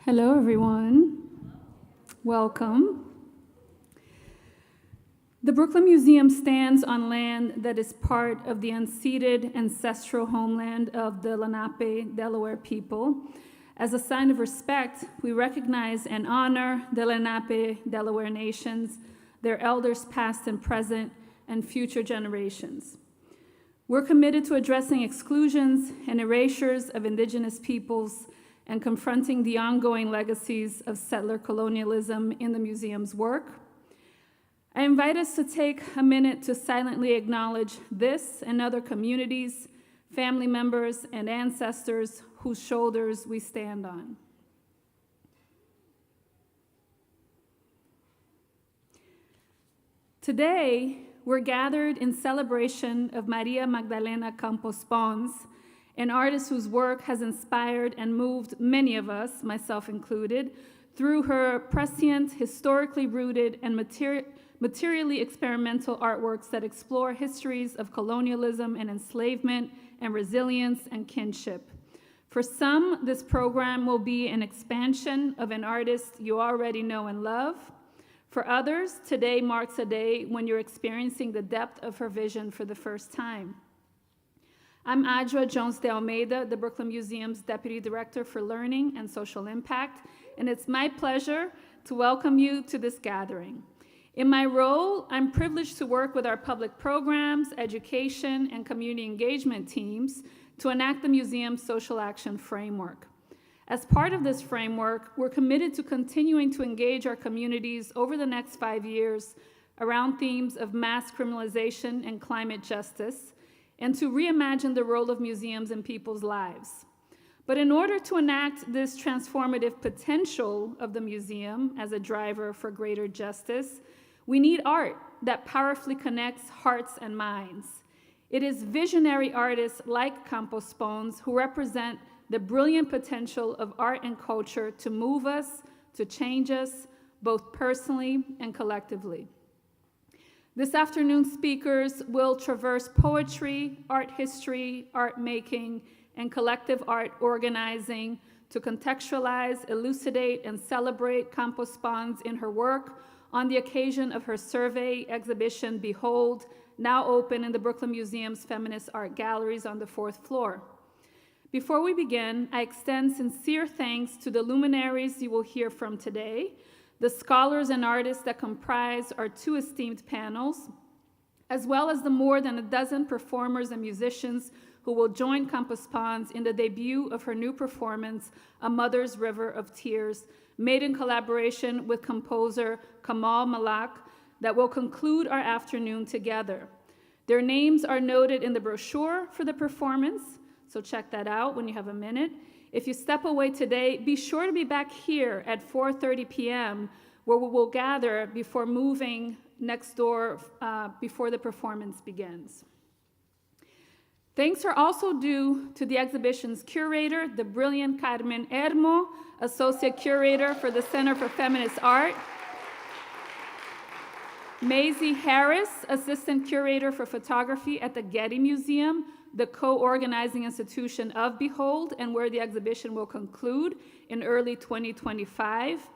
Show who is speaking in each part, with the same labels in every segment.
Speaker 1: Hello, everyone. Welcome. The Brooklyn Museum stands on land that is part of the unceded ancestral homeland of the Lenape, Delaware people. As a sign of respect, we recognize and honor the Lenape, Delaware nations, their elders past and present, and future generations. We're committed to addressing exclusions and erasures of indigenous peoples and confronting the ongoing legacies of settler colonialism in the museum's work. I invite us to take a minute to silently acknowledge this and other communities, family members, and ancestors whose shoulders we stand on. Today, we're gathered in celebration of María Magdalena Campos-Pons, an artist whose work has inspired and moved many of us, myself included, through her prescient, historically rooted, and materially experimental artworks that explore histories of colonialism and enslavement and resilience and kinship. For some, this program will be an expansion of an artist you already know and love. For others, today marks a day when you're experiencing the depth of her vision for the first time. I'm Adra Jones de Almeida, the Brooklyn Museum's Deputy Director for Learning and Social Impact, and it's my pleasure to welcome you to this gathering. In my role, I'm privileged to work with our public programs, education, and community engagement teams to enact the museum's social action framework. As part of this framework, we're committed to continuing to engage our communities over the next 5 years around themes of mass criminalization and climate justice, and to reimagine the role of museums in people's lives. But in order to enact this transformative potential of the museum as a driver for greater justice, we need art that powerfully connects hearts and minds. It is visionary artists like Campos-Pons who represent the brilliant potential of art and culture to move us, to change us, both personally and collectively. This afternoon's speakers will traverse poetry, art history, art making, and collective art organizing to contextualize, elucidate, and celebrate Campos-Pons in her work on the occasion of her survey exhibition, Behold, now open in the Brooklyn Museum's Feminist Art Galleries on the 4th floor. Before we begin, I extend sincere thanks to the luminaries you will hear from today, the scholars and artists that comprise our 2 esteemed panels, as well as the more than a dozen performers and musicians who will join Campos-Pons in the debut of her new performance, A Mother's River of Tears, made in collaboration with composer Kamal Malak, that will conclude our afternoon together. Their names are noted in the brochure for the performance, so check that out when you have a minute. If you step away today, be sure to be back here at 4:30 p.m., where we will gather before moving next door before the performance begins. Thanks are also due to the exhibition's curator, the brilliant Carmen Hermo, Associate Curator for the Center for Feminist Art, Maisie Harris, Assistant Curator for Photography at the Getty Museum, the co-organizing institution of Behold, and where the exhibition will conclude in early 2025,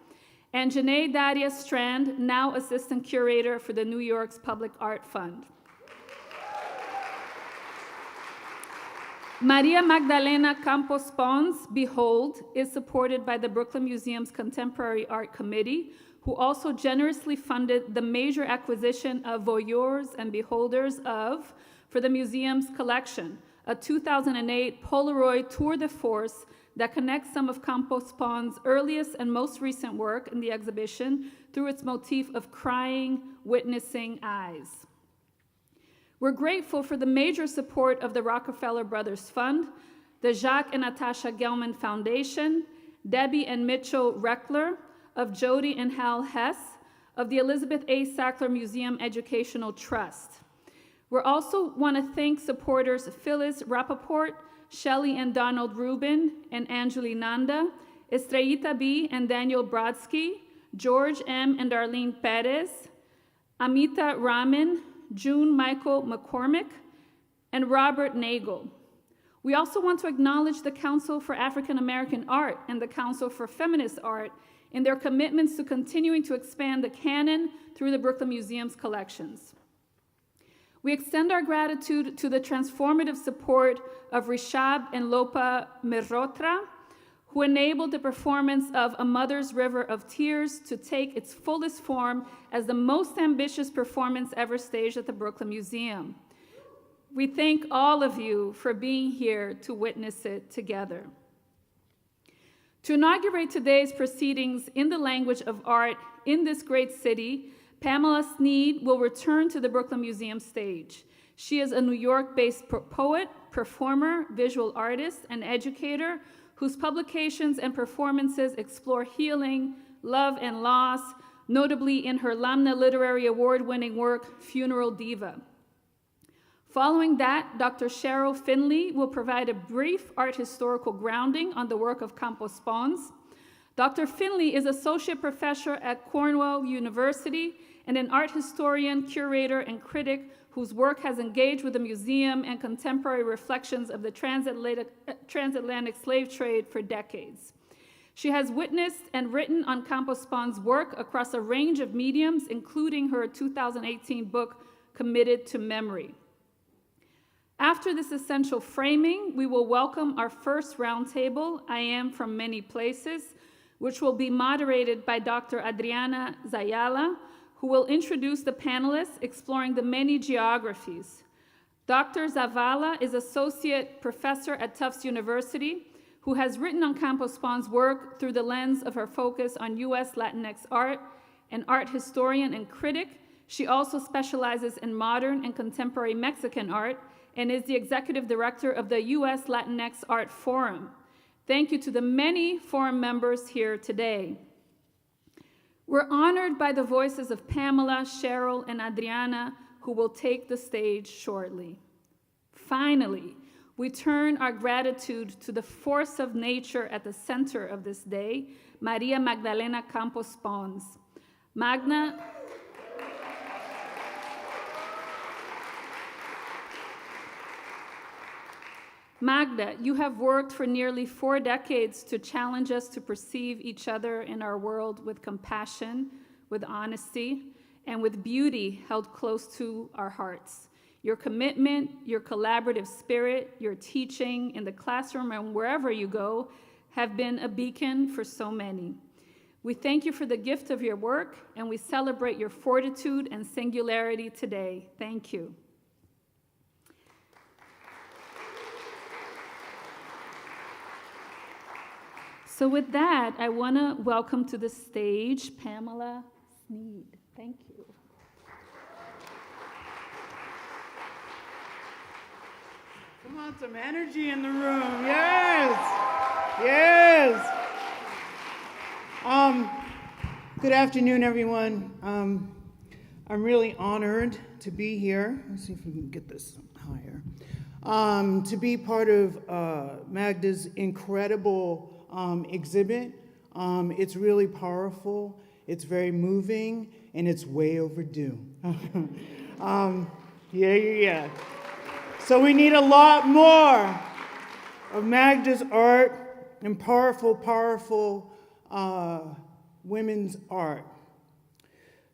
Speaker 1: and Janae Daria Strand, now Assistant Curator for the New York's Public Art Fund. María Magdalena Campos-Pons, Behold, is supported by the Brooklyn Museum's Contemporary Art Committee, who also generously funded the major acquisition of Voyeurs and Beholders of for the museum's collection, a 2008 Polaroid tour de force that connects some of Campos-Pons' earliest and most recent work in the exhibition through its motif of crying, witnessing eyes. We're grateful for the major support of the Rockefeller Brothers Fund, the Jacques and Natasha Gelman Foundation, Debbie and Mitchell Reckler, of Jody and Hal Hess, of the Elizabeth A. Sackler Museum Educational Trust. We also want to thank supporters Phyllis Rappaport, Shelley and Donald Rubin, and Anjali Nanda, Estrellita B. and Daniel Brodsky, George M. and Darlene Perez, Amita Raman, June Michael McCormick, and Robert Nagel. We also want to acknowledge the Council for African American Art and the Council for Feminist Art in their commitments to continuing to expand the canon through the Brooklyn Museum's collections. We extend our gratitude to the transformative support of Rishab and Lopa Merotra, who enabled the performance of A Mother's River of Tears to take its fullest form as the most ambitious performance ever staged at the Brooklyn Museum. We thank all of you for being here to witness it together. To inaugurate today's proceedings in the language of art in this great city, Pamela Sneed will return to the Brooklyn Museum stage. She is a New York-based poet, performer, visual artist, and educator whose publications and performances explore healing, love, and loss, notably in her Lamna Literary Award-winning work, Funeral Diva. Following that, Dr. Cheryl Finley will provide a brief art historical grounding on the work of Campos-Pons. Dr. Finley is associate professor at Cornell University and an art historian, curator, and critic whose work has engaged with the museum and contemporary reflections of the transatlantic slave trade for decades. She has witnessed and written on Campos-Pons' work across a range of mediums, including her 2018 book, Committed to Memory. After this essential framing, we will welcome our first roundtable, I Am from Many Places, which will be moderated by Dr. Adriana Zavala, who will introduce the panelists exploring the many geographies. Dr. Zavala is associate professor at Tufts University, who has written on Campos-Pons' work through the lens of her focus on US Latinx art, an art historian and critic. She also specializes in modern and contemporary Mexican art and is the executive director of the US Latinx Art Forum. Thank you to the many forum members here today. We're honored by the voices of Pamela, Cheryl, and Adriana, who will take the stage shortly. Finally, we turn our gratitude to the force of nature at the center of this day, María Magdalena Campos-Pons. Magda, you have worked for nearly 4 decades to challenge us to perceive each other in our world with compassion, with honesty, and with beauty held close to our hearts. Your commitment, your collaborative spirit, your teaching in the classroom and wherever you go have been a beacon for so many. We thank you for the gift of your work, and we celebrate your fortitude and singularity today. Thank you. So with that, I want to welcome to the stage Pamela Sneed. Thank you.
Speaker 2: Come on, some energy in the room. Yes. Yes. Good afternoon, everyone. I'm really honored to be here. Let's see if we can get this higher. To be part of Magda's incredible exhibit. It's really powerful, it's very moving, and it's way overdue. Yeah. So we need a lot more of Magda's art and powerful women's art.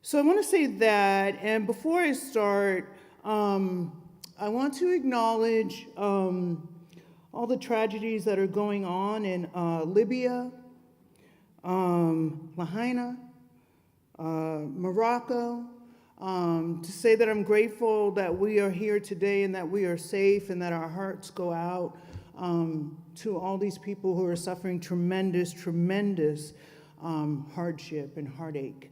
Speaker 2: So I want to say that, and before I start, I want to acknowledge all the tragedies that are going on in Libya, Lahaina, Morocco, to say that I'm grateful that we are here today and that we are safe and that our hearts go out to all these people who are suffering tremendous hardship and heartache.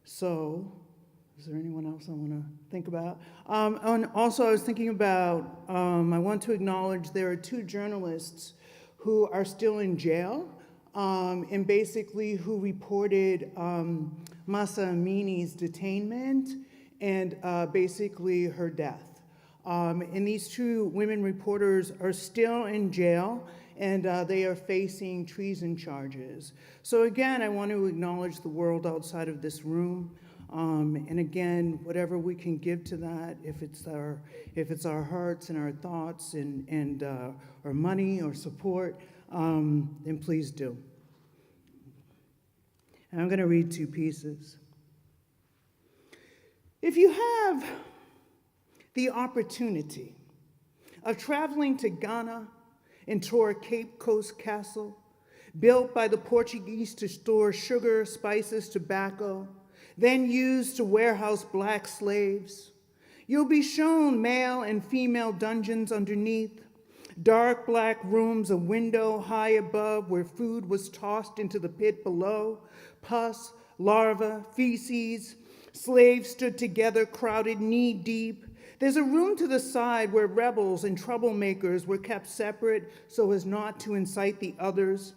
Speaker 2: So, is there anyone else I want to think about? And also I was thinking about, I want to acknowledge there are 2 journalists who are still in jail, and basically who reported Mahsa Amini's detainment and basically her death. And these 2 women reporters are still in jail, and they are facing treason charges. So again, I want to acknowledge the world outside of this room. And again, whatever we can give to that, if it's our hearts and our thoughts and our money or support, then please do. And I'm going to read two pieces. If you have the opportunity of traveling to Ghana and tour Cape Coast Castle, built by the Portuguese to store sugar, spices, tobacco, then used to warehouse black slaves, you'll be shown male and female dungeons underneath, dark black rooms, a window high above where food was tossed into the pit below, pus, larvae, feces. Slaves stood together, crowded knee-deep. There's a room to the side where rebels and troublemakers were kept separate so as not to incite the others.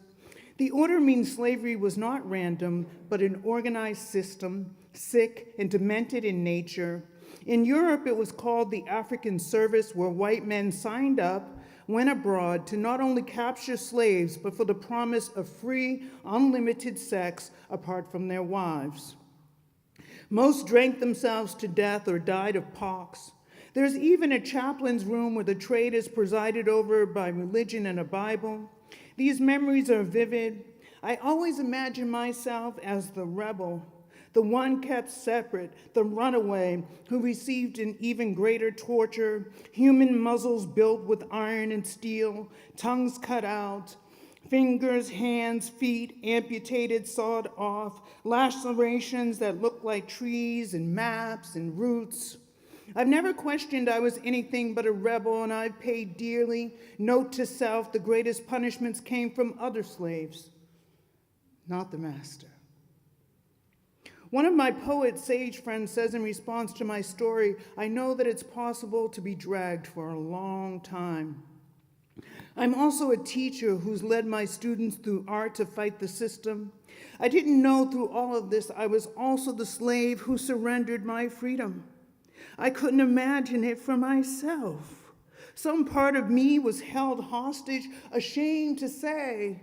Speaker 2: The order means slavery was not random, but an organized system, sick and demented in nature. In Europe, it was called the African Service, where white men signed up, went abroad to not only capture slaves, but for the promise of free, unlimited sex apart from their wives. Most drank themselves to death or died of pox. There's even a chaplain's room where the trade is presided over by religion and a Bible. These memories are vivid. I always imagine myself as the rebel, the one kept separate, the runaway who received an even greater torture, human muzzles built with iron and steel, tongues cut out, fingers, hands, feet amputated, sawed off, lacerations that look like trees and maps and roots. I've never questioned I was anything but a rebel, and I've paid dearly. Note to self, the greatest punishments came from other slaves, not the master. One of my poet sage friends says in response to my story, I know that it's possible to be dragged for a long time. I'm also a teacher who's led my students through art to fight the system. I didn't know through all of this I was also the slave who surrendered my freedom. I couldn't imagine it for myself. Some part of me was held hostage, ashamed to say,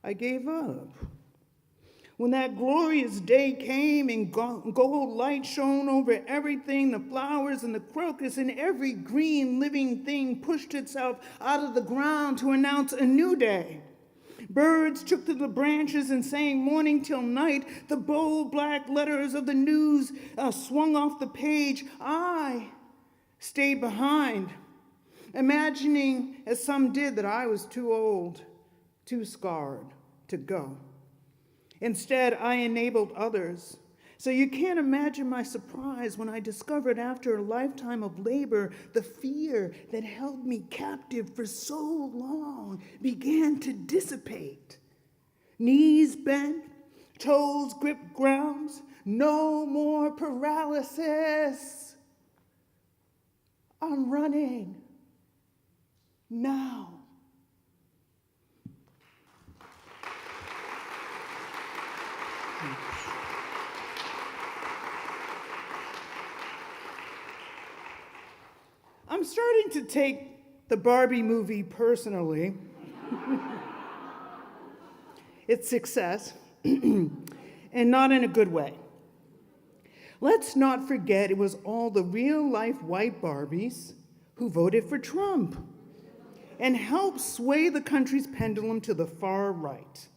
Speaker 2: I gave up. When that glorious day came and gold light shone over everything, the flowers and the crocus and every green living thing pushed itself out of the ground to announce a new day. Birds took to the branches and sang morning till night. The bold black letters of the news swung off the page. I stayed behind, imagining, as some did, that I was too old, too scarred to go. Instead, I enabled others. So you can't imagine my surprise when I discovered after a lifetime of labor, the fear that held me captive for so long began to dissipate. Knees bent, toes gripped grounds, no more paralysis. I'm running now. I'm starting to take the Barbie movie personally. Its success, and not in a good way. Let's not forget it was all the real-life white Barbies who voted for Trump and helped sway the country's pendulum to the far right.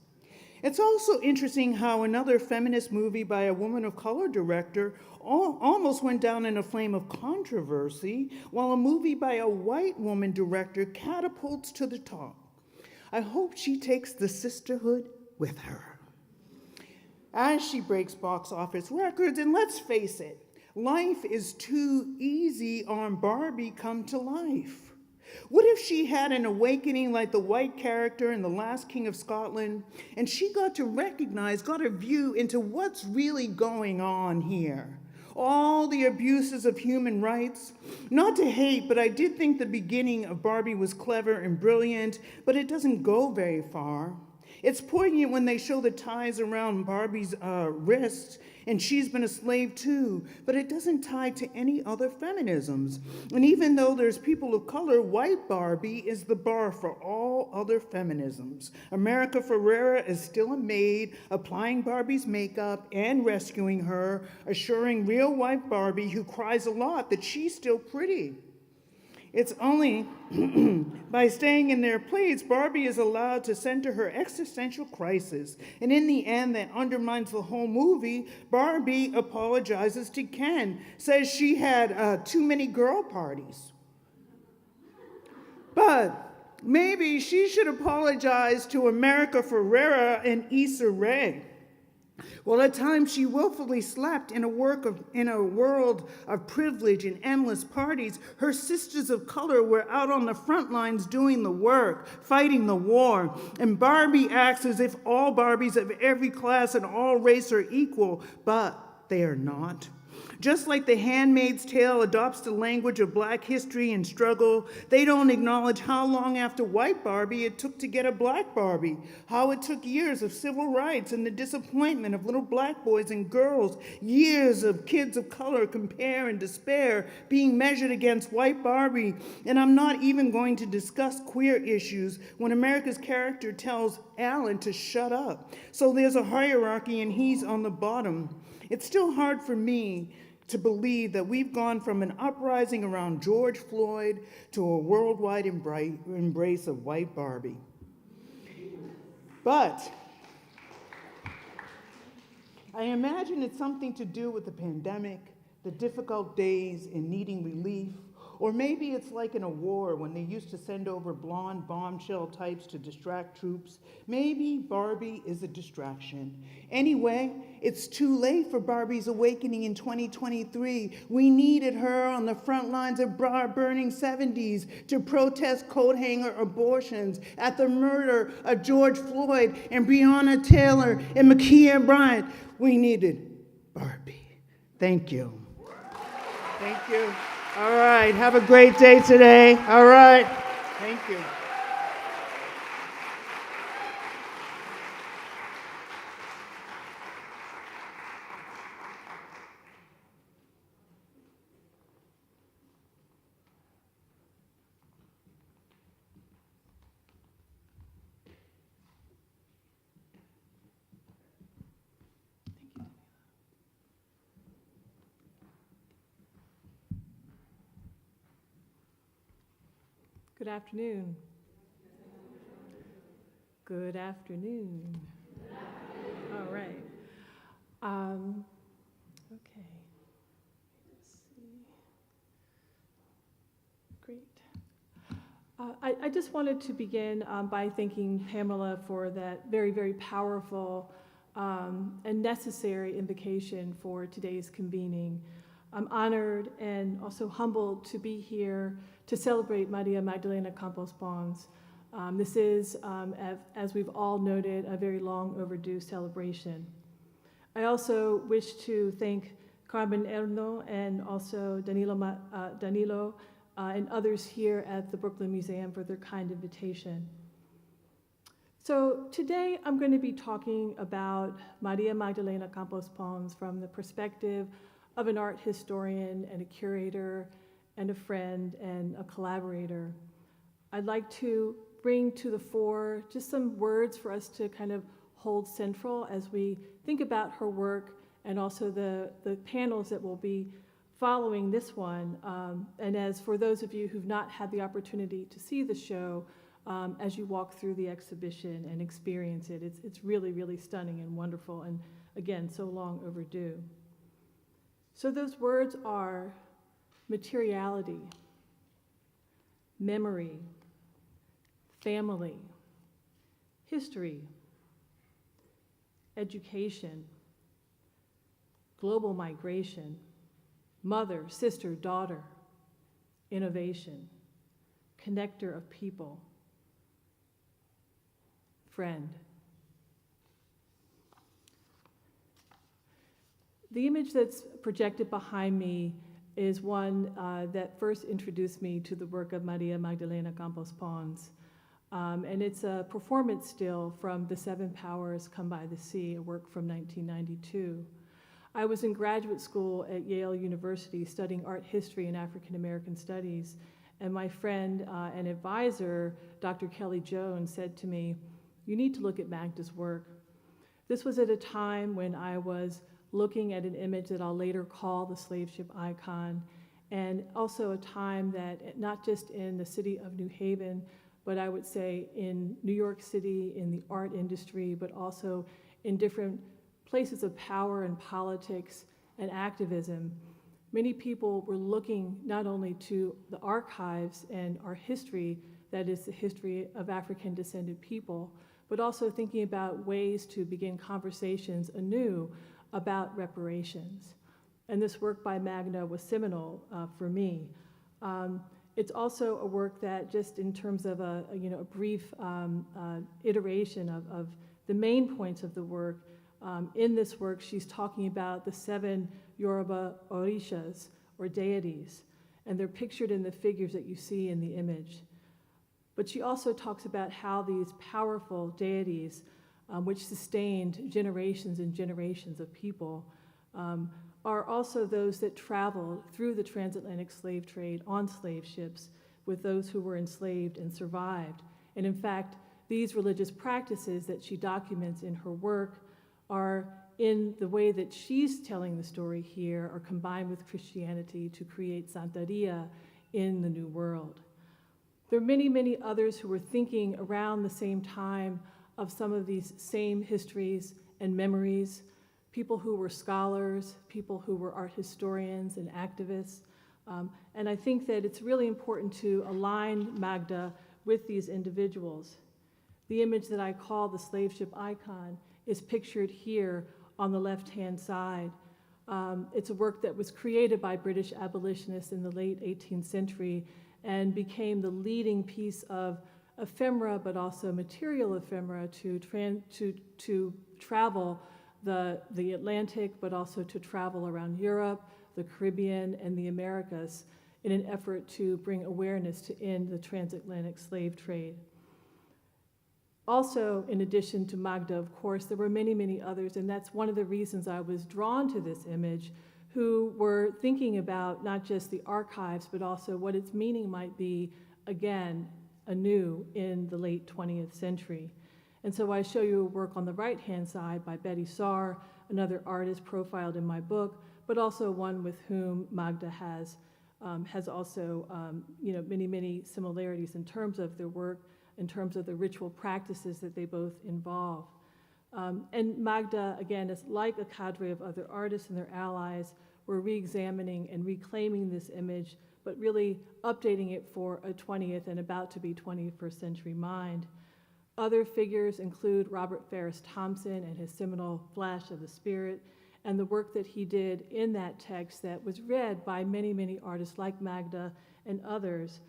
Speaker 2: It's also interesting how another feminist movie by a woman of color director almost went down in a flame of controversy, while a movie by a white woman director catapults to the top. I hope she takes the sisterhood with her as she breaks box office records. And let's face it, life is too easy on Barbie come to life. What if she had an awakening like the white character in The Last King of Scotland, and she got to recognize, got a view into what's really going on here? All the abuses of human rights. Not to hate, but I did think the beginning of Barbie was clever and brilliant, but it doesn't go very far. It's poignant when they show the ties around Barbie's wrists, and she's been a slave too, but it doesn't tie to any other feminisms. And even though there's people of color, white Barbie is the bar for all other feminisms. America Ferrera is still a maid, applying Barbie's makeup and rescuing her, assuring real white Barbie, who cries a lot, that she's still pretty. It's only by staying in their place, Barbie is allowed to center her existential crisis. And in the end, that undermines the whole movie. Barbie apologizes to Ken, says she had too many girl parties. But maybe she should apologize to America Ferrera and Issa Rae. Well, at times she willfully slept in a world of privilege and endless parties. Her sisters of color were out on the front lines doing the work, fighting the war. And Barbie acts as if all Barbies of every class and all race are equal, but they are not. Just like The Handmaid's Tale adopts the language of Black history and struggle, they don't acknowledge how long after white Barbie it took to get a black Barbie, how it took years of civil rights and the disappointment of little black boys and girls, years of kids of color compare and despair being measured against white Barbie. And I'm not even going to discuss queer issues when America's character tells Alan to shut up. So there's a hierarchy and he's on the bottom. It's still hard for me to believe that we've gone from an uprising around George Floyd to a worldwide embrace of white Barbie. But I imagine it's something to do with the pandemic, the difficult days and needing relief, or maybe it's like in a war when they used to send over blonde bombshell types to distract troops. Maybe Barbie is a distraction. Anyway, it's too late for Barbie's awakening in 2023. We needed her on the front lines of burning 70s to protest coat hanger abortions, at the murder of George Floyd and Breonna Taylor and Ma'Khia Bryant. We needed Barbie. Thank you. Thank you. All right, have a great day today. All right, thank you.
Speaker 3: Good afternoon. Good afternoon. All right. Okay. Let's see. Great. I just wanted to begin by thanking Pamela for that very, very powerful and necessary invocation for today's convening. I'm honored and also humbled to be here to celebrate María Magdalena Campos-Pons. This is, as we've all noted, a very long overdue celebration. I also wish to thank Carmen Hermo and also Danilo and others here at the Brooklyn Museum for their kind invitation. So today I'm going to be talking about María Magdalena Campos-Pons from the perspective of an art historian and a curator and a friend and a collaborator. I'd like to bring to the fore just some words for us to kind of hold central as we think about her work and also the panels that will be following this one. And as for those of you who've not had the opportunity to see the show, as you walk through the exhibition and experience it, it's really, really stunning and wonderful, and again, so long overdue. So those words are materiality, memory, family, history, education, global migration, mother, sister, daughter, innovation, connector of people, friend. The image that's projected behind me is one that first introduced me to the work of María Magdalena Campos-Pons. And it's a performance still from The Seven Powers Come by the Sea, a work from 1992. I was in graduate school at Yale University studying art history and African American studies, and my friend and advisor, Dr. Kelly Jones, said to me, "You need to look at Magda's work." This was at a time when I was looking at an image that I'll later call the slave ship icon, and also a time that not just in the city of New Haven, but I would say in New York City, in the art industry, but also in different places of power and politics and activism, many people were looking not only to the archives and our history, that is the history of African descended people, but also thinking about ways to begin conversations anew about reparations. And this work by Magda was seminal for me. It's also a work that, just in terms of a brief iteration of the main points of the work, in this work she's talking about the 7 Yoruba orishas, or deities, and they're pictured in the figures that you see in the image. But she also talks about how these powerful deities, which sustained generations and generations of people, are also those that traveled through the transatlantic slave trade on slave ships with those who were enslaved and survived. And in fact, these religious practices that she documents in her work are, in the way that she's telling the story here, are combined with Christianity to create Santeria in the New World. There are many, many others who were thinking around the same time of some of these same histories and memories, people who were scholars, people who were art historians and activists. And I think that it's really important to align Magda with these individuals. The image that I call the slave ship icon is pictured here on the left-hand side. It's a work that was created by British abolitionists in the late 18th century and became the leading piece of ephemera, but also material ephemera to travel the Atlantic, but also to travel around Europe, the Caribbean, and the Americas in an effort to bring awareness to end the transatlantic slave trade. Also, in addition to Magda, of course, there were many, many others, and that's one of the reasons I was drawn to this image, who were thinking about not just the archives, but also what its meaning might be, again, anew in the late 20th century. And so I show you a work on the right-hand side by Betty Saar, another artist profiled in my book, but also one with whom Magda has also many, many similarities in terms of their work, in terms of the ritual practices that they both involve. And Magda, again, is like a cadre of other artists and their allies, were re-examining and reclaiming this image, but really updating it for a 20th and about to be 21st century mind. Other figures include Robert Ferris Thompson and his seminal Flash of the Spirit, and the work that he did in that text that was read by many, many artists like Magda and others,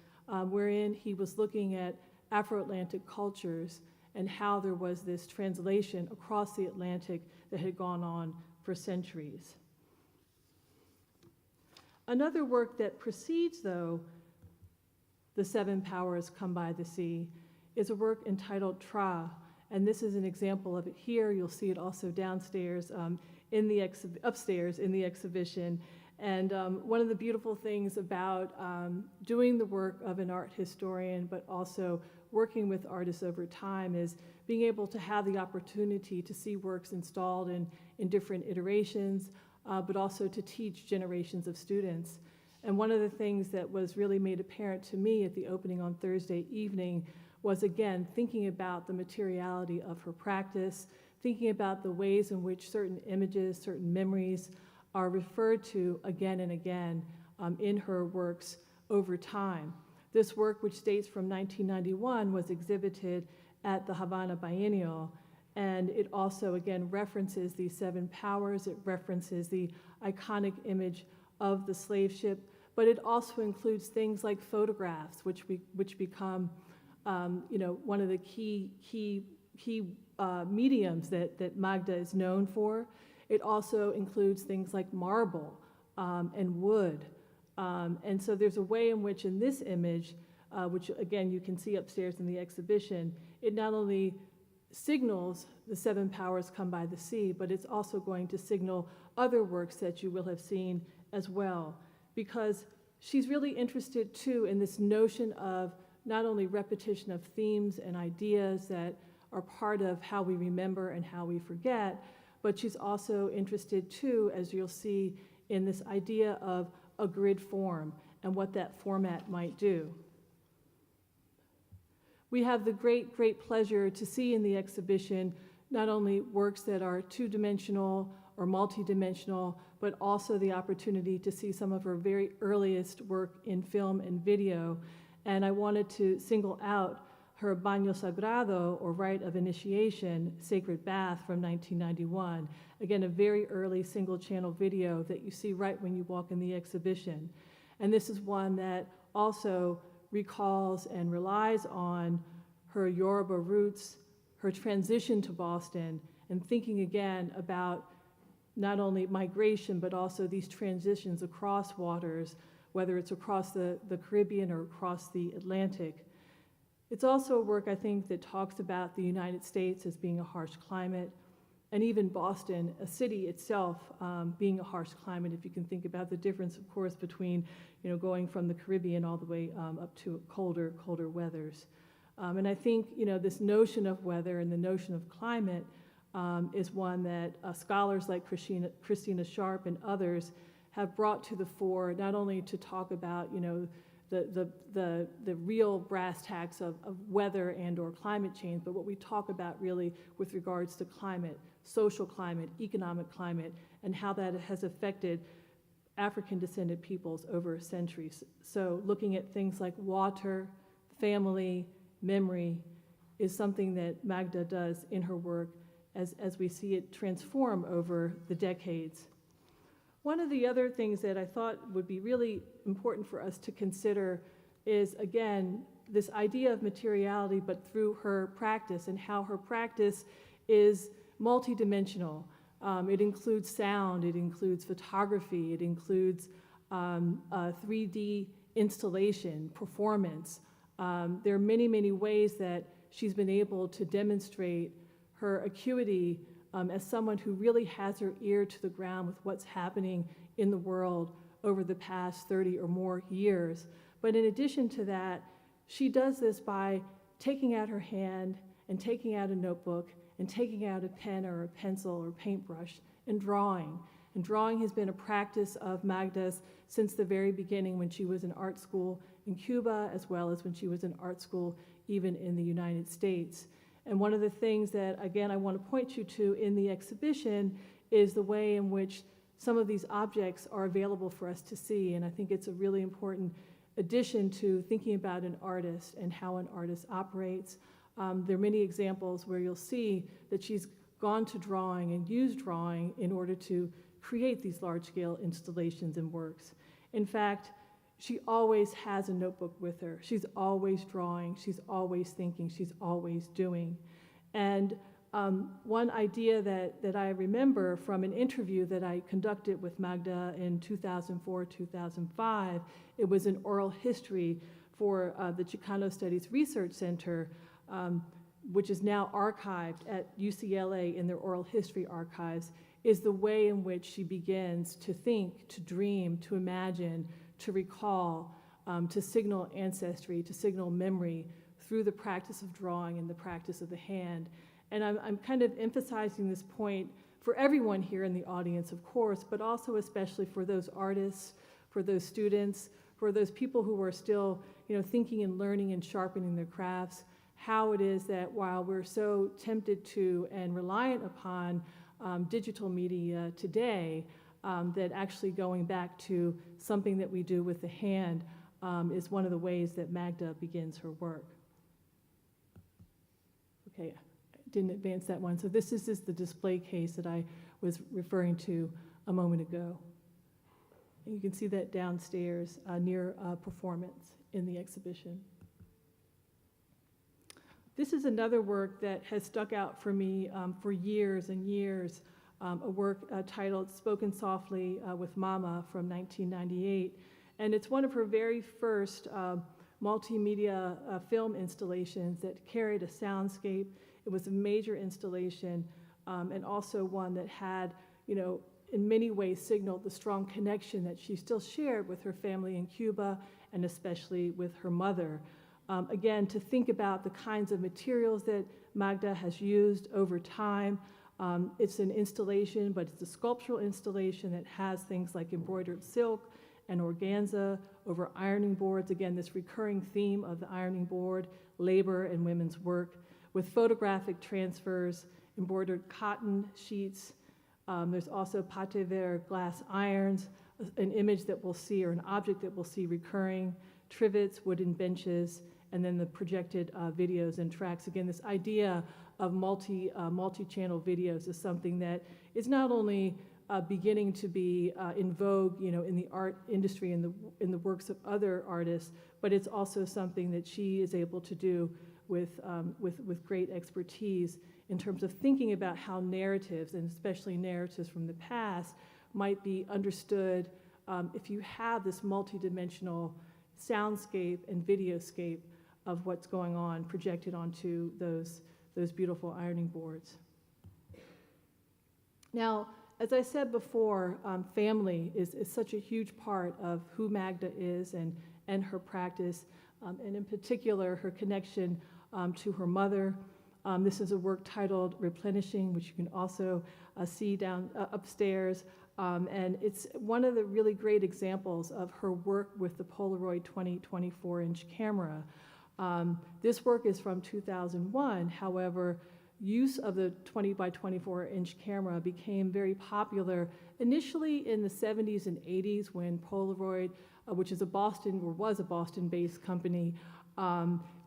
Speaker 3: wherein he was looking at Afro-Atlantic cultures and how there was this translation across the Atlantic that had gone on for centuries. Another work that precedes, though, The Seven Powers Come by the Sea is a work entitled Tra, and this is an example of it here. You'll see it also downstairs upstairs in the exhibition. And one of the beautiful things about doing the work of an art historian, but also working with artists over time, is being able to have the opportunity to see works installed in different iterations, but also to teach generations of students. And one of the things that was really made apparent to me at the opening on Thursday evening was, again, thinking about the materiality of her practice, thinking about the ways in which certain images, certain memories are referred to again and again in her works over time. This work, which dates from 1991, was exhibited at the Havana Biennial, and it also, again, references these seven powers. It references the iconic image of the slave ship, but it also includes things like photographs, which become one of the key mediums that Magda is known for. It also includes things like marble and wood. And so there's a way in which in this image which again you can see upstairs in the exhibition, it not only signals the 7 powers come by the sea, but it's also going to signal other works that you will have seen as well, because she's really interested too in this notion of not only repetition of themes and ideas that are part of how we remember and how we forget, but she's also interested too, as you'll see, in this idea of a grid form and what that format might do. We have the great pleasure to see in the exhibition not only works that are two-dimensional or multi-dimensional, but also the opportunity to see some of her very earliest work in film and video. And I wanted to single out her Baño Sagrado, or Rite of Initiation, Sacred Bath from 1991. Again, a very early single-channel video that you see right when you walk in the exhibition. And this is one that also recalls and relies on her Yoruba roots, her transition to Boston, and thinking again about not only migration, but also these transitions across waters, whether it's across the Caribbean or across the Atlantic. It's also a work, I think, that talks about the United States as being a harsh climate, and even Boston, a city itself, being a harsh climate, if you can think about the difference, of course, between going from the Caribbean all the way up to colder weathers. And I think this notion of weather and the notion of climate is one that scholars like Christina Sharp and others have brought to the fore, not only to talk about the real brass tacks of weather and or climate change, but what we talk about really with regards to climate, social climate, economic climate, and how that has affected African-descended peoples over centuries. So looking at things like water, family, memory is something that Magda does in her work as we see it transform over the decades. One of the other things that I thought would be really important for us to consider is, again, this idea of materiality, but through her practice and how her practice is multidimensional. It includes sound, it includes photography, it includes 3D installation, performance. There are many ways that she's been able to demonstrate her acuity as someone who really has her ear to the ground with what's happening in the world over the past 30 or more years. But in addition to that, she does this by taking out her hand and taking out a notebook and taking out a pen or a pencil or paintbrush and drawing. And drawing has been a practice of Magda's since the very beginning when she was in art school in Cuba, as well as when she was in art school even in the United States. And one of the things that, again, I want to point you to in the exhibition is the way in which some of these objects are available for us to see. And I think it's a really important addition to thinking about an artist and how an artist operates. There are many examples where you'll see that she's gone to drawing and used drawing in order to create these large-scale installations and works. In fact, she always has a notebook with her. She's always drawing, she's always thinking, she's always doing. And one idea that I remember from an interview that I conducted with Magda in 2004, 2005, it was an oral history for the Chicano Studies Research Center, which is now archived at UCLA in their oral history archives, is the way in which she begins to think, to dream, to imagine, to recall, to signal ancestry, to signal memory through the practice of drawing and the practice of the hand. And I'm kind of emphasizing this point for everyone here in the audience, of course, but also especially for those artists, for those students, for those people who are still thinking and learning and sharpening their crafts, how it is that while we're so tempted to and reliant upon digital media today, that actually going back to something that we do with the hand is one of the ways that Magda begins her work. Okay, I didn't advance that one. So this is the display case that I was referring to a moment ago. And you can see that downstairs near performance in the exhibition. This is another work that has stuck out for me for years and years. A work titled Spoken Softly with Mama from 1998. And it's one of her very first multimedia film installations that carried a soundscape. It was a major installation, and also one that had, in many ways signaled the strong connection that she still shared with her family in Cuba, and especially with her mother. Again, to think about the kinds of materials that Magda has used over time. It's an installation, but it's a sculptural installation that has things like embroidered silk and organza over ironing boards. Again, this recurring theme of the ironing board, labor and women's work, with photographic transfers, embroidered cotton sheets. There's also pate verre glass irons, an image that we'll see, or an object that we'll see recurring, trivets, wooden benches, and then the projected videos and tracks. Again, this idea of multi-channel videos is something that is not only beginning to be in vogue, in the art industry and in the works of other artists, but it's also something that she is able to do with great expertise in terms of thinking about how narratives, and especially narratives from the past, might be understood if you have this multidimensional soundscape and videoscape of what's going on projected onto those beautiful ironing boards. Now, as I said before, family is such a huge part of who Magda is and her practice, and in particular, her connection to her mother. This is a work titled Replenishing, which you can also see down upstairs. And it's one of the really great examples of her work with the Polaroid 24-inch camera. This work is from 2001. However, use of the 20-by-24-inch camera became very popular initially in the 70s and 80s when Polaroid, which is was a Boston-based company,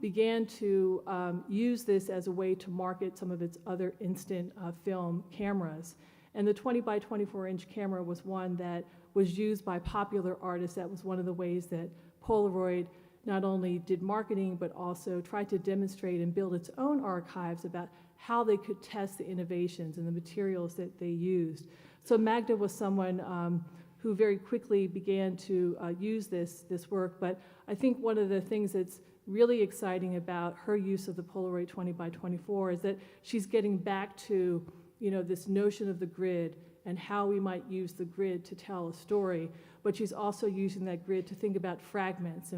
Speaker 3: began to use this as a way to market some of its other instant film cameras. And the 20-by-24-inch camera was one that was used by popular artists. That was one of the ways that Polaroid not only did marketing, but also tried to demonstrate and build its own archives about how they could test the innovations and the materials that they used. So Magda was someone who very quickly began to use this work, but I think one of the things that's really exciting about her use of the Polaroid 20-by-24 is that she's getting back to, this notion of the grid and how we might use the grid to tell a story, but she's also using that grid to think about fragments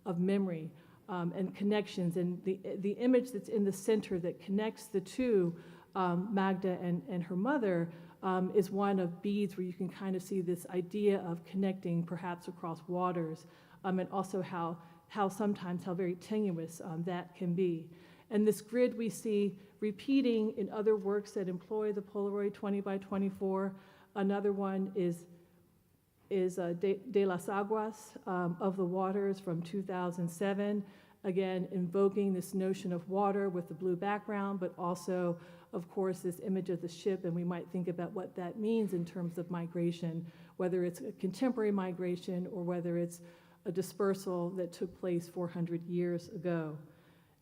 Speaker 3: of memory and connections. And the image that's in the center that connects the two, Magda and her mother, is one of beads where you can kind of see this idea of connecting perhaps across waters, and also how very tenuous that can be. And this grid we see repeating in other works that employ the Polaroid 20-by-24. Another one is De las Aguas, of the Waters, from 2007. Again, invoking this notion of water with the blue background, but also, of course, this image of the ship, and we might think about what that means in terms of migration, whether it's a contemporary migration or whether it's a dispersal that took place 400 years ago.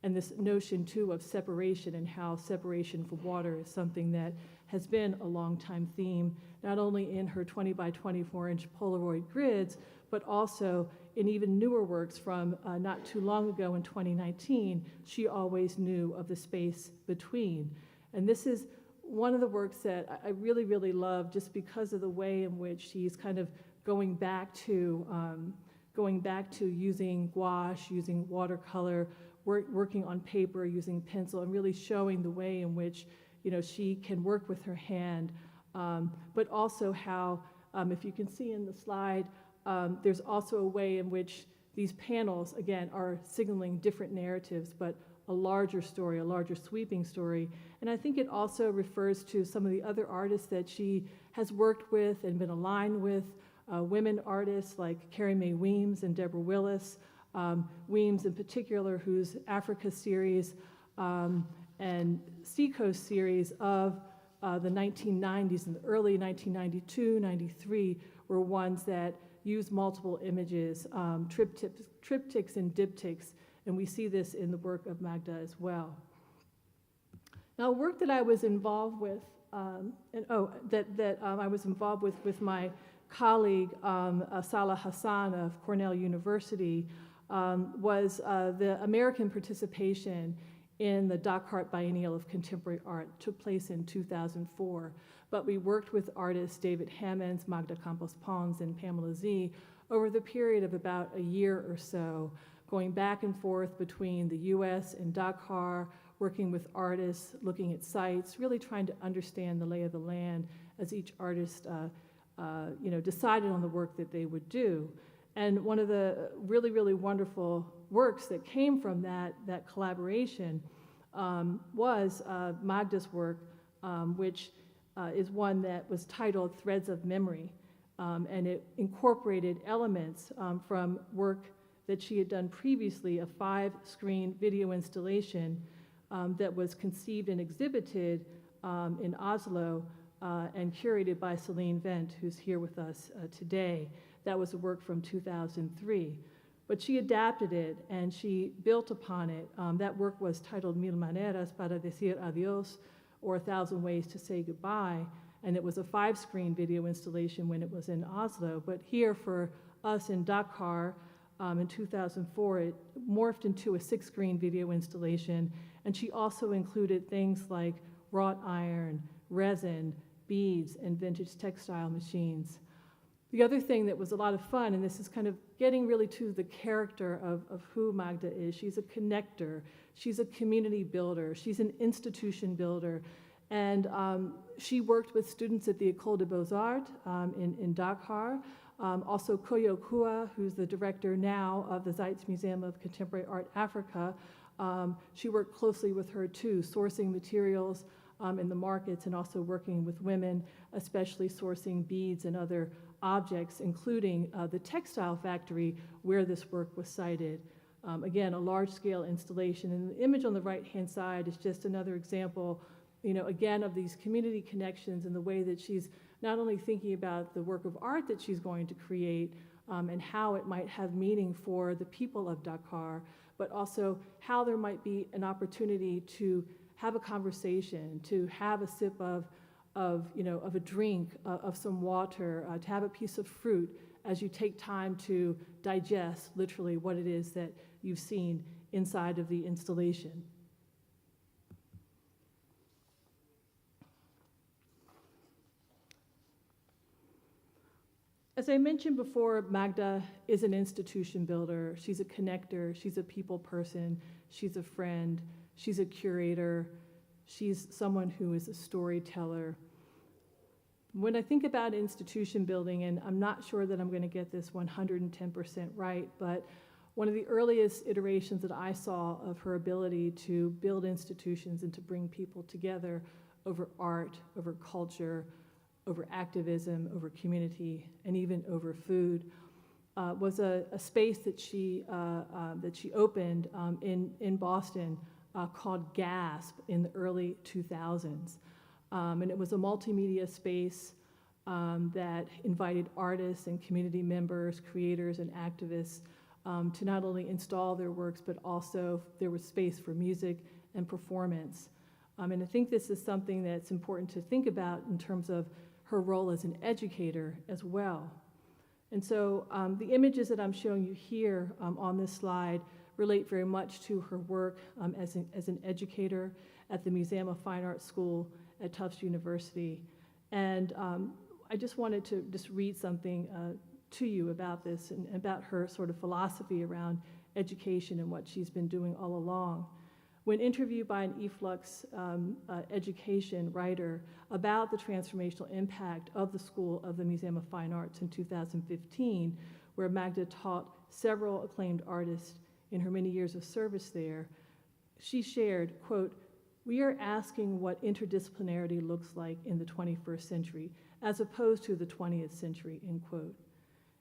Speaker 3: And this notion, too, of separation and how separation from water is something that has been a long-time theme, not only in her 20-by-24-inch Polaroid grids, but also in even newer works from not too long ago in 2019, She Always Knew of the Space Between. And this is one of the works that I really, really love just because of the way in which she's kind of going back to using gouache, using watercolor, working on paper, using pencil, and really showing the way in which she can work with her hand, but also how, if you can see in the slide, there's also a way in which these panels, again, are signaling different narratives, but a larger story, a larger sweeping story. And I think it also refers to some of the other artists that she has worked with and been aligned with, women artists like Carrie Mae Weems and Deborah Willis, Weems in particular, whose Africa series and Seacoast series of the 1990s and the early 1992, 93 were ones that used multiple images, triptychs and diptychs, and we see this in the work of Magda as well. Now, work that I was involved with, I was involved with my colleague, Salah Hassan of Cornell University, was the American participation in the Dakar Biennial of Contemporary Art. Took place in 2004. But we worked with artists David Hammonds, Magda Campos-Pons, and Pamela Sneed over the period of about a year or so, going back and forth between the US and Dakar, working with artists, looking at sites, really trying to understand the lay of the land as each artist decided on the work that they would do. And one of the really, really wonderful works that came from that collaboration was Magda's work, which is one that was titled Threads of Memory, and it incorporated elements from work that she had done previously, a 5-screen video installation that was conceived and exhibited in Oslo and curated by Celine Vent, who's here with us today. That was a work from 2003. But she adapted it and she built upon it. That work was titled Mil Maneras para Decir Adios, or 1,000 Ways to Say Goodbye. And it was a 5-screen video installation when it was in Oslo. But here for us in Dakar in 2004, it morphed into a 6-screen video installation. And she also included things like wrought iron, resin, beads, and vintage textile machines. The other thing that was a lot of fun, and this is kind of getting really to the character of who Magda is, she's a connector, she's a community builder, she's an institution builder, and she worked with students at the École des Beaux-Arts in Dakar, also Koyo Kua, who's the director now of the Zeitz Museum of Contemporary Art Africa. She worked closely with her too, sourcing materials in the markets and also working with women, especially sourcing beads and other objects, including the textile factory where this work was sited. Again, a large-scale installation. And the image on the right-hand side is just another example, again, of these community connections and the way that she's not only thinking about the work of art that she's going to create and how it might have meaning for the people of Dakar, but also how there might be an opportunity to have a conversation, to have a sip of a drink, of some water, to have a piece of fruit as you take time to digest literally what it is that you've seen inside of the installation. As I mentioned before, Magda is an institution builder. She's a connector, she's a people person, she's a friend, she's a curator, she's someone who is a storyteller. When I think about institution building, and I'm not sure that I'm going to get this 110% right, but one of the earliest iterations that I saw of her ability to build institutions and to bring people together over art, over culture, over activism, over community, and even over food, was a space that she opened in Boston called GASP in the early 2000s. And it was a multimedia space that invited artists and community members, creators, and activists to not only install their works, but also there was space for music and performance. And I think this is something that's important to think about in terms of her role as an educator as well. And so the images that I'm showing you here on this slide relate very much to her work as an educator at the Museum of Fine Arts School at Tufts University. And I just wanted to just read something to you about this and about her sort of philosophy around education and what she's been doing all along. When interviewed by an eFlux education writer about the transformational impact of the School of the Museum of Fine Arts in 2015, where Magda taught several acclaimed artists in her many years of service there, she shared, quote, "We are asking what interdisciplinarity looks like in the 21st century, as opposed to the 20th century," end quote.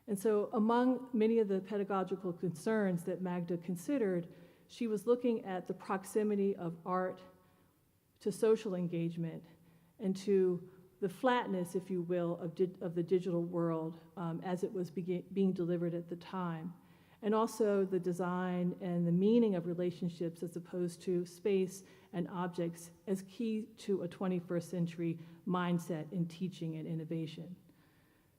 Speaker 3: And so among many of the pedagogical concerns that Magda considered, she was looking at the proximity of art to social engagement and to the flatness, if you will, of the digital world as it was being delivered at the time. And also the design and the meaning of relationships as opposed to space and objects as key to a 21st century mindset in teaching and innovation.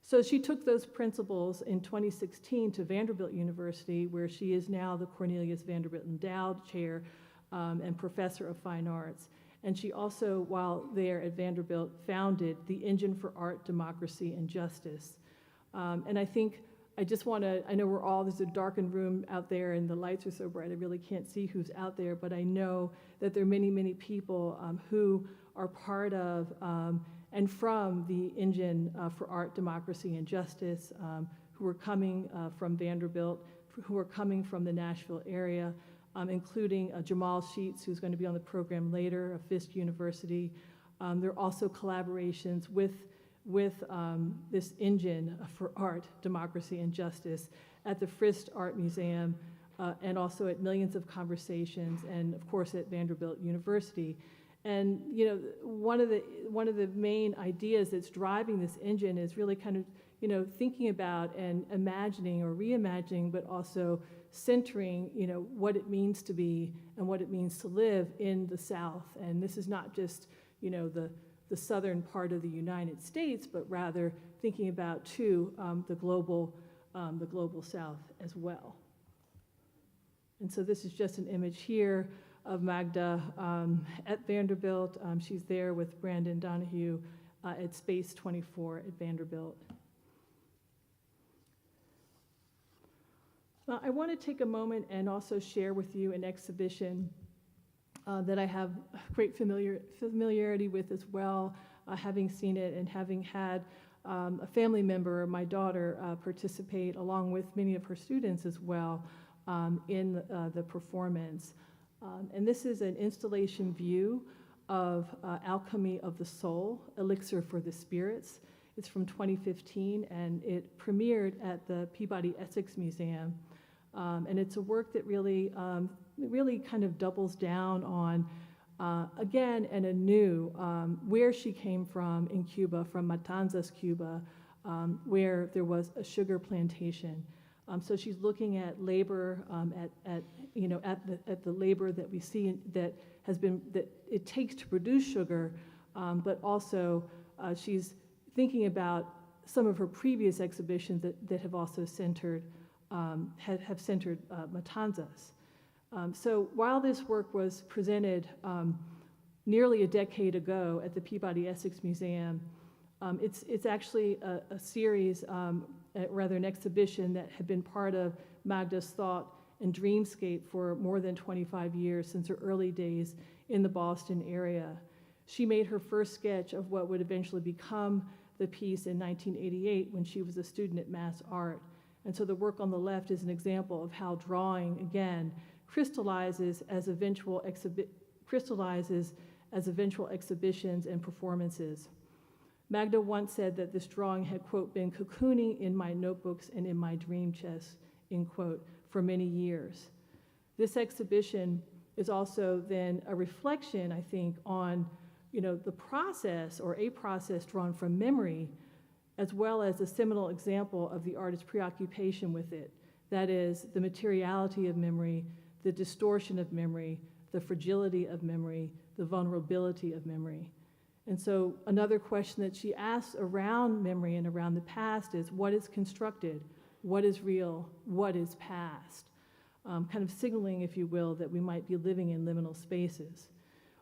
Speaker 3: So she took those principles in 2016 to Vanderbilt University, where she is now the Cornelius Vanderbilt Endowed Chair and Professor of Fine Arts. And she also, while there at Vanderbilt, founded the Engine for Art, Democracy, and Justice. And I think I just want to, I know there's a darkened room out there and the lights are so bright I really can't see who's out there, but I know that there are many, many people who are part of and from the Engine for Art, Democracy, and Justice, who are coming from Vanderbilt, who are coming from the Nashville area, including Jamaal Sheats, who's going to be on the program later, of Fisk University. There are also collaborations with this Engine for Art, Democracy, and Justice at the Frist Art Museum, and also at Millions of Conversations, and of course at Vanderbilt University. And one of the main ideas that's driving this engine is really kind of thinking about and imagining or reimagining, but also centering what it means to be and what it means to live in the South. And this is not just the southern part of the United States, but rather thinking about too the global South as well. And so this is just an image here of Magda at Vanderbilt. She's there with Brandon Donahue at Space 24 at Vanderbilt. I want to take a moment and also share with you an exhibition that I have great familiarity with as well, having seen it and having had a family member, my daughter, participate along with many of her students as well in the performance. And this is an installation view of Alchemy of the Soul, Elixir for the Spirits. It's from 2015, and it premiered at the Peabody Essex Museum. And it's a work that really kind of doubles down on, again and anew, where she came from in Cuba, from Matanzas, Cuba, where there was a sugar plantation. So she's looking at labor, at the labor that we see that it takes to produce sugar, but also she's thinking about some of her previous exhibitions that have also centered Matanzas. So while this work was presented nearly a decade ago at the Peabody Essex Museum, it's actually a series, rather an exhibition that had been part of Magda's thought and dreamscape for more than 25 years, since her early days in the Boston area. She made her first sketch of what would eventually become the piece in 1988 when she was a student at Mass Art. And so the work on the left is an example of how drawing, again, crystallizes as eventual exhibitions and performances. Magda once said that this drawing had, quote, been cocooning in my notebooks and in my dream chest, end quote, for many years. This exhibition is also then a reflection, I think, on the process or a process drawn from memory, as well as a seminal example of the artist's preoccupation with it. That is, the materiality of memory, the distortion of memory, the fragility of memory, the vulnerability of memory. And so another question that she asks around memory and around the past is, what is constructed? What is real? What is past? Kind of signaling, if you will, that we might be living in liminal spaces.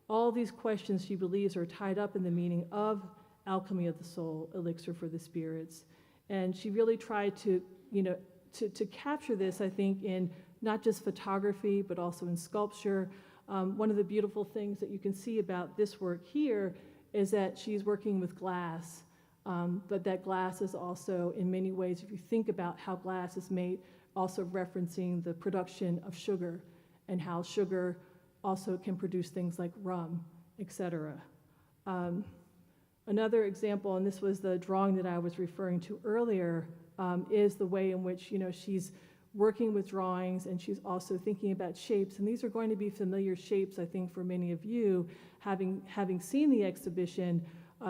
Speaker 3: All these questions, she believes, are tied up in the meaning of Alchemy of the Soul, Elixir for the Spirits. And she really tried to capture this, I think, in not just photography, but also in sculpture. One of the beautiful things that you can see about this work here is that she's working with glass, but that glass is also, in many ways, if you think about how glass is made, also referencing the production of sugar and how sugar also can produce things like rum, etc. Another example, and this was the drawing that I was referring to earlier, is the way in which she's working with drawings, and she's also thinking about shapes. And these are going to be familiar shapes, I think, for many of you, having seen the exhibition,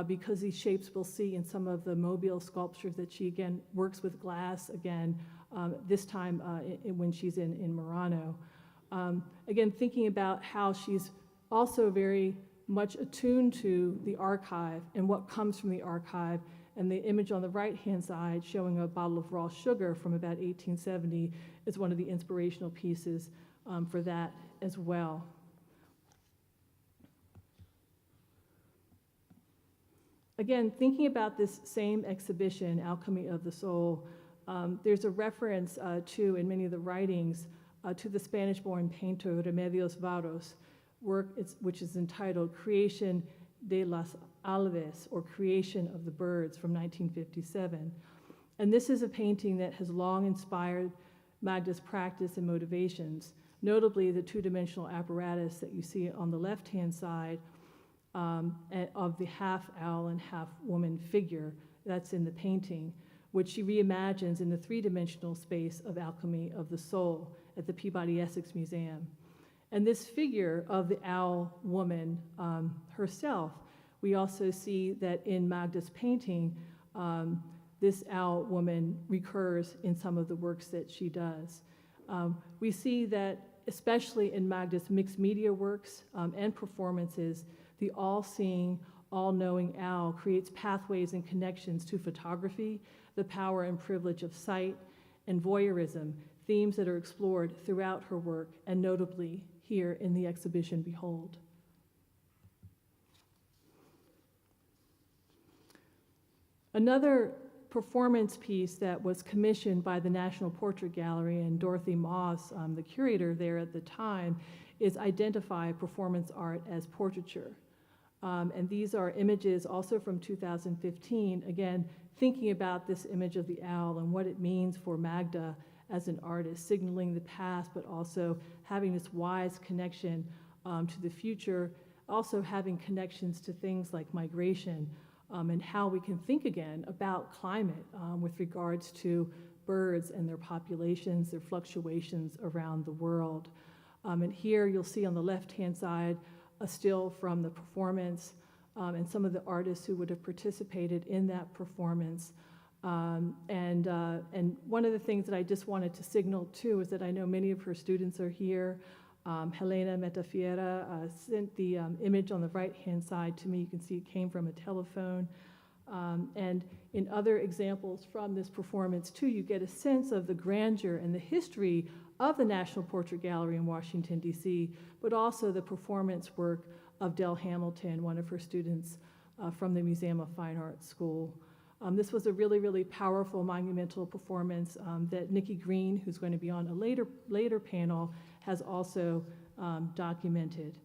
Speaker 3: because these shapes we'll see in some of the mobile sculptures that she, again, works with glass, again, this time when she's in Murano. Again, thinking about how she's also very much attuned to the archive and what comes from the archive, And the image on the right-hand side showing a bottle of raw sugar from about 1870 is one of the inspirational pieces for that as well. Again, thinking about this same exhibition, Alchemy of the Soul, there's a reference to, in many of the writings, to the Spanish-born painter Remedios Varo's work, which is entitled Creation de las Aves, or Creation of the Birds, from 1957. And this is a painting that has long inspired Magda's practice and motivations, notably the two-dimensional apparatus that you see on the left-hand side of the half-owl and half-woman figure that's in the painting, which she reimagines in the three-dimensional space of Alchemy of the Soul at the Peabody Essex Museum. And this figure of the owl woman herself, we also see that in Magda's painting, this owl woman recurs in some of the works that she does. We see that, especially in Magda's mixed media works and performances, the all-seeing, all-knowing owl creates pathways and connections to photography, the power and privilege of sight, and voyeurism, themes that are explored throughout her work, and notably here in the exhibition Behold. Another performance piece that was commissioned by the National Portrait Gallery and Dorothy Moss, the curator there at the time, is Identify Performance Art as Portraiture. And these are images also from 2015, again, thinking about this image of the owl and what it means for Magda as an artist, signaling the past, but also having this wise connection to the future, also having connections to things like migration and how we can think again about climate with regards to birds and their populations, their fluctuations around the world. And here you'll see on the left-hand side a still from the performance and some of the artists who would have participated in that performance. And one of the things that I just wanted to signal too is that I know many of her students are here. Helina Metaferia sent the image on the right-hand side to me. You can see it came from a telephone. And in other examples from this performance too, you get a sense of the grandeur and the history of the National Portrait Gallery in Washington, D.C., but also the performance work of Dell Hamilton, one of her students from the Museum of Fine Arts School. This was a really, really powerful, monumental performance that Nikki Greene, who's going to be on a later panel, has also documented.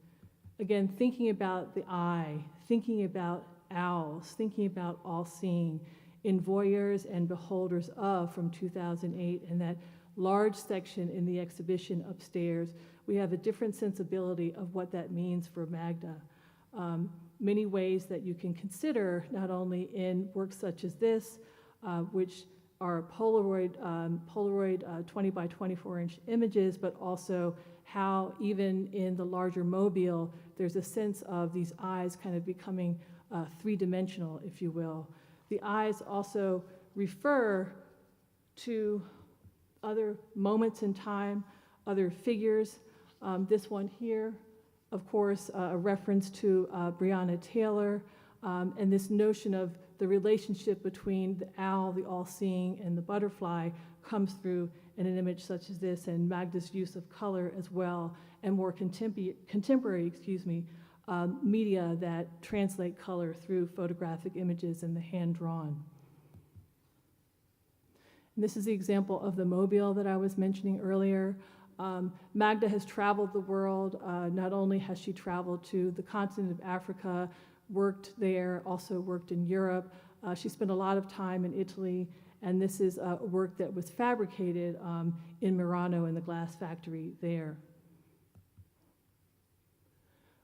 Speaker 3: Again, thinking about the eye, thinking about owls, thinking about all-seeing in Voyeurs and Beholders of from 2008, and that large section in the exhibition upstairs, we have a different sensibility of what that means for Magda. Many ways that you can consider, not only in works such as this, which are Polaroid 20 by 24-inch images, but also how even in the larger mobile, there's a sense of these eyes kind of becoming three-dimensional, if you will. The eyes also refer to other moments in time, other figures. This one here, of course, a reference to Breonna Taylor, and this notion of the relationship between the owl, the all-seeing, and the butterfly comes through in an image such as this, and Magda's use of color as well, and more contemporary media that translate color through photographic images and the hand-drawn. And this is the example of the mobile that I was mentioning earlier. Magda has traveled the world. Not only has she traveled to the continent of Africa, worked there, also worked in Europe. She spent a lot of time in Italy, and this is a work that was fabricated in Murano in the glass factory there.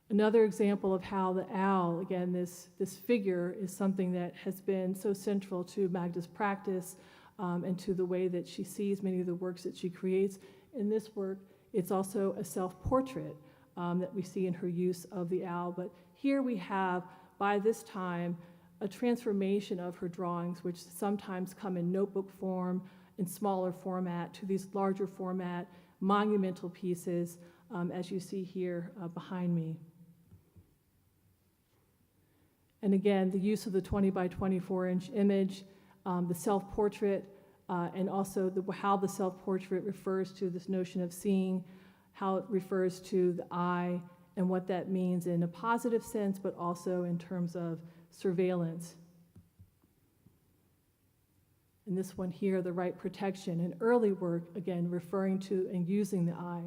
Speaker 3: Another example of how the owl, again, this figure is something that has been so central to Magda's practice and to the way that she sees many of the works that she creates. In this work, it's also a self-portrait that we see in her use of the owl. But here we have, by this time, a transformation of her drawings, which sometimes come in notebook form, in smaller format, to these larger format, monumental pieces, as you see here behind me. And again, the use of the 20 by 24-inch image, the self-portrait, and also how the self-portrait refers to this notion of seeing, how it refers to the eye, and what that means in a positive sense, but also in terms of surveillance. And this one here, the right protection, an early work, again, referring to and using the eye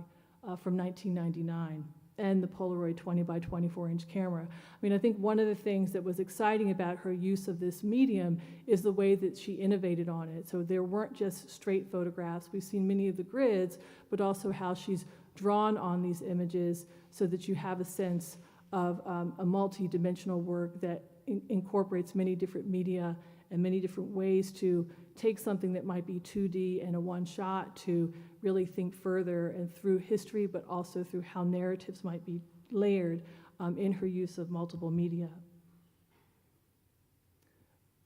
Speaker 3: from 1999, and the Polaroid 20 by 24-inch camera. I mean, I think one of the things that was exciting about her use of this medium is the way that she innovated on it. So there weren't just straight photographs. We've seen many of the grids, but also how she's drawn on these images so that you have a sense of a multi-dimensional work that incorporates many different media and many different ways to take something that might be 2D and a one-shot to really think further and through history, but also through how narratives might be layered in her use of multiple media.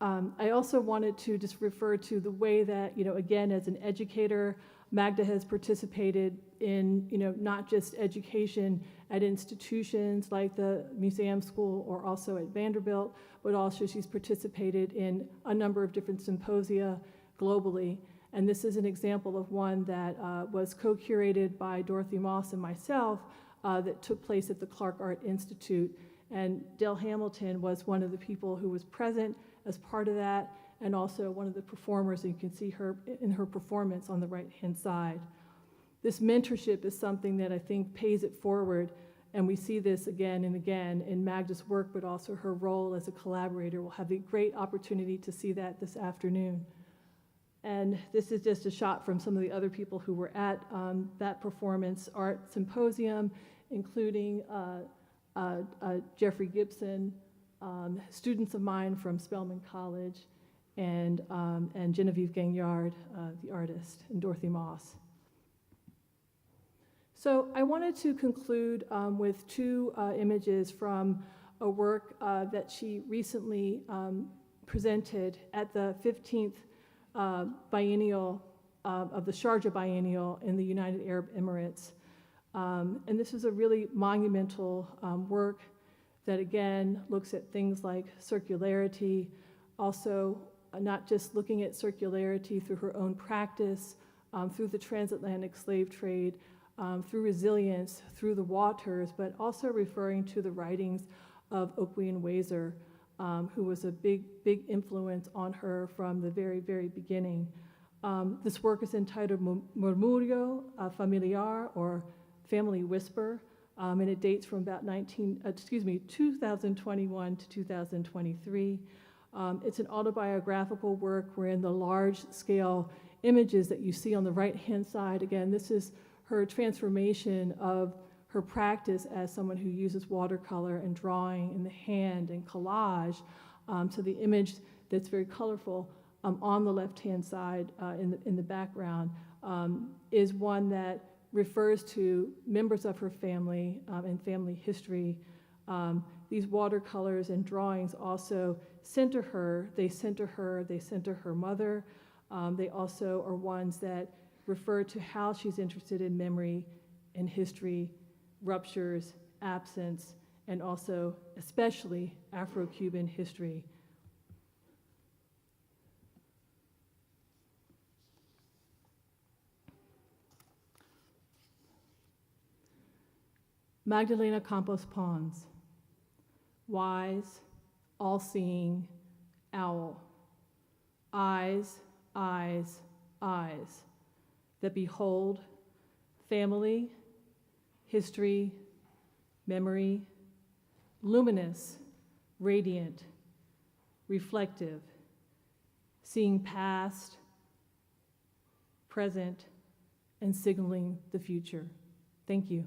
Speaker 3: I also wanted to just refer to the way that, again, as an educator, Magda has participated in, not just education at institutions like the Museum School or also at Vanderbilt, but also she's participated in a number of different symposia globally. And this is an example of one that was co-curated by Dorothy Moss and myself that took place at the Clark Art Institute. And Dale Hamilton was one of the people who was present as part of that, and also one of the performers, and you can see her in her performance on the right-hand side. This mentorship is something that I think pays it forward, and we see this again and again in Magda's work, but also her role as a collaborator. We'll have the great opportunity to see that this afternoon. And this is just a shot from some of the other people who were at that performance art symposium, including Jeffrey Gibson, students of mine from Spelman College, and Genevieve Gagnard, the artist, and Dorothy Moss. So I wanted to conclude with two images from a work that she recently presented at the 15th biennial of the Sharjah Biennial in the United Arab Emirates. And this is a really monumental work that, again, looks at things like circularity, also not just looking at circularity through her own practice, through the transatlantic slave trade, through resilience, through the waters, but also referring to the writings of Okwe Wazer, who was a big influence on her from the very, very beginning. This work is entitled Murmurio Familiar, or Family Whisper, and it dates from about 2021 to 2023. It's an autobiographical work wherein the large-scale images that you see on the right-hand side, again, this is her transformation of her practice as someone who uses watercolor and drawing in the hand and collage to the image that's very colorful on the left-hand side in the background is one that refers to members of her family and family history. These watercolors and drawings also center her, they center her mother. They also are ones that refer to how she's interested in memory and history, ruptures, absence, and also, especially, Afro-Cuban history. Magdalena Campos-Pons, wise, all-seeing, owl, eyes, eyes, eyes, that behold family, history, memory, luminous, radiant, reflective, seeing past, present, and signaling the future. Thank you.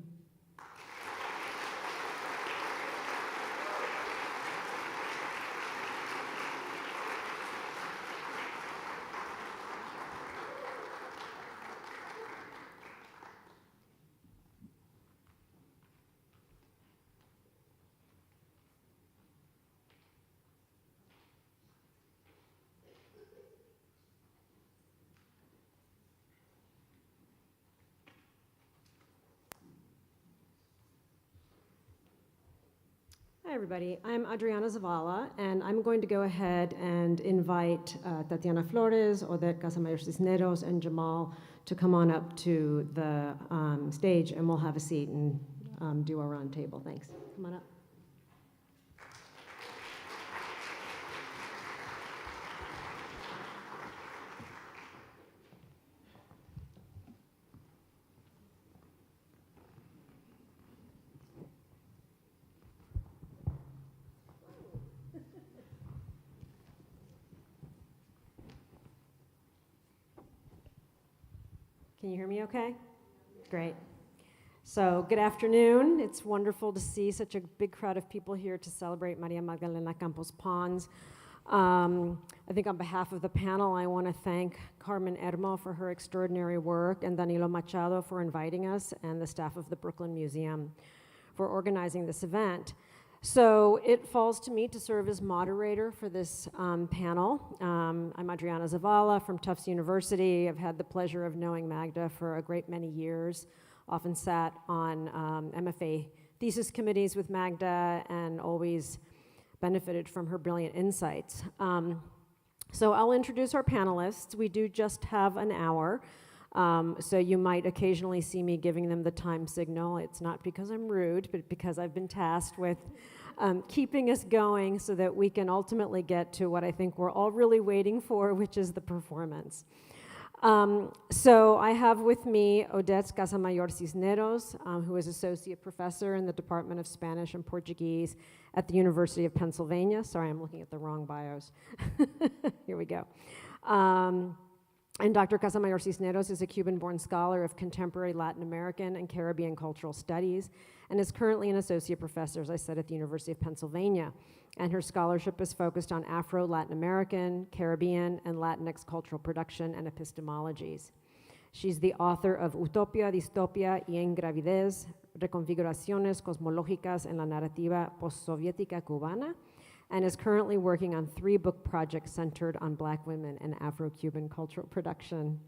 Speaker 4: Hi, everybody. I'm Adriana Zavala, and I'm going to go ahead and invite Tatiana Flores, Odette Casamayor-Cisneros, and Jamaal to come on up to the stage, and we'll have a seat and do our roundtable. Thanks. Come on up. Can you hear me okay? Great. So, good afternoon. It's wonderful to see such a big crowd of people here to celebrate María Magdalena Campos-Pons. I think on behalf of the panel, I want to thank Carmen Hermo for her extraordinary work and Danilo Machado for inviting us and the staff of the Brooklyn Museum for organizing this event. So it falls to me to serve as moderator for this panel. I'm Adriana Zavala from Tufts University. I've had the pleasure of knowing Magda for a great many years, often sat on MFA thesis committees with Magda and always benefited from her brilliant insights. So I'll introduce our panelists. We do just have an hour. So you might occasionally see me giving them the time signal. It's not because I'm rude, but because I've been tasked with keeping us going so that we can ultimately get to what I think we're all really waiting for, which is the performance. So I have with me Odette Casamayor-Cisneros, who is Associate Professor in the Department of Spanish and Portuguese at the University of Pennsylvania. Sorry, I'm looking at the wrong bios. Here we go. And Dr. Casamayor-Cisneros is a Cuban-born scholar of contemporary Latin American and Caribbean cultural studies and is currently an associate professor, as I said, at the University of Pennsylvania. And her scholarship is focused on Afro-Latin American, Caribbean, and Latinx cultural production and epistemologies. She's the author of Utopia, Distopia y Engravidez, Reconfiguraciones Cosmológicas en la Narrativa Postsoviética Cubana, and is currently working on 3 book projects centered on Black women and Afro-Cuban cultural production.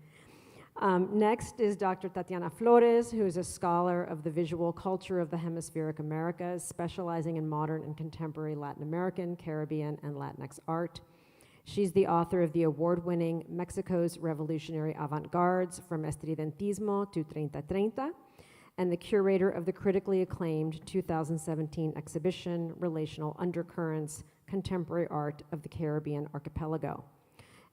Speaker 4: Next is Dr. Tatiana Flores, who is a scholar of the visual culture of the hemispheric Americas, specializing in modern and contemporary Latin American, Caribbean, and Latinx art. She's the author of the award-winning Mexico's Revolutionary Avant-Gardes, From Estridentismo to Treinta Treinta, and the curator of the critically acclaimed 2017 exhibition, Relational Undercurrents, Contemporary Art of the Caribbean Archipelago.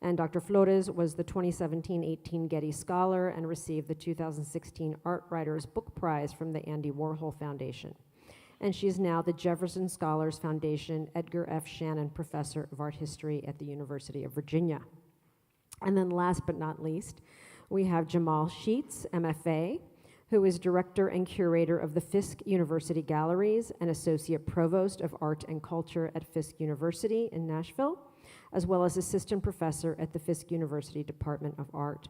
Speaker 4: And Dr. Flores was the 2017-18 Getty Scholar and received the 2016 Art Writers Book Prize from the Andy Warhol Foundation. And she is now the Jefferson Scholars Foundation Edgar F. Shannon Professor of Art History at the University of Virginia. And then last but not least, we have Jamaal Sheats, MFA, who is director and curator of the Fisk University Galleries and associate provost of art and culture at Fisk University in Nashville, as well as assistant professor at the Fisk University Department of Art.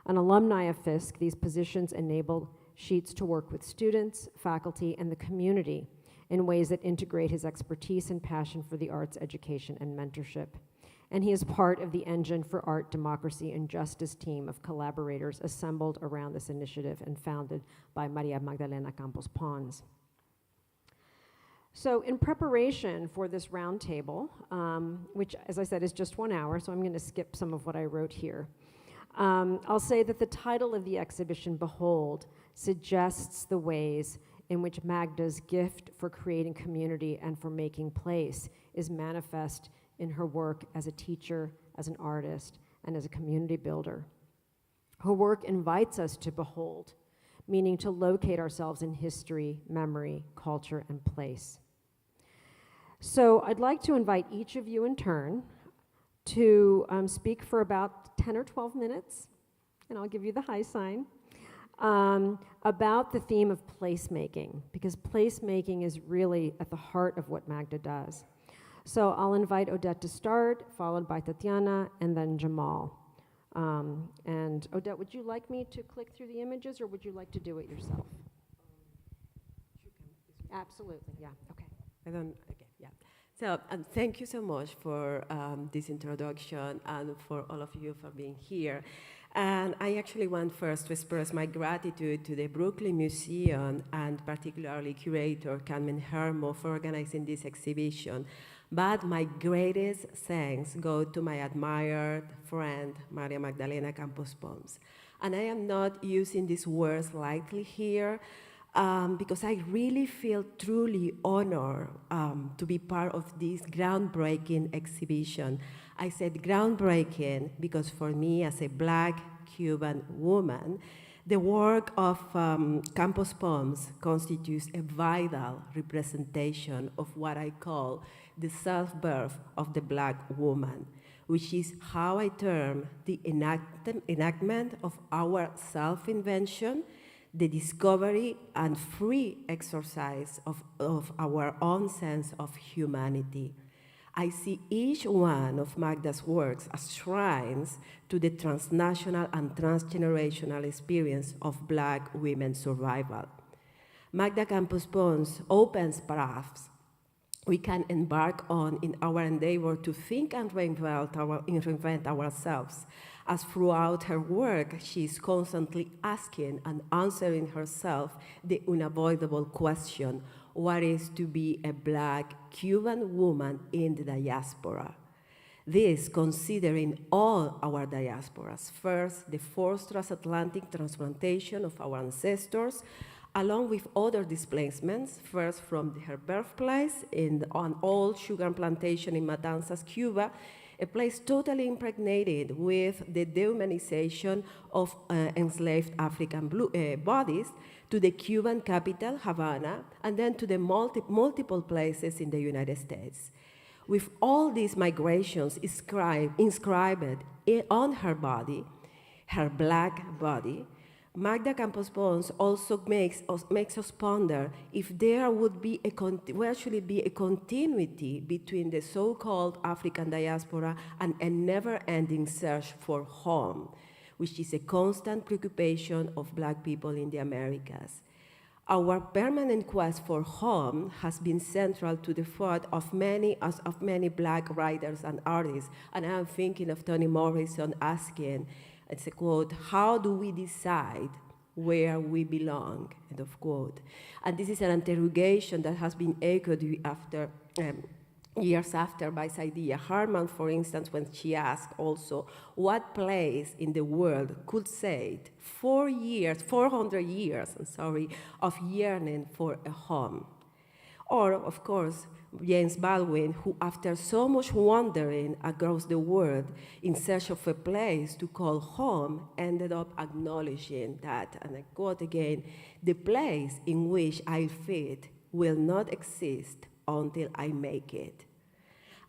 Speaker 4: An alumni of Fisk, these positions enabled Sheats to work with students, faculty, and the community in ways that integrate his expertise and passion for the arts, education, and mentorship. And he is part of the Engine for Art, Democracy, and Justice team of collaborators assembled around this initiative and founded by María Magdalena Campos-Pons. So in preparation for this roundtable, which, as I said, is just 1 hour, so I'm going to skip some of what I wrote here. I'll say that the title of the exhibition, Behold, suggests the ways in which Magda's gift for creating community and for making place is manifest in her work as a teacher, as an artist, and as a community builder. Her work invites us to behold, meaning to locate ourselves in history, memory, culture, and place. So I'd like to invite each of you in turn to speak for about 10 or 12 minutes, and I'll give you the high sign, about the theme of placemaking, because placemaking is really at the heart of what Magda does. So I'll invite Odette to start, followed by Tatiana, and then Jamaal. And Odette, would you like me to click through the images, or would you like to do it yourself? Absolutely, yeah, okay.
Speaker 5: Okay, yeah. So thank you so much for this introduction and for all of you for being here. And I actually want first to express my gratitude to the Brooklyn Museum and particularly curator Carmen Hermo for organizing this exhibition. But my greatest thanks go to my admired friend, María Magdalena Campos-Pons. And I am not using these words lightly here because I really feel truly honored to be part of this groundbreaking exhibition. I said groundbreaking because for me as a Black Cuban woman, the work of Campos-Pons constitutes a vital representation of what I call the self-birth of the Black woman, which is how I term the enactment of our self-invention, the discovery and free exercise of our own sense of humanity. I see each one of Magda's works as shrines to the transnational and transgenerational experience of Black women's survival. Magda Campos-Pons opens paths we can embark on in our endeavor to think and reinvent ourselves, as throughout her work, she is constantly asking and answering herself the unavoidable question, what is to be a Black Cuban woman in the diaspora? This considering all our diasporas. First, the forced transatlantic transplantation of our ancestors, along with other displacements, first from her birthplace on old sugar plantation in Matanzas, Cuba, a place totally impregnated with the dehumanization of enslaved African bodies, to the Cuban capital, Havana, and then to the multiple places in the United States. With all these migrations inscribed on her body, her Black body, Magda Campos-Pons also makes us ponder if there would be actually be a continuity between the so-called African diaspora and a never-ending search for home, which is a constant preoccupation of Black people in the Americas. Our permanent quest for home has been central to the thought of many Black writers and artists, and I'm thinking of Toni Morrison asking, it's a quote, how do we decide where we belong, end of quote. And this is an interrogation that has been echoed years after by Saidiya Harman, for instance, when she asked also, what place in the world could say 400 years, of yearning for a home? Or, of course, James Baldwin, who after so much wandering across the world in search of a place to call home, ended up acknowledging that, and I quote again, the place in which I fit will not exist until I make it.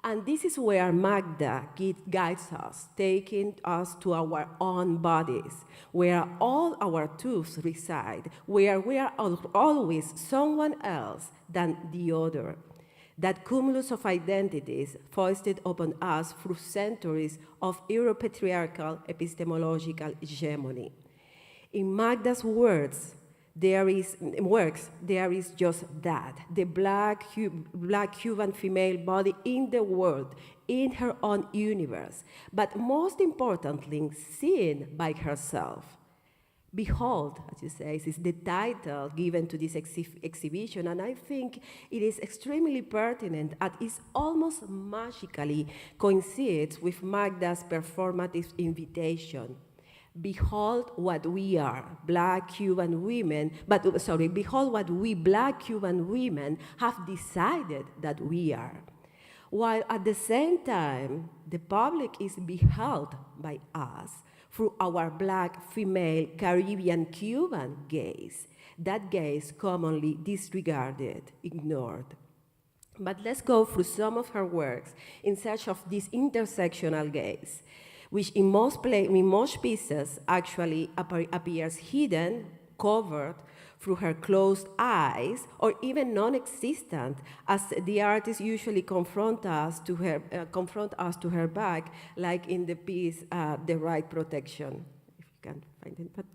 Speaker 5: And this is where Magda guides us, taking us to our own bodies, where all our truths reside, where we are always someone else than the other. That cumulus of identities foisted upon us through centuries of Euro-patriarchal epistemological hegemony. In Magda's works, there is just that, the Black Cuban female body in the world, in her own universe, but most importantly, seen by herself. Behold, as you say, is the title given to this exhibition, and I think it is extremely pertinent and is almost magically coincides with Magda's performative invitation. Behold what we are, Black Cuban women, behold what we Black Cuban women have decided that we are. While at the same time, the public is beheld by us through our Black female Caribbean Cuban gaze, that gaze commonly disregarded, ignored. But let's go through some of her works in search of this intersectional gaze, which in most pieces actually appears hidden, covered through her closed eyes, or even non-existent, as the artist usually confront us to her back, like in the piece "The Right Protection." If you can find it, but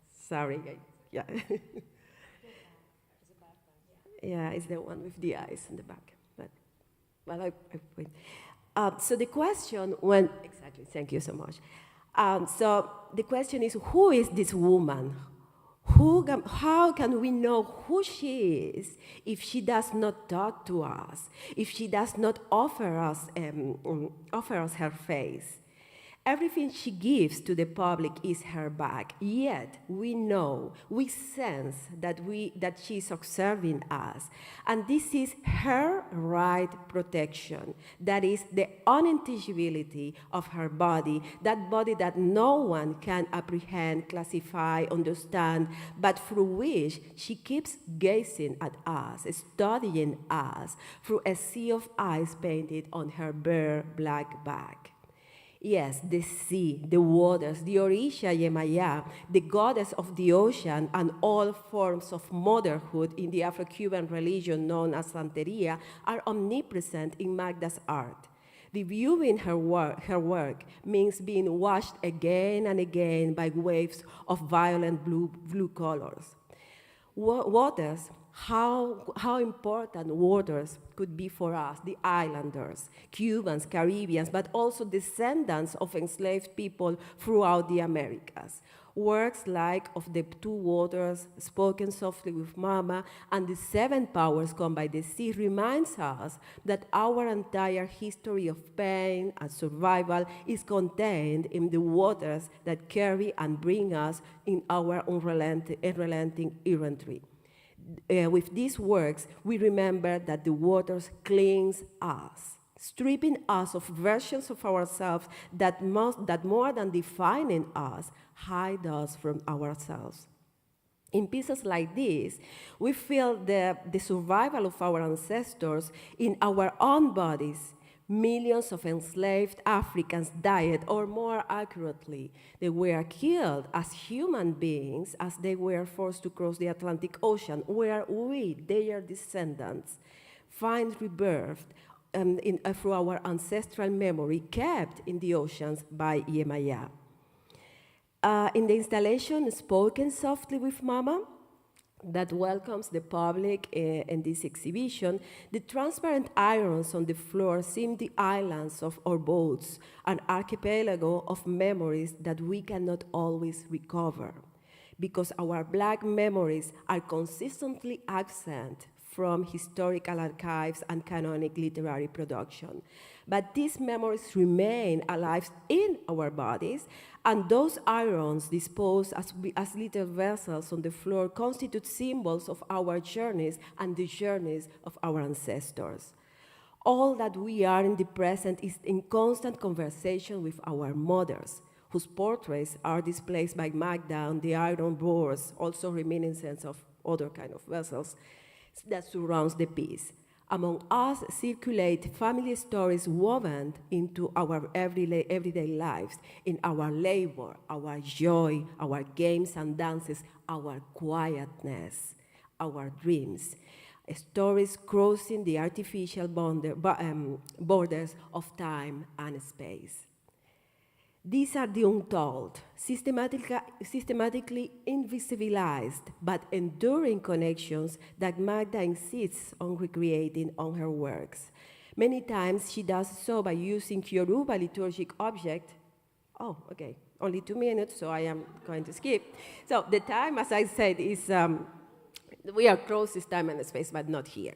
Speaker 5: sorry, yeah, yeah, it's the one with the eyes in the back. But well, I wait. So the question when exactly, thank you so much. So the question is, who is this woman? How can we know who she is if she does not talk to us, if she does not offer us her face? Everything she gives to the public is her back, yet we know, we sense that she is observing us. And this is her right protection. That is the unintelligibility of her body, that body that no one can apprehend, classify, understand, but through which she keeps gazing at us, studying us, through a sea of eyes painted on her bare black back. Yes, the sea, the waters, the Orisha Yemaya, the goddess of the ocean, and all forms of motherhood in the Afro-Cuban religion known as Santeria are omnipresent in Magda's art. Reviewing her work means being washed again and again by waves of violent blue colors. Waters, how important waters could be for us, the islanders, Cubans, Caribbeans, but also descendants of enslaved people throughout the Americas. Works like Of the Two Waters, Spoken Softly with Mama, and The Seven Powers Come by the Sea reminds us that our entire history of pain and survival is contained in the waters that carry and bring us in our unrelenting errantry. With these works, we remember that the waters cleanse us, stripping us of versions of ourselves that more than defining us, hide us from ourselves. In pieces like this, we feel the survival of our ancestors in our own bodies. Millions of enslaved Africans died, or more accurately, they were killed as human beings as they were forced to cross the Atlantic Ocean, where we, their descendants, find rebirth through our ancestral memory kept in the oceans by Yemaya. In the installation Spoken Softly with Mama, that welcomes the public in this exhibition, the transparent irons on the floor seem the islands of our boats, an archipelago of memories that we cannot always recover, because our Black memories are consistently absent from historical archives and canonic literary production. But these memories remain alive in our bodies, and those irons disposed as little vessels on the floor constitute symbols of our journeys and the journeys of our ancestors. All that we are in the present is in constant conversation with our mothers, whose portraits are displayed by Magda on the iron boards, also reminiscence of other kind of vessels that surrounds the piece. Among us circulate family stories woven into our everyday lives, in our labor, our joy, our games and dances, our quietness, our dreams. Stories crossing the artificial borders of time and space. These are the untold, systematically invisibilized, but enduring connections that Magda insists on recreating on her works. Many times she does so by using Yoruba liturgic objects. Oh, okay, only 2 minutes, so I am going to skip. So the time, as I said, is, we are close to time and space, but not here.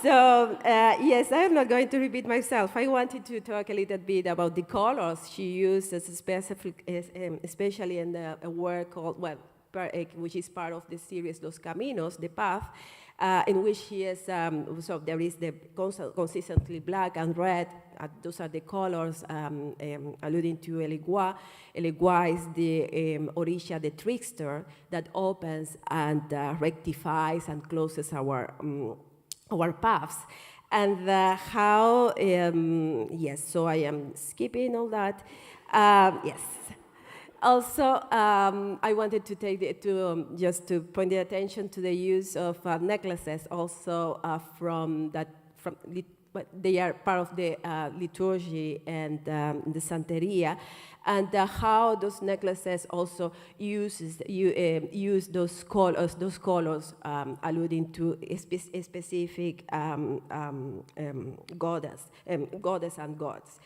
Speaker 5: So, yes, I am not going to repeat myself. I wanted to talk a little bit about the colors she used, especially in the work called, which is part of the series Los Caminos, The Path, in which she is, so there is the consistently black and red, those are the colors alluding to Elegua. Elegua is the Orisha, the trickster, that opens and rectifies and closes our paths, and how, yes, so I am skipping all that. Yes. Also, I wanted to take just to point the attention to the use of necklaces, also from but they are part of the liturgy and the Santeria, and how those necklaces also use those colors alluding to a specific goddess and gods,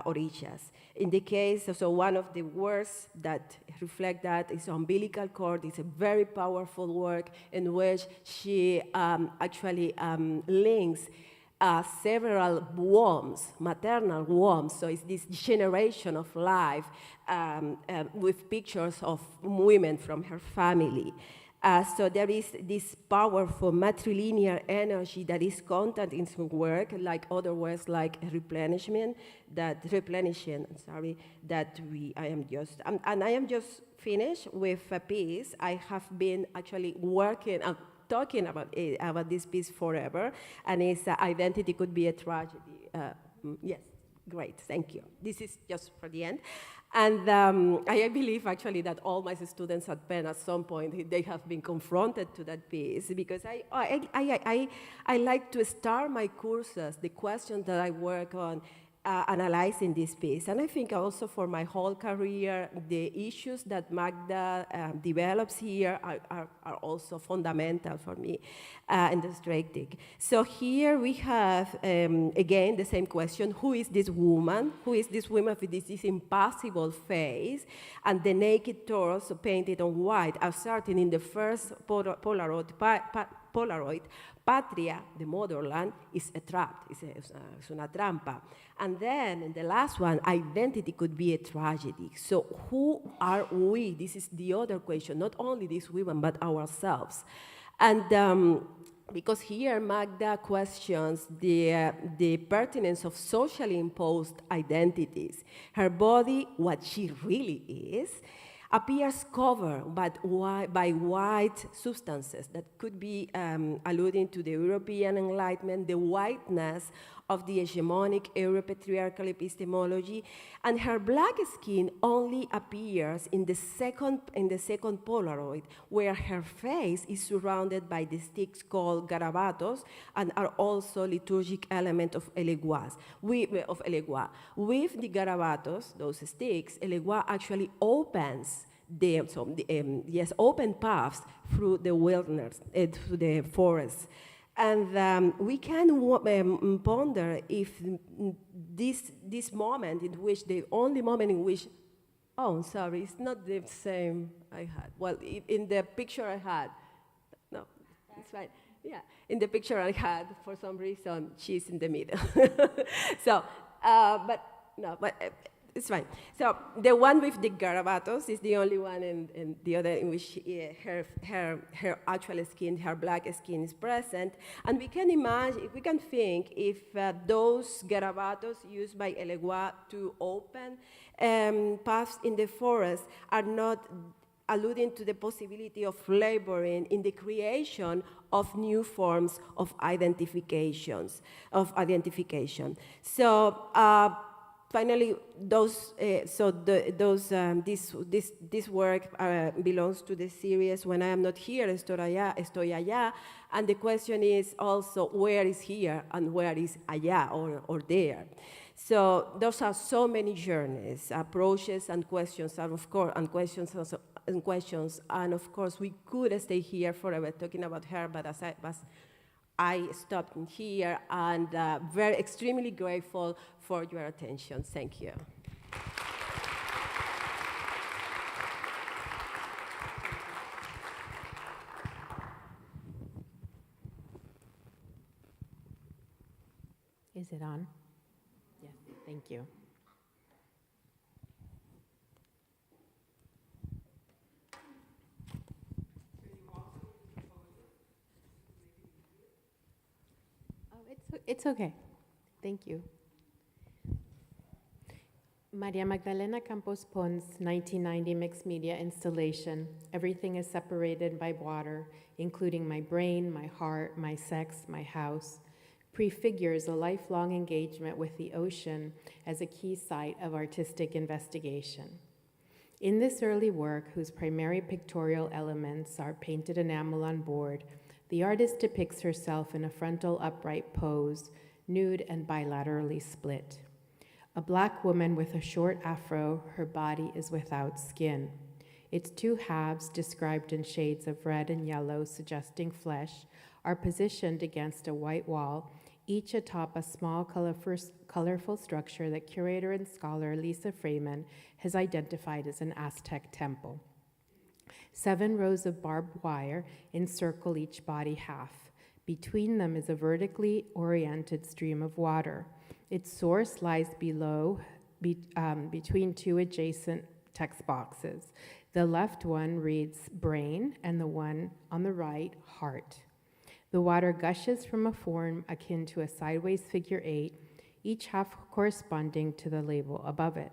Speaker 5: orishas. In the case, so one of the works that reflect that is Umbilical Cord. It's a very powerful work in which she actually links several wombs, maternal wombs. So it's this generation of life with pictures of women from her family. So there is this powerful matrilinear energy that is content in some work, like other works like replenishing, that I am just finished with a piece. I have been actually working, talking about this piece forever, and it's Identity Could Be a Tragedy. Yes, great, thank you. This is just for the end. And I believe actually that all my students at Penn at some point, they have been confronted to that piece, because I like to start my courses, the questions that I work on, analyzing this piece. And I think also for my whole career, the issues that Magda develops here are also fundamental for me in the strategic. So here we have, again, the same question: who is this woman? Who is this woman with this impossible face and the naked torso painted on white, as starting in the first Polaroid, Patria, the motherland, is a trap, es una trampa. And then in the last one, identity could be a tragedy. So who are we? This is the other question, not only these women, but ourselves. And because here Magda questions the pertinence of socially imposed identities. Her body, what she really is, appears covered by white substances that could be alluding to the European Enlightenment, the whiteness of the hegemonic Euro-patriarchal epistemology, and her black skin only appears in the second Polaroid, where her face is surrounded by the sticks called garabatos and are also liturgic element of Elegua. With the garabatos, those sticks, Elegua actually opens open paths through the wilderness, through the forest. And we can ponder if this moment in which, the only moment in which, oh, sorry, it's not the same I had. Well, in the picture I had, no, it's fine. Yeah, in the picture I had, for some reason, she's in the middle. So, but it's fine. So the one with the garabatos is the only one, and the other in which her actual skin, her black skin is present. And we can imagine, we can think if those garabatos used by Elegua to open paths in the forest are not alluding to the possibility of laboring in the creation of new forms of identification. So. Finally, this work belongs to the series When I Am Not Here, Estoy Allá, and the question is also where is here and where is allá or there. So those are so many journeys, approaches and questions, and of course, and of course we could stay here forever talking about her, but as I stopped here, and very extremely grateful for your attention. Thank you.
Speaker 6: Is it on? Yes, thank you. It's okay. Thank you. María Magdalena Campos-Pons, 1990 mixed media installation. Everything is separated by water, including my brain, my heart, my sex, my house. Prefigures a lifelong engagement with the ocean as a key site of artistic investigation. In this early work, whose primary pictorial elements are painted enamel on board, the artist depicts herself in a frontal upright pose, nude and bilaterally split. A black woman with a short afro, her body is without skin. Its two halves, described in shades of red and yellow, suggesting flesh, are positioned against a white wall, each atop a small, colorful structure that curator and scholar Lisa Freeman has identified as an Aztec temple. 7 rows of barbed wire encircle each body half. Between them is a vertically oriented stream of water. Its source lies between 2 adjacent text boxes. The left one reads brain, and the one on the right, heart. The water gushes from a form akin to a sideways figure 8, each half corresponding to the label above it.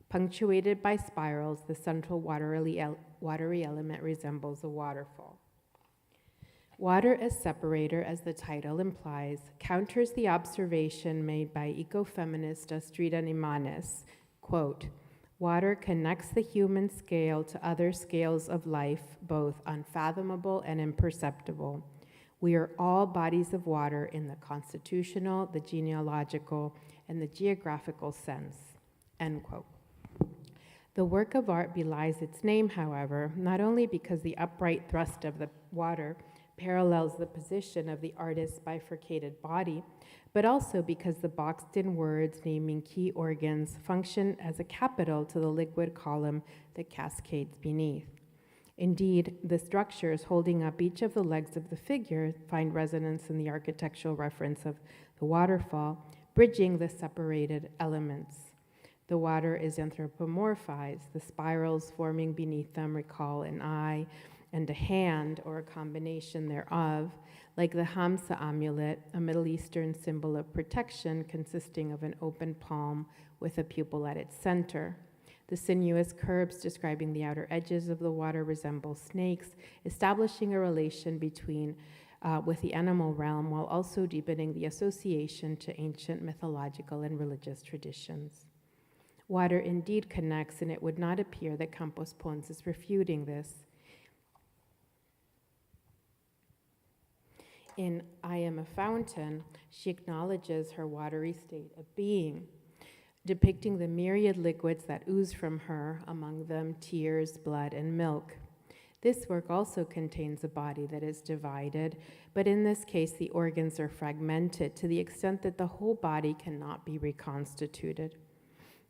Speaker 6: Punctuated by spirals, the central watery element resembles a waterfall. Water as separator, as the title implies, counters the observation made by ecofeminist Astrida Nimanes, quote, "Water connects the human scale to other scales of life, both unfathomable and imperceptible. We are all bodies of water in the constitutional, the genealogical, and the geographical sense," end quote. The work of art belies its name, however, not only because the upright thrust of the water parallels the position of the artist's bifurcated body, but also because the boxed-in words naming key organs function as a capital to the liquid column that cascades beneath. Indeed, the structures holding up each of the legs of the figure find resonance in the architectural reference of the waterfall, bridging the separated elements. The water is anthropomorphized. The spirals forming beneath them recall an eye and a hand, or a combination thereof, like the Hamsa amulet, a Middle Eastern symbol of protection consisting of an open palm with a pupil at its center. The sinuous curves describing the outer edges of the water resemble snakes, establishing a relation with the animal realm while also deepening the association to ancient mythological and religious traditions. Water indeed connects, and it would not appear that Campos-Pons is refuting this. In I Am a Fountain, she acknowledges her watery state of being, depicting the myriad liquids that ooze from her, among them tears, blood, and milk. This work also contains a body that is divided, but in this case, the organs are fragmented to the extent that the whole body cannot be reconstituted.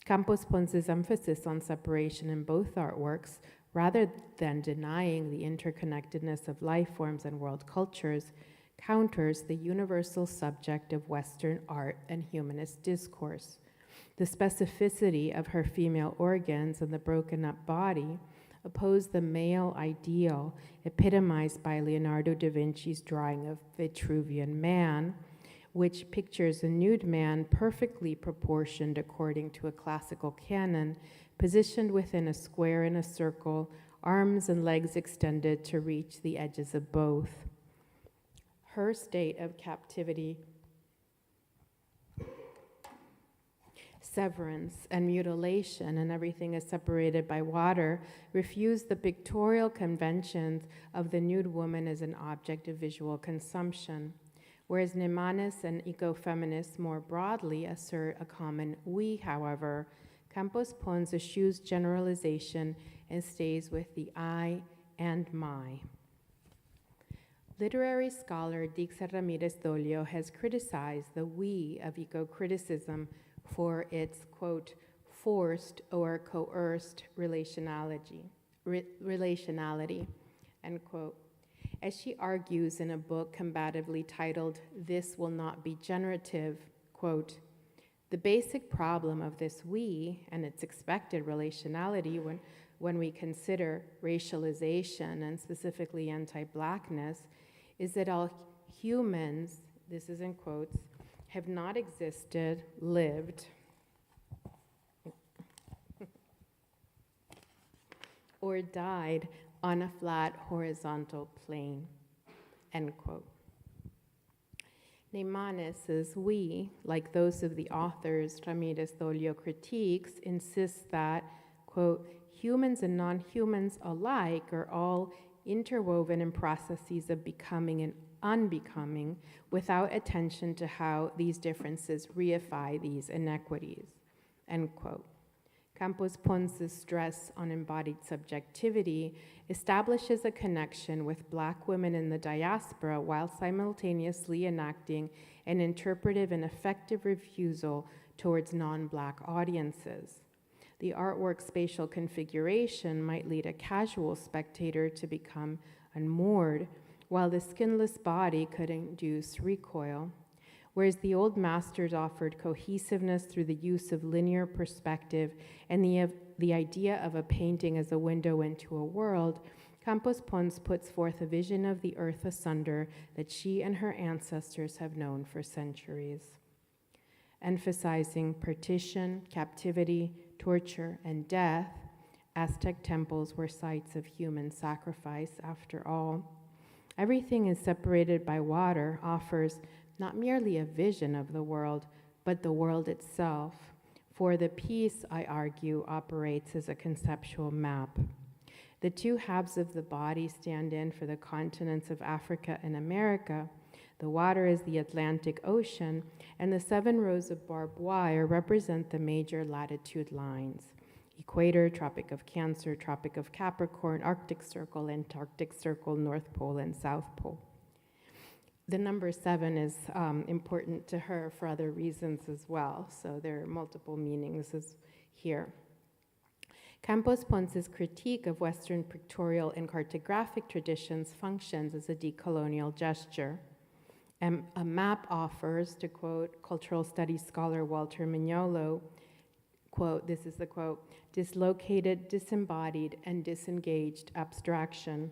Speaker 6: Campos-Pons' emphasis on separation in both artworks, rather than denying the interconnectedness of life forms and world cultures, counters the universal subject of Western art and humanist discourse. The specificity of her female organs and the broken up body oppose the male ideal epitomized by Leonardo da Vinci's drawing of Vitruvian Man, which pictures a nude man perfectly proportioned according to a classical canon, positioned within a square and a circle, arms and legs extended to reach the edges of both. Her state of captivity, severance, and mutilation, and everything is separated by water, refuse the pictorial conventions of the nude woman as an object of visual consumption. Whereas Nimanes and ecofeminists more broadly assert a common we, however, Campos-Pons eschews generalization and stays with the I and my. Literary scholar Dixa Ramirez Dolio has criticized the we of eco-criticism for its, quote, forced or coerced relationality, end quote. As she argues in a book combatively titled, "This Will Not Be Generative," quote, "The basic problem of this we and its expected relationality when we consider racialization and specifically anti-Blackness is that all humans," this is in quotes, "have not existed, lived, or died on a flat horizontal plane," end quote. Nimanes' we, like those of the authors Ramirez Dolio critiques, insists that, quote, "humans and non-humans alike are all interwoven in processes of becoming and unbecoming, without attention to how these differences reify these inequities, end quote. Campos-Pons' stress on embodied subjectivity establishes a connection with Black women in the diaspora while simultaneously enacting an interpretive and effective refusal towards non-Black audiences. The artwork's spatial configuration might lead a casual spectator to become unmoored, while the skinless body could induce recoil. Whereas the old masters offered cohesiveness through the use of linear perspective and the idea of a painting as a window into a world, Campos-Pons puts forth a vision of the earth asunder that she and her ancestors have known for centuries. Emphasizing partition, captivity, torture, and death, Aztec temples were sites of human sacrifice after all. Everything is separated by water offers not merely a vision of the world, but the world itself. For the piece, I argue, operates as a conceptual map. The two halves of the body stand in for the continents of Africa and America. The water is the Atlantic Ocean, and the 7 rows of barbed wire represent the major latitude lines: Equator, Tropic of Cancer, Tropic of Capricorn, Arctic Circle, Antarctic Circle, North Pole, and South Pole. The number 7 is important to her for other reasons as well, so there are multiple meanings here. Campos-Pons' critique of Western pictorial and cartographic traditions functions as a decolonial gesture. A map offers, to quote cultural studies scholar Walter Mignolo, quote, this is the quote, dislocated, disembodied, and disengaged abstraction.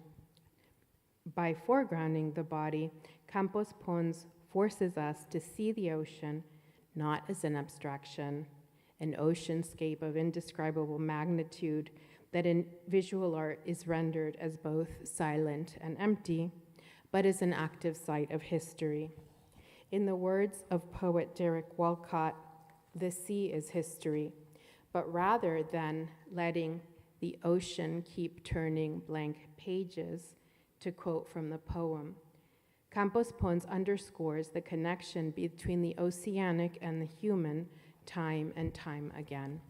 Speaker 6: By foregrounding the body, Campos-Pons forces us to see the ocean not as an abstraction, an oceanscape of indescribable magnitude that in visual art is rendered as both silent and empty, but as an active site of history. In the words of poet Derek Walcott, the sea is history, but rather than letting the ocean keep turning blank pages, to quote from the poem, Campos-Pons underscores the connection between the oceanic and the human time and time again.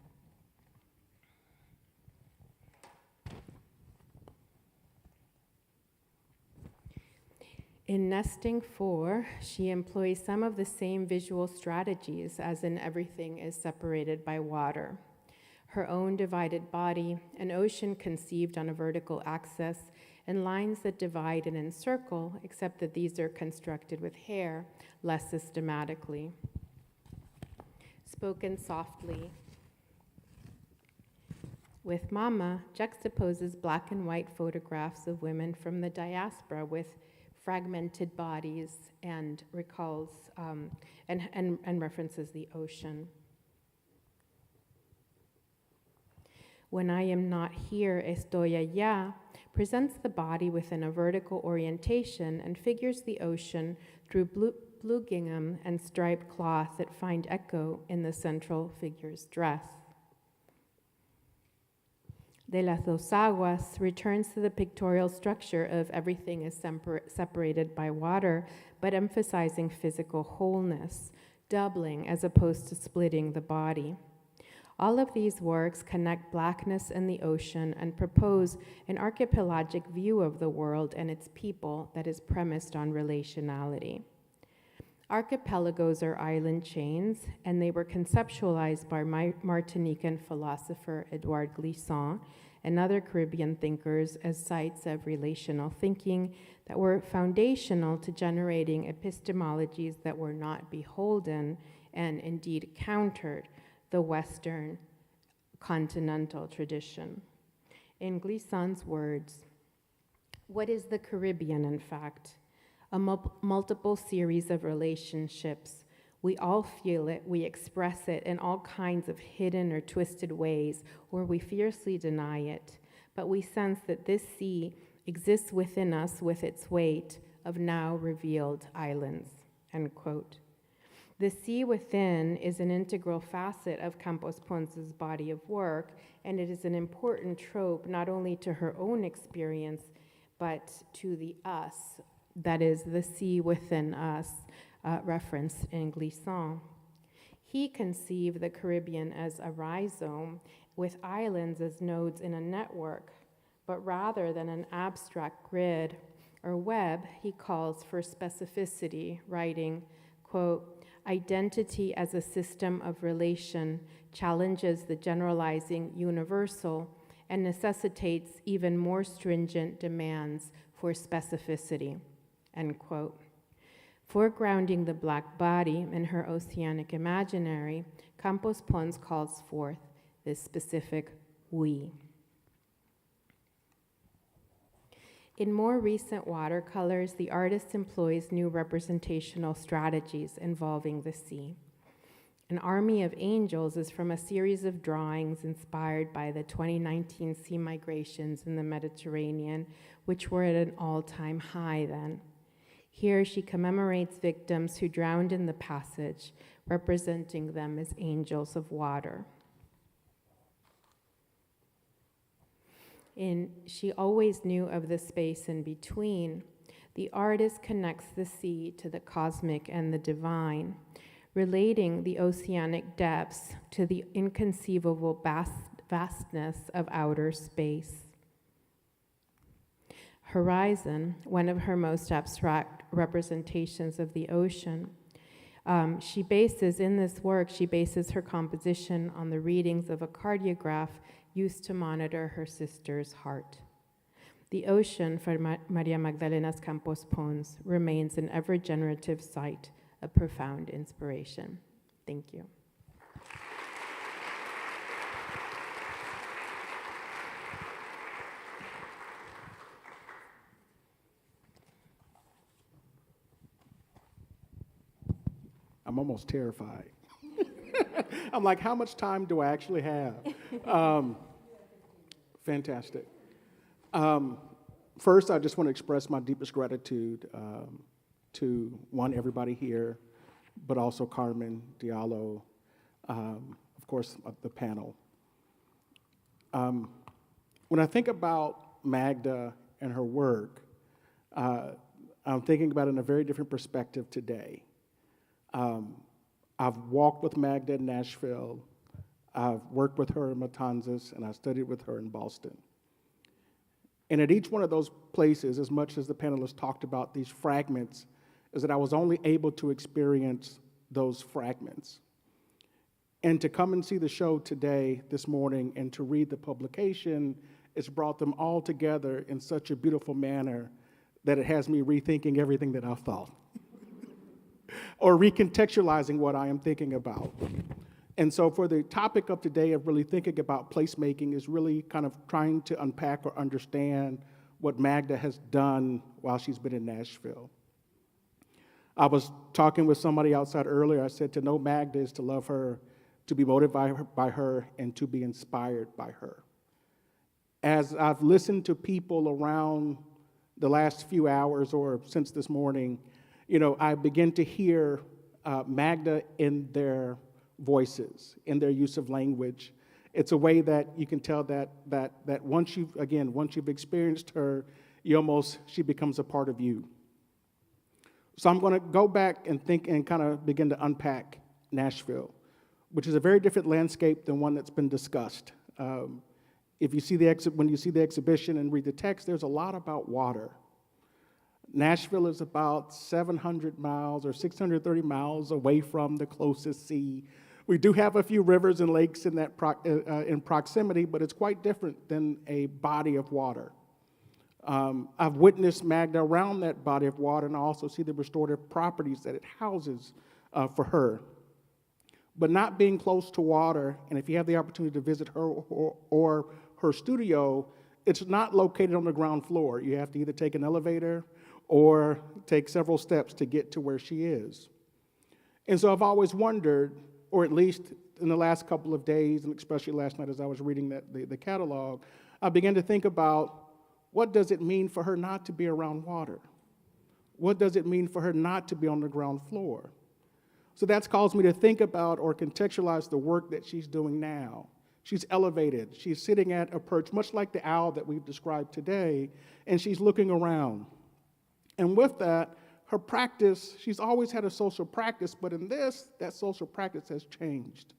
Speaker 6: In Nesting 4, she employs some of the same visual strategies as in Everything is Separated by Water. Her own divided body, an ocean conceived on a vertical axis, and lines that divide and encircle, except that these are constructed with hair less systematically. Spoken softly. With Mama juxtaposes black and white photographs of women from the diaspora with fragmented bodies and recalls and references the ocean. When I Am Not Here, Estoy Allá presents the body within a vertical orientation and figures the ocean through blue gingham and striped cloth that find echo in the central figure's dress. De las Dos Aguas returns to the pictorial structure of Everything is Separated by Water, but emphasizing physical wholeness, doubling as opposed to splitting the body. All of these works connect blackness and the ocean and propose an archipelagic view of the world and its people that is premised on relationality. Archipelagos are island chains, and they were conceptualized by Martinican philosopher Edouard Glissant and other Caribbean thinkers as sites of relational thinking that were foundational to generating epistemologies that were not beholden and indeed countered the Western continental tradition. In Glissant's words, what is the Caribbean, in fact? A multiple series of relationships. We all feel it, we express it in all kinds of hidden or twisted ways, or we fiercely deny it. But we sense that this sea exists within us with its weight of now revealed islands, end quote. The sea within is an integral facet of Campos-Pons' body of work, and it is an important trope not only to her own experience, but to the us, that is, the sea within us, referenced in Glissant. He conceived the Caribbean as a rhizome with islands as nodes in a network, but rather than an abstract grid or web, he calls for specificity, writing, quote, "Identity as a system of relation challenges the generalizing universal and necessitates even more stringent demands for specificity," end quote. Foregrounding the Black body in her oceanic imaginary, Campos-Pons calls forth this specific we. In more recent watercolors, the artist employs new representational strategies involving the sea. An Army of Angels is from a series of drawings inspired by the 2019 sea migrations in the Mediterranean, which were at an all-time high then. Here she commemorates victims who drowned in the passage, representing them as angels of water. In She Always Knew of the Space in Between, the artist connects the sea to the cosmic and the divine, relating the oceanic depths to the inconceivable vastness of outer space. Horizon, one of her most abstract representations of the ocean, she bases her composition on the readings of a cardiograph used to monitor her sister's heart. The ocean for María Magdalena Campos-Pons remains an ever-generative site of profound inspiration. Thank you.
Speaker 7: I'm almost terrified. I'm like, how much time do I actually have? Fantastic. First, I just want to express my deepest gratitude to, one, everybody here, but also Carmen, Diallo, of course, the panel. When I think about Magda and her work, I'm thinking about it in a very different perspective today. I've walked with Magda in Nashville, I've worked with her in Matanzas, and I studied with her in Boston. And at each one of those places, as much as the panelists talked about these fragments, is that I was only able to experience those fragments. And to come and see the show today, this morning, and to read the publication, it's brought them all together in such a beautiful manner that it has me rethinking everything that I've thought. Or recontextualizing what I am thinking about. And so for the topic of today of really thinking about placemaking is really kind of trying to unpack or understand what Magda has done while she's been in Nashville. I was talking with somebody outside earlier. I said to know Magda is to love her, to be motivated by her, and to be inspired by her. As I've listened to people around the last few hours or since this morning, I begin to hear Magda in their voices, in their use of language. It's a way that you can tell that once you've experienced her, she becomes a part of you. So I'm going to go back and think and kind of begin to unpack Nashville, which is a very different landscape than one that's been discussed. If you see when you see the exhibition and read the text, there's a lot about water. Nashville is about 700 miles or 630 miles away from the closest sea. We do have a few rivers and lakes in that in proximity, but it's quite different than a body of water. I've witnessed Magda around that body of water, and I also see the restorative properties that it houses for her. But not being close to water, and if you have the opportunity to visit her or her studio, it's not located on the ground floor. You have to either take an elevator or take several steps to get to where she is. And so I've always wondered, or at least in the last couple of days, and especially last night as I was reading the catalog, I began to think about what does it mean for her not to be around water? What does it mean for her not to be on the ground floor? So that's caused me to think about or contextualize the work that she's doing now, She's elevated. She's sitting at a perch, much like the owl that we've described today, and she's looking around. And with that, her practice, she's always had a social practice, but in this, that social practice has changed.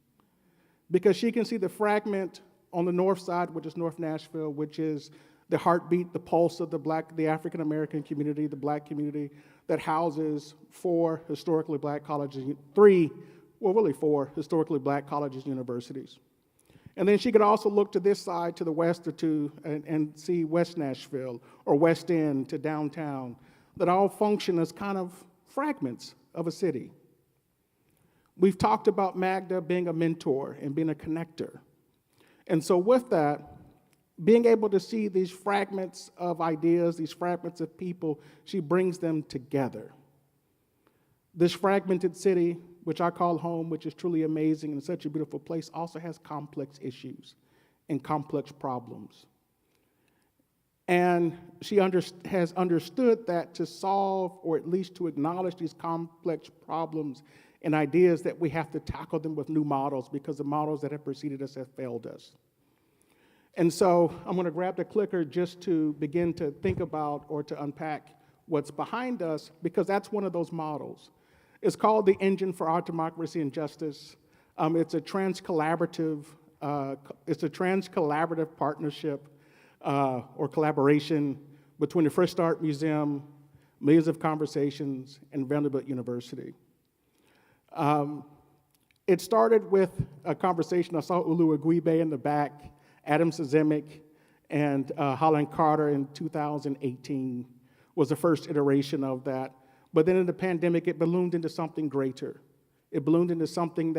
Speaker 7: Because she can see the fragment on the north side, which is North Nashville, which is the heartbeat, the pulse of the African-American community, the Black community, that houses four historically Black colleges, four historically Black colleges and universities. And then she could also look to this side, to the west, and see West Nashville, or West End to downtown, that all function as kind of fragments of a city. We've talked about Magda being a mentor and being a connector. And so with that, being able to see these fragments of ideas, these fragments of people, she brings them together. This fragmented city, which I call home, which is truly amazing and such a beautiful place, also has complex issues and complex problems. And she has understood that to solve, or at least to acknowledge these complex problems and ideas, that we have to tackle them with new models, because the models that have preceded us have failed us. And so I'm going to grab the clicker just to begin to think about or to unpack what's behind us, because that's one of those models. It's called the Engine for Our Democracy and Justice. It's a trans-collaborative partnership or collaboration between the Fresh Start Museum, Millions of Conversations, and Vanderbilt University. It started with a conversation. I saw Ulu Aguibe in the back, Adam Sazemic, and Holland Carter in 2018 was the first iteration of that. But then in the pandemic, it ballooned into something greater. It ballooned into something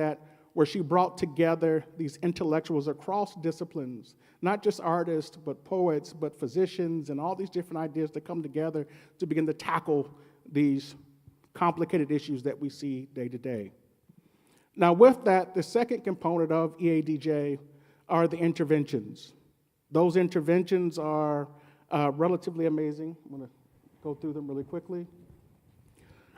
Speaker 7: where she brought together these intellectuals across disciplines, not just artists, but poets, but physicians, and all these different ideas that come together to begin to tackle these complicated issues that we see day to day. Now with that, the second component of EADJ are the interventions. Those interventions are relatively amazing. I'm gonna go through them really quickly.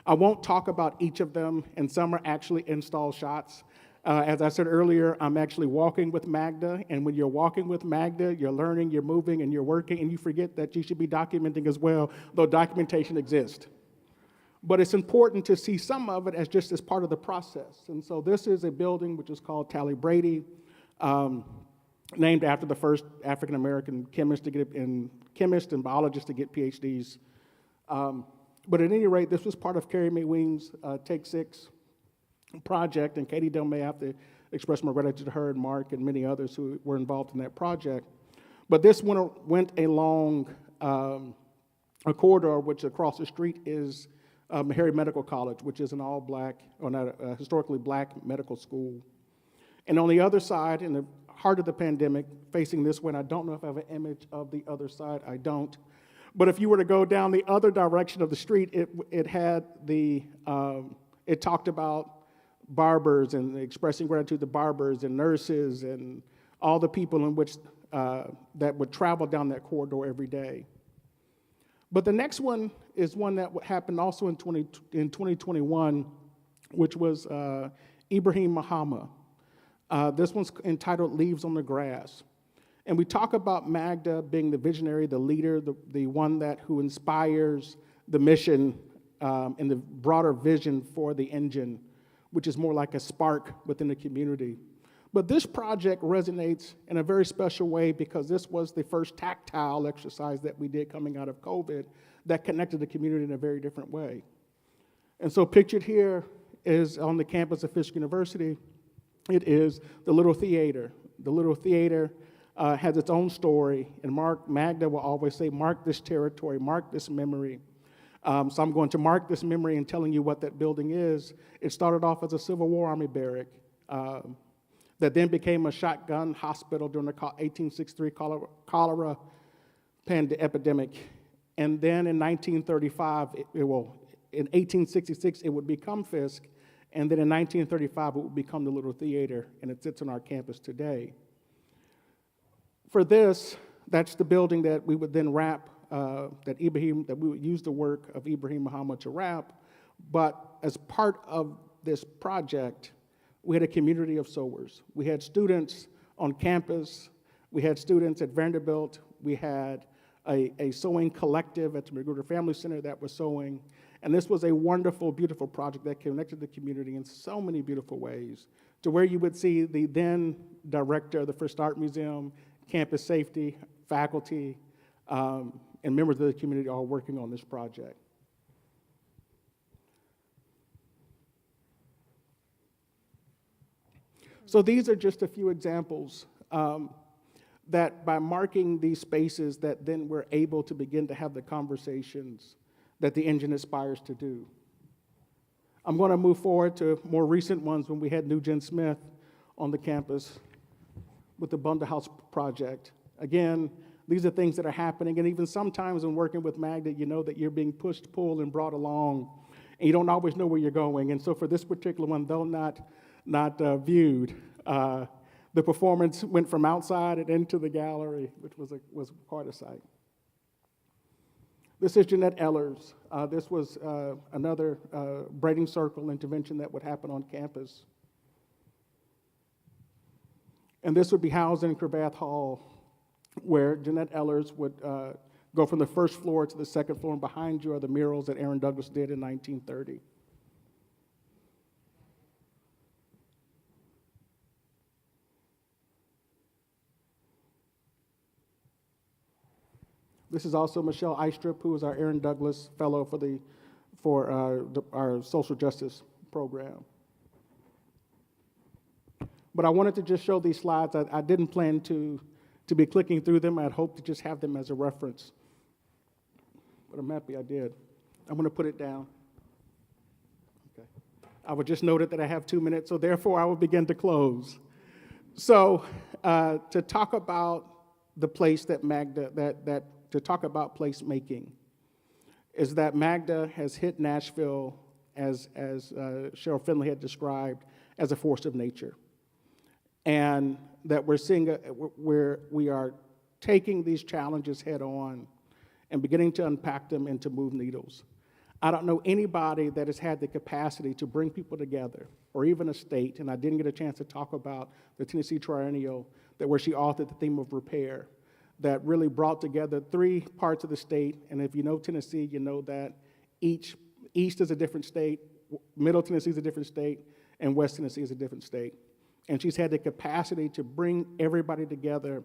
Speaker 7: I won't talk about each of them, and some are actually install shots. As I said earlier, I'm actually walking with Magda, and when you're walking with Magda, you're learning, you're moving, and you're working, and you forget that you should be documenting as well, though documentation exists. But it's important to see some of it as just as part of the process. And so this is a building which is called Tally Brady, named after the first African-American chemist and biologist to get PhDs. But at any rate, this was part of Carrie Mae Weems' Take 6 project, and Katie Del May, I have to express my gratitude to her and Mark and many others who were involved in that project. But this went along a corridor which across the street is Meharry Medical College, which is an all-Black, or not a historically Black medical school. And on the other side, in the heart of the pandemic, facing this way, and I don't know if I have an image of the other side, I don't. But if you were to go down the other direction of the street, it talked about barbers and expressing gratitude to barbers and nurses and all the people in which that would travel down that corridor every day. But the next one is one that happened also in 2021, which was Ibrahim Muhammad. This one's entitled Leaves on the Grass. And we talk about Magda being the visionary, the leader, the one who inspires the mission and the broader vision for the engine, which is more like a spark within the community. But this project resonates in a very special way because this was the first tactile exercise that we did coming out of COVID that connected the community in a very different way. And so pictured here is on the campus of Fisk University. It is the Little Theater. The Little Theater has its own story, and Magda will always say, mark this territory, mark this memory. So I'm going to mark this memory and telling you what that building is. It started off as a Civil War Army barrack that then became a shotgun hospital during the 1863 cholera epidemic. And then in 1935, in 1866, it would become Fisk, and then in 1935, it would become the Little Theater, and it sits on our campus today. For this, that's the building that we would then wrap, that we would use the work of Ibrahim Muhammad to wrap. But as part of this project, we had a community of sewers. We had students on campus. We had students at Vanderbilt. We had a sewing collective at the Magruder Family Center that was sewing. And this was a wonderful, beautiful project that connected the community in so many beautiful ways, to where you would see the then director of the First Art Museum, campus safety, faculty, and members of the community all working on this project. So these are just a few examples that by marking these spaces that then we're able to begin to have the conversations that the engine aspires to do. I'm going to move forward to more recent ones when we had Nugent Smith on the campus with the Bunda House Project. Again, these are things that are happening, and even sometimes when working with Magda, you know that you're being pushed, pulled, and brought along, and you don't always know where you're going. And so for this particular one, though not viewed, the performance went from outside and into the gallery, which was quite a sight. This is Jeanette Ehlers. This was another braiding circle intervention that would happen on campus. And this would be housed in Cravath Hall, where Jeanette Ehlers would go from the first floor to the second floor, and behind you are the murals that Aaron Douglas did in 1930. This is also Michelle Eistrup, who is our Aaron Douglas Fellow for our social justice program. But I wanted to just show these slides. I didn't plan to be clicking through them. I'd hoped to just have them as a reference. But I'm happy I did. I'm going to put it down. Okay. I would just note that I have 2 minutes, so therefore I will begin to close. So to talk about the place that Magda, to talk about placemaking, is that Magda has hit Nashville, as Cheryl Finley had described, as a force of nature. And that we're seeing where we are taking these challenges head on and beginning to unpack them and to move needles. I don't know anybody that has had the capacity to bring people together, or even a state, and I didn't get a chance to talk about the Tennessee Triennial, where she authored the theme of repair, that really brought together 3 parts of the state. And if you know Tennessee, you know that east is a different state, Middle Tennessee is a different state, and West Tennessee is a different state. And she's had the capacity to bring everybody together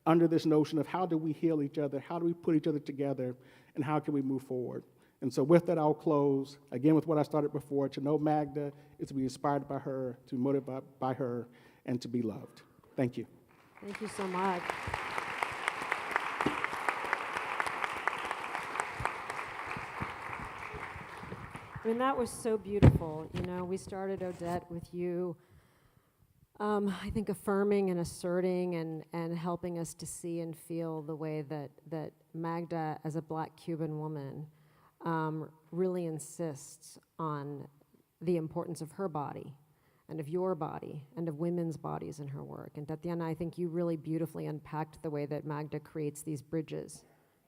Speaker 7: under this notion of how do we heal each other, how do we put each other together, and how can we move forward. And so with that, I'll close, again, with what I started before. To know Magda is to be inspired by her, to be motivated by her, and to be loved. Thank you.
Speaker 4: Thank you so much. I mean, that was so beautiful. You know, we started Odette with you, I think, affirming and asserting and helping us to see and feel the way that Magda, as a Black Cuban woman, really insists on the importance of her body and of your body and of women's bodies in her work. And Tatiana, I think you really beautifully unpacked the way that Magda creates these bridges,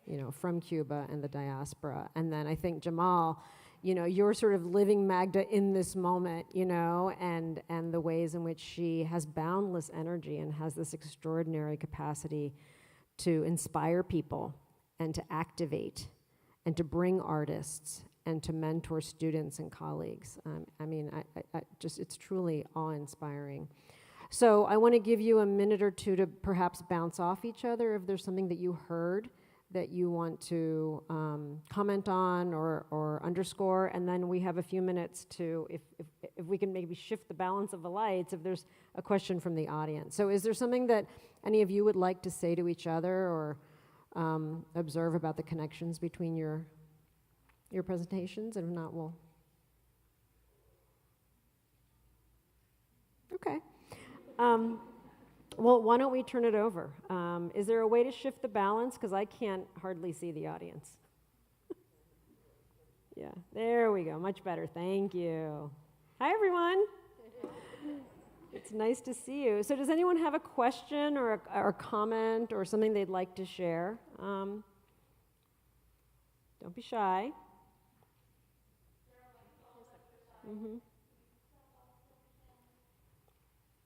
Speaker 4: you know, from Cuba and the diaspora. And then I think Jamaal, you know, you're sort of living Magda in this moment, you know, and the ways in which she has boundless energy and has this extraordinary capacity to inspire people and to activate and to bring artists and to mentor students and colleagues. I mean, I just, it's truly awe-inspiring. So I want to give you a minute or two to perhaps bounce off each other if there's something that you heard that you want to comment on or underscore, and then we have a few minutes to, if we can maybe shift the balance of the lights, if there's a question from the audience. So is there something that any of you would like to say to each other or observe about the connections between your presentations? And if not, we'll... Okay. Well, why don't we turn it over? Is there a way to shift the balance? Because I can't hardly see the audience. Yeah, there we go. Much better. Thank you. Hi, everyone. It's nice to see you. So does anyone have a question or a comment or something they'd like to share? Don't be shy. Mm-hmm.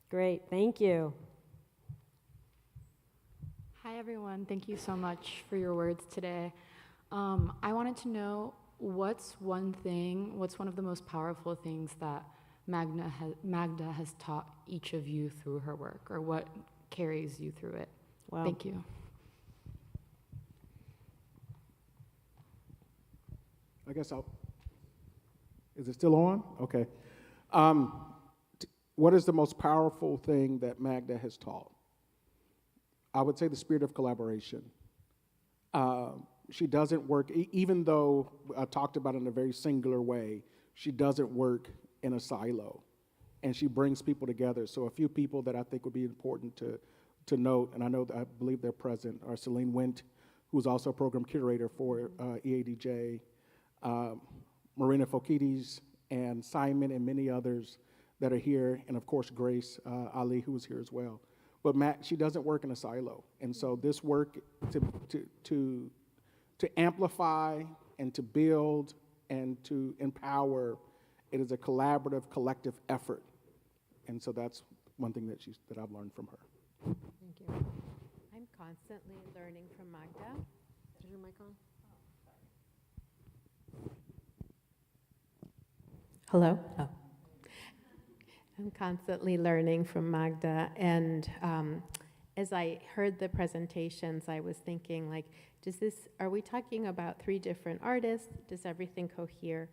Speaker 4: Great. Thank you.
Speaker 8: Hi, everyone. Thank you so much for your words today. I wanted to know what's one of the most powerful things that Magda has taught each of you through her work, or what carries you through it?
Speaker 4: Wow.
Speaker 8: Thank you.
Speaker 7: I guess is it still on? Okay. What is the most powerful thing that Magda has taught? I would say the spirit of collaboration. She doesn't work, even though I talked about it in a very singular way, she doesn't work in a silo, and she brings people together. So a few people that I think would be important to note, and I believe they're present, are Celine Wint, who's also a program curator for EADJ, Marina Fokides, and Simon, and many others that are here, and of course Grace Ali, who is here as well. But she doesn't work in a silo, and so this work to amplify and to build and to empower, it is a collaborative, collective effort, and so that's one thing that I've learned from her.
Speaker 4: Thank you.
Speaker 6: I'm constantly learning from Magda.
Speaker 4: Is your mic on?
Speaker 6: Hello? Oh. I'm constantly learning from Magda, and as I heard the presentations, I was thinking, like, are we talking about 3 different artists? Does everything cohere?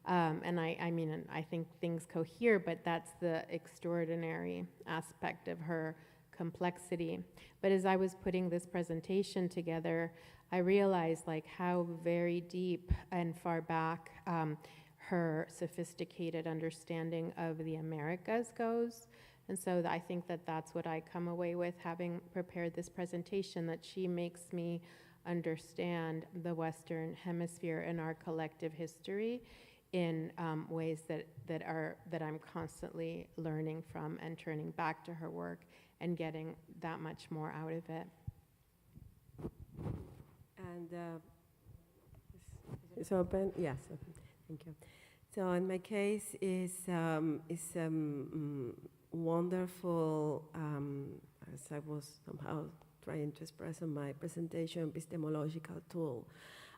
Speaker 6: And I think things cohere, but that's the extraordinary aspect of her complexity. But as I was putting this presentation together, I realized like how very deep and far back her sophisticated understanding of the Americas goes. And so I think that that's what I come away with, having prepared this presentation, that she makes me understand the Western Hemisphere and our collective history in ways that I'm constantly learning from and turning back to her work and getting that much more out of it.
Speaker 5: And it's open? Yes, open. Thank you. So in my case, is wonderful, as I was somehow trying to express in my presentation, epistemological tool,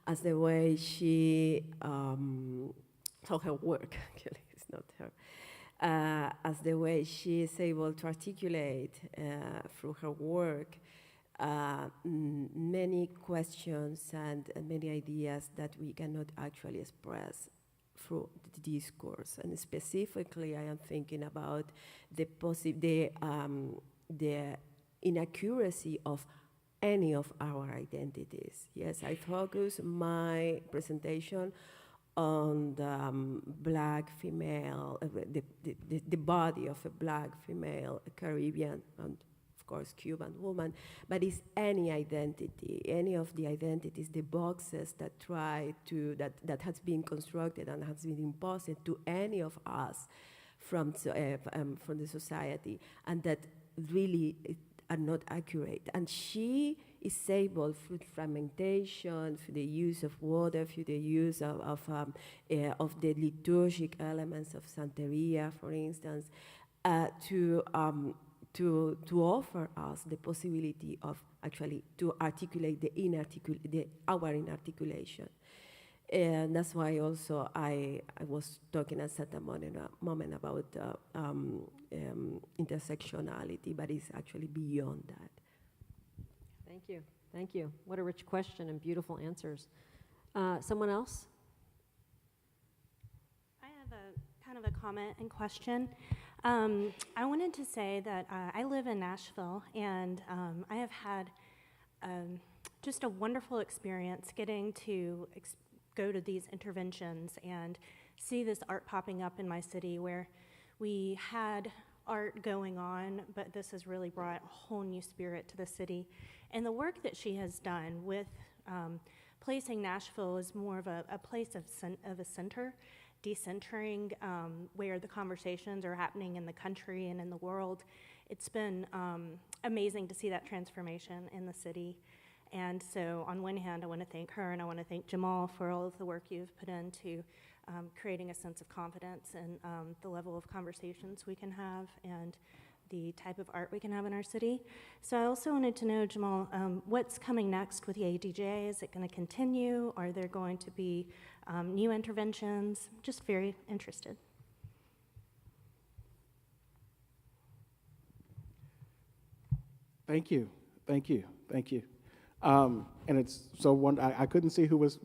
Speaker 5: as the way she saw her work, actually, it's not her, as the way she is able to articulate through her work many questions and many ideas that we cannot actually express through the discourse. And specifically, I am thinking about the inaccuracy of any of our identities. Yes, I focus my presentation on the black female, the body of a black female, a Caribbean, and of course Cuban woman, but it's any identity, any of the identities, the boxes that that has been constructed and has been imposed to any of us from the society, and that really are not accurate. And she is able, through fragmentation, through the use of water, through the use of the liturgic elements of Santeria, for instance, to offer us the possibility of actually to articulate our inarticulation. And that's why also I was talking at a certain moment about intersectionality, but it's actually beyond that.
Speaker 4: Thank you. Thank you. What a rich question and beautiful answers. Someone else?
Speaker 9: I have a kind of a comment and question. I wanted to say that I live in Nashville, and I have had just a wonderful experience getting to go to these interventions and see this art popping up in my city, where we had art going on, but this has really brought a whole new spirit to the city. And the work that she has done with placing Nashville as more of a place of a center, decentering where the conversations are happening in the country and in the world. It's been amazing to see that transformation in the city. And so on one hand, I want to thank her, and I want to thank Jamaal for all of the work you've put into creating a sense of confidence and the level of conversations we can have, and the type of art we can have in our city. So I also wanted to know, Jamaal, what's coming next with the ADJ? Is it going to continue? Are there going to be new interventions? Just very interested.
Speaker 7: Thank you. And it's so one. I couldn't see who was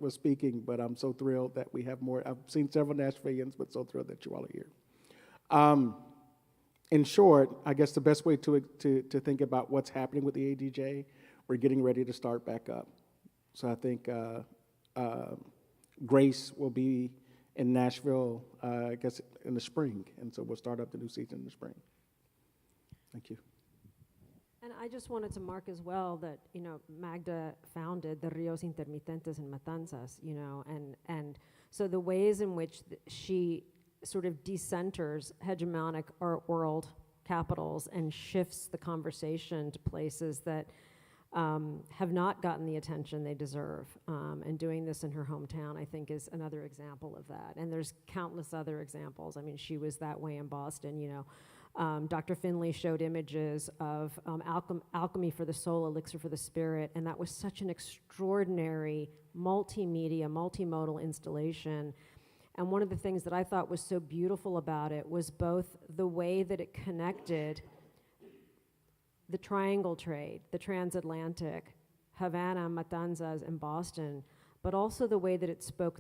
Speaker 7: speaking, but I'm so thrilled that we have more. I've seen several Nashvillians, but so thrilled that you all are here. In short, I guess the best way to think about what's happening with the ADJ, we're getting ready to start back up. So I think Grace will be in Nashville, I guess in the spring, and so we'll start up the new season in the spring. Thank you.
Speaker 4: And I just wanted to mark as well that, Magda founded the Rios Intermitentes in Matanzas, and so the ways in which she sort of decenters hegemonic art world capitals and shifts the conversation to places that have not gotten the attention they deserve. And doing this in her hometown, I think, is another example of that. And there's countless other examples. I mean, she was that way in Boston, Dr. Finley showed images of Alchemy for the Soul, Elixir for the Spirit, and that was such an extraordinary multimedia, multimodal installation. And one of the things that I thought was so beautiful about it was both the way that it connected the triangle trade, the transatlantic, Havana, Matanzas, and Boston, but also the way that it spoke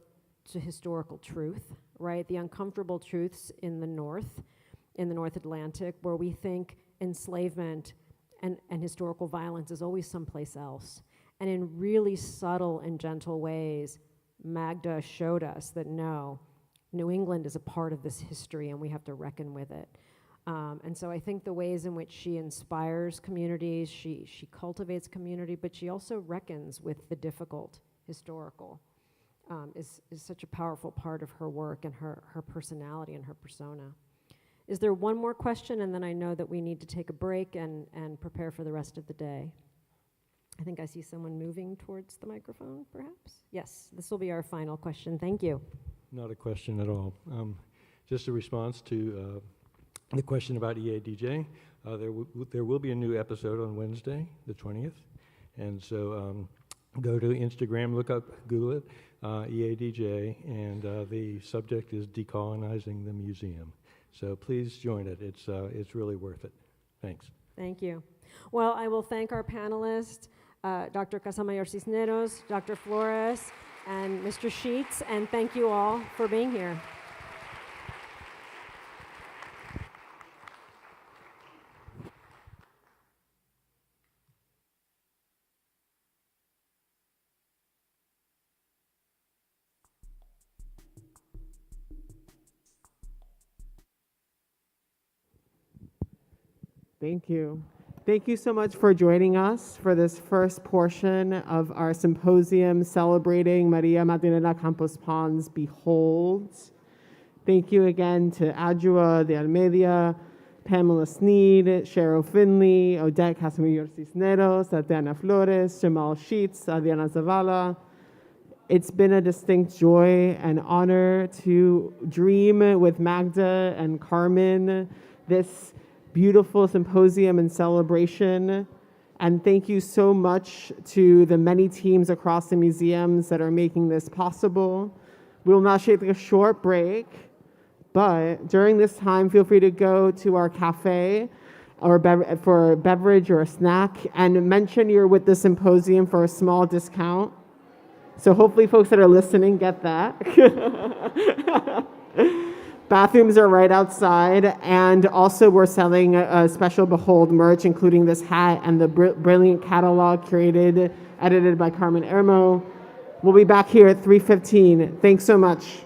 Speaker 4: to historical truth, right? The uncomfortable truths in the North Atlantic, where we think enslavement and historical violence is always someplace else. And in really subtle and gentle ways, Magda showed us that no, New England is a part of this history and we have to reckon with it. And so I think the ways in which she inspires communities, she cultivates community, but she also reckons with the difficult historical, is such a powerful part of her work and her personality and her persona. Is there one more question? And then I know that we need to take a break and prepare for the rest of the day. I think I see someone moving towards the microphone, perhaps? Yes, this will be our final question. Thank you.
Speaker 10: Not a question at all. Just a response to the question about EADJ. There will be a new episode on Wednesday, the 20th. And so go to Instagram, Google it, EADJ, and the subject is Decolonizing the Museum. So please join it. It's really worth it. Thanks.
Speaker 4: Thank you. Well, I will thank our panelists, Dr. Casamayor-Cisneros, Dr. Flores, and Mr. Sheats, and thank you all for being here.
Speaker 11: Thank you. Thank you so much for joining us for this first portion of our symposium celebrating María Magdalena Campos-Pons Behold. Thank you again to Adjua de Almeida, Pamela Sneed, Cheryl Finley, Odette Casamayor-Cisneros, Tatiana Flores, Jamaal Sheats, Adriana Zavala. It's been a distinct joy and honor to dream with Magda and Carmen this beautiful symposium and celebration. And thank you so much to the many teams across the museums that are making this possible. We will now take a short break, but during this time, feel free to go to our cafe or for a beverage or a snack and mention you're with the symposium for a small discount. So hopefully folks that are listening get that. Bathrooms are right outside, and also we're selling a special Behold merch, including this hat and the brilliant catalog edited by Carmen Hermo. We'll be back here at 3:15. Thanks so much.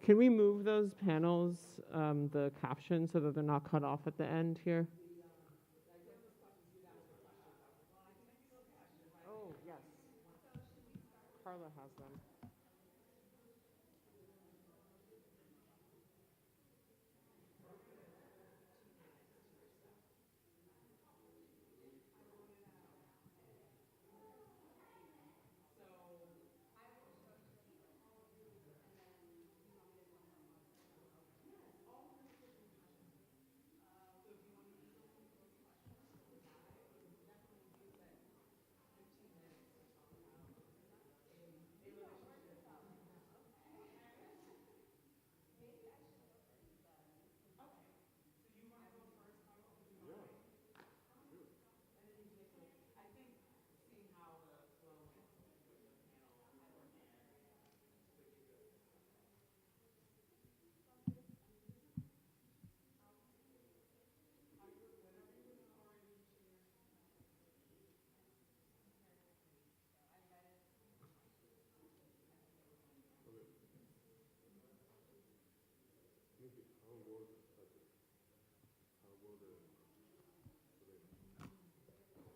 Speaker 11: Can we move those panels, the caption, so that they're not cut off at the end here? Oh, yes. Carla has them.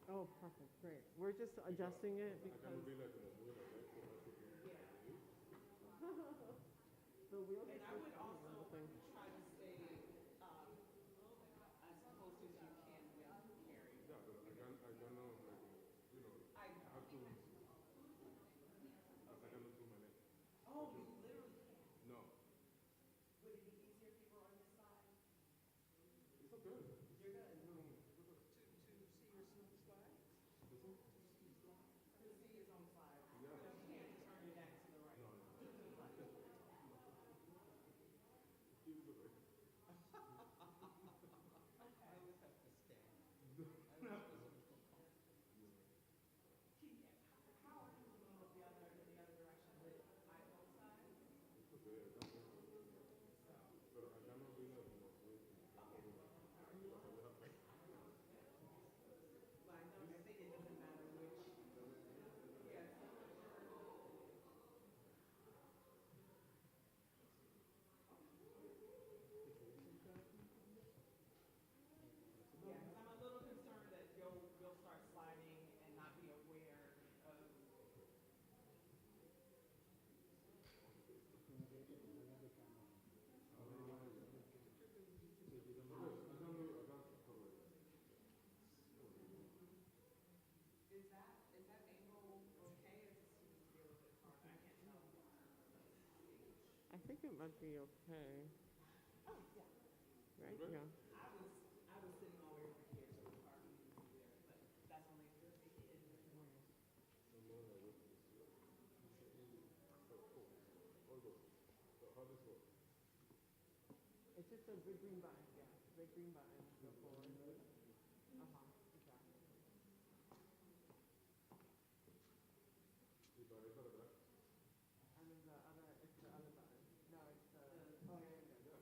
Speaker 11: Oh, perfect, great. We're just adjusting it because. The wheels and I would also try to stay as close as you can with Carrie. Yeah, but I don't know, you know, I have to. I cannot do my neck. Oh, you literally can't? No. Would it be easier if you were on this side? It's okay. You're good. To see your slide? To see your slide? To see his own slide. Yeah. You can't turn your neck to the right. No, no. I think it might be okay. Oh, yeah. Right? Yeah. I was sitting all the way over here, so it's hard for me to see there, but that's only if it is. It's just a big green button, yeah. Big green button, go forward. Exactly. And then the other, it's the other button. No, it's the, oh, yeah, yeah, yeah.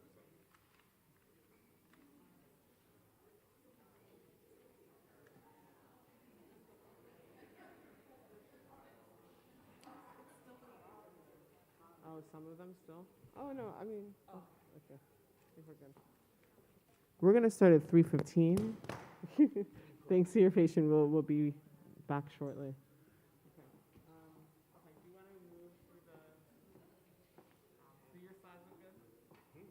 Speaker 11: Oh, some of them still? Oh, no, I mean, oh, okay. I think we're good. We're going to start at 3:15. Thanks for your patience. We'll be back shortly. Okay. Okay, do you want to move through the... So your slides look good?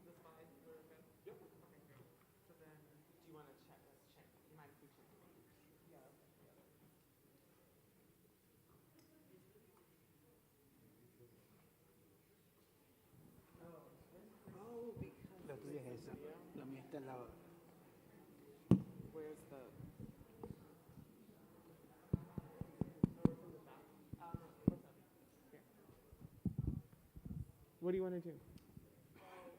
Speaker 11: The slides were good? Yep. Okay, great. So then, do you want to check? Let's check. You mind if we check? Yeah. Oh, because... La tuya es esa. La mía está al lado. Where's the... What do you want to do? Well,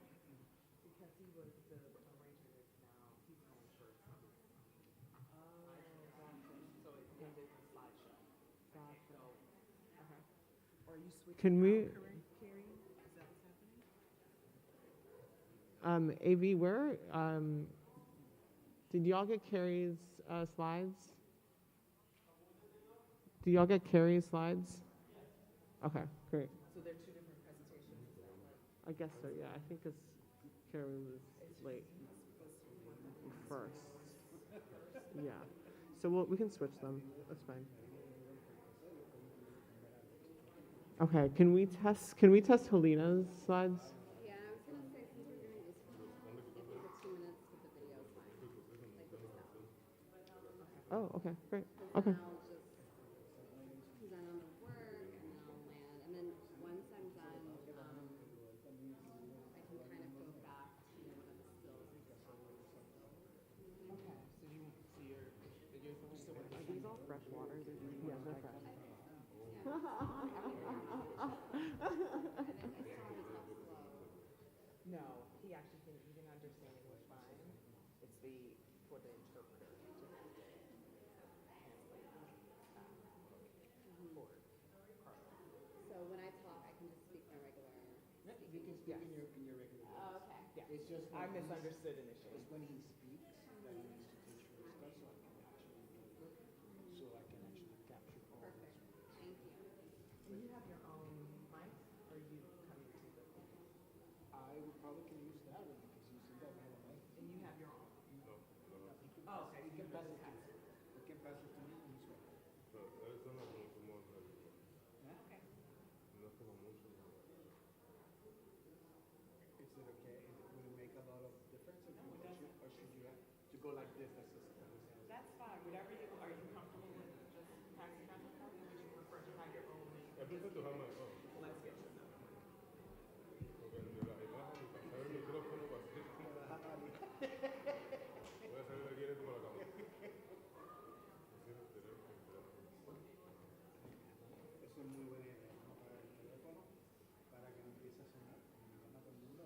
Speaker 11: because he was the arranger is now, he's going first. Oh, gotcha. So it's a different slideshow. Gotcha. Okay. Or you switch. Can we? Carrie, is that what's happening? AV, where? Did y'all get Carrie's slides? Do y'all get Carrie's slides? Yes. Okay, great. So they're two different presentations. Is that what? I guess so, yeah. I think because Carrie was late first. Yeah. So we can switch them. That's fine. Okay, can we test Helina's slides?
Speaker 4: Yeah, I was gonna say, since we're doing this, if we for 2 minutes with the video is fine. Like with the sound.
Speaker 11: Oh, okay, great.
Speaker 4: Because
Speaker 11: Okay.
Speaker 4: then I'll just present on the work and then I'll land. And then once I'm done, I can kind of go back to one of the stills and just talk about it.
Speaker 11: Okay, so you see your videos on so are these all fresh water? Yeah, they're fresh. No, he actually can even understand English fine. It's for the interpreter to translate for Carlos.
Speaker 4: So when I talk, I can just speak my regular.
Speaker 12: Yeah, you can speak in your regular voice.
Speaker 4: Oh, okay.
Speaker 11: Yeah,
Speaker 12: It's just
Speaker 11: I misunderstood initially.
Speaker 12: it's when he speaks that he needs to teach you stuff so I can actually interpret, so I can actually capture all of this.
Speaker 4: Thank you.
Speaker 11: Do you have your own mic, or are you coming to the?
Speaker 12: I would probably can use that one because you said that we have a mic.
Speaker 11: And you have your own.
Speaker 12: Oh, okay. You can pass it to me. You can pass it to me and it's right.
Speaker 11: Okay.
Speaker 12: Is it okay? Would it make a lot of difference if you or should you have to go like this?
Speaker 11: That's fine. Whatever you are you comfortable with just passing back and forth, or would you prefer to have your own? I prefer to have my own. Let's get you that.
Speaker 12: Es una muy buena idea, ¿no? Para el teléfono, para que no empiece a sonar. Y me llama todo el mundo,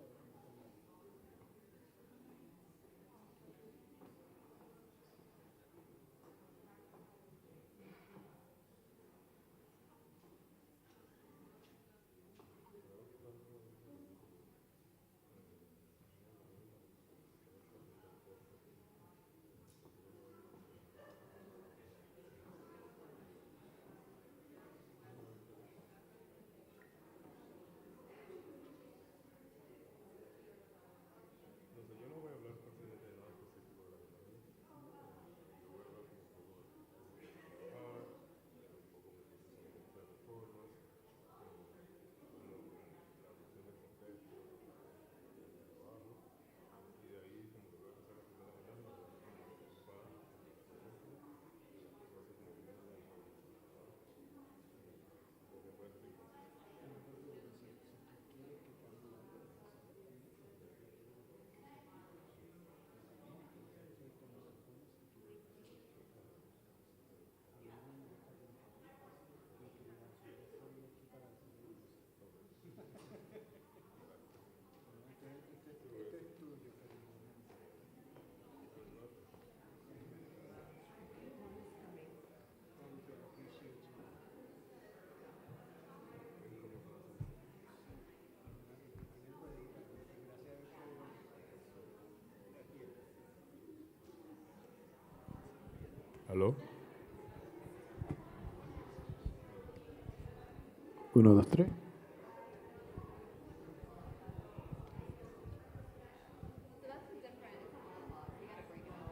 Speaker 13: ¿Aló? 1, 2, 3.
Speaker 4: So that's different. It's a monologue. We gotta break it up.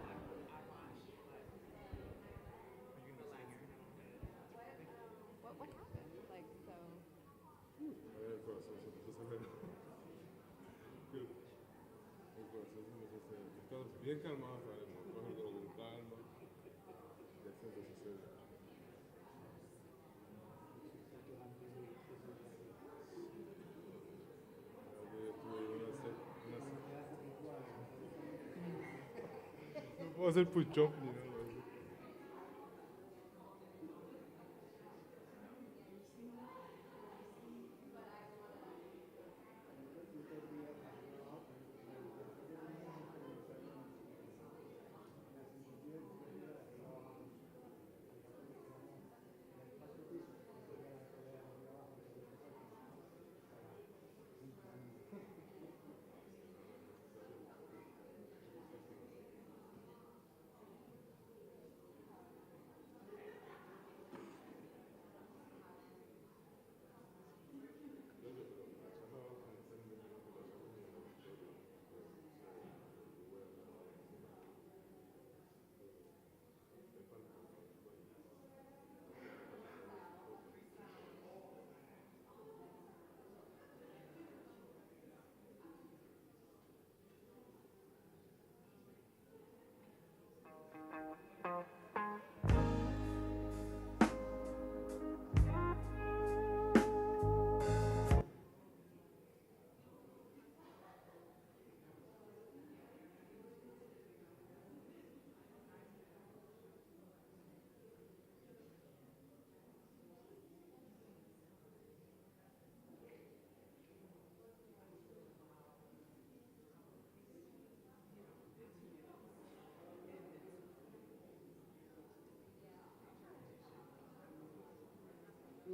Speaker 4: What happened? Like, so.
Speaker 13: Bien calmado, cógelo con calma. Ya siempre sucede. No puedo hacer push-up ni nada.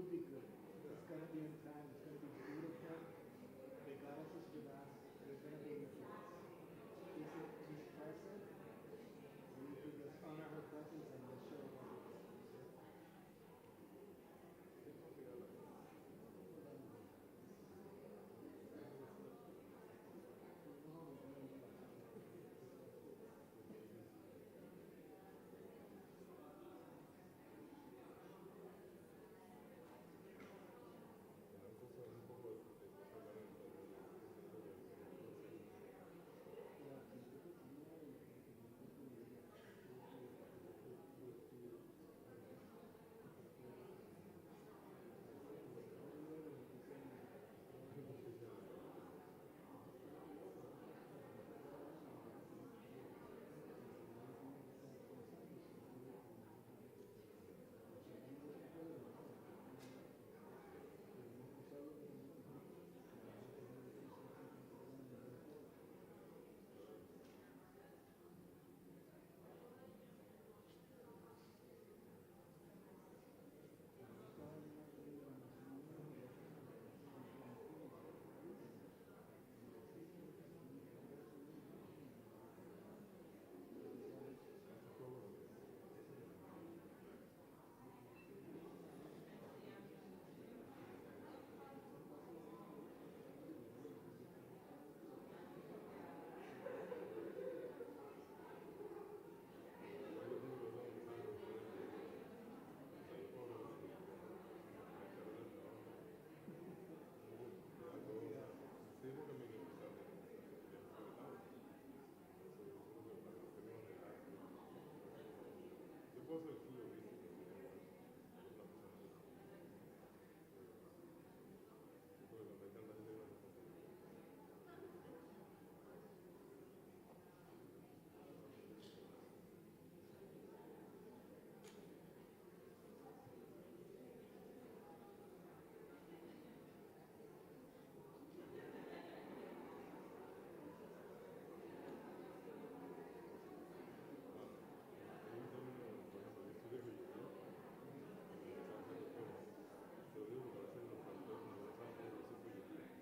Speaker 12: will be good. It's going to be in time. It's going to be beautiful. The goddess is with us. There's going to be she's present. We need to just honor her presence and just show her.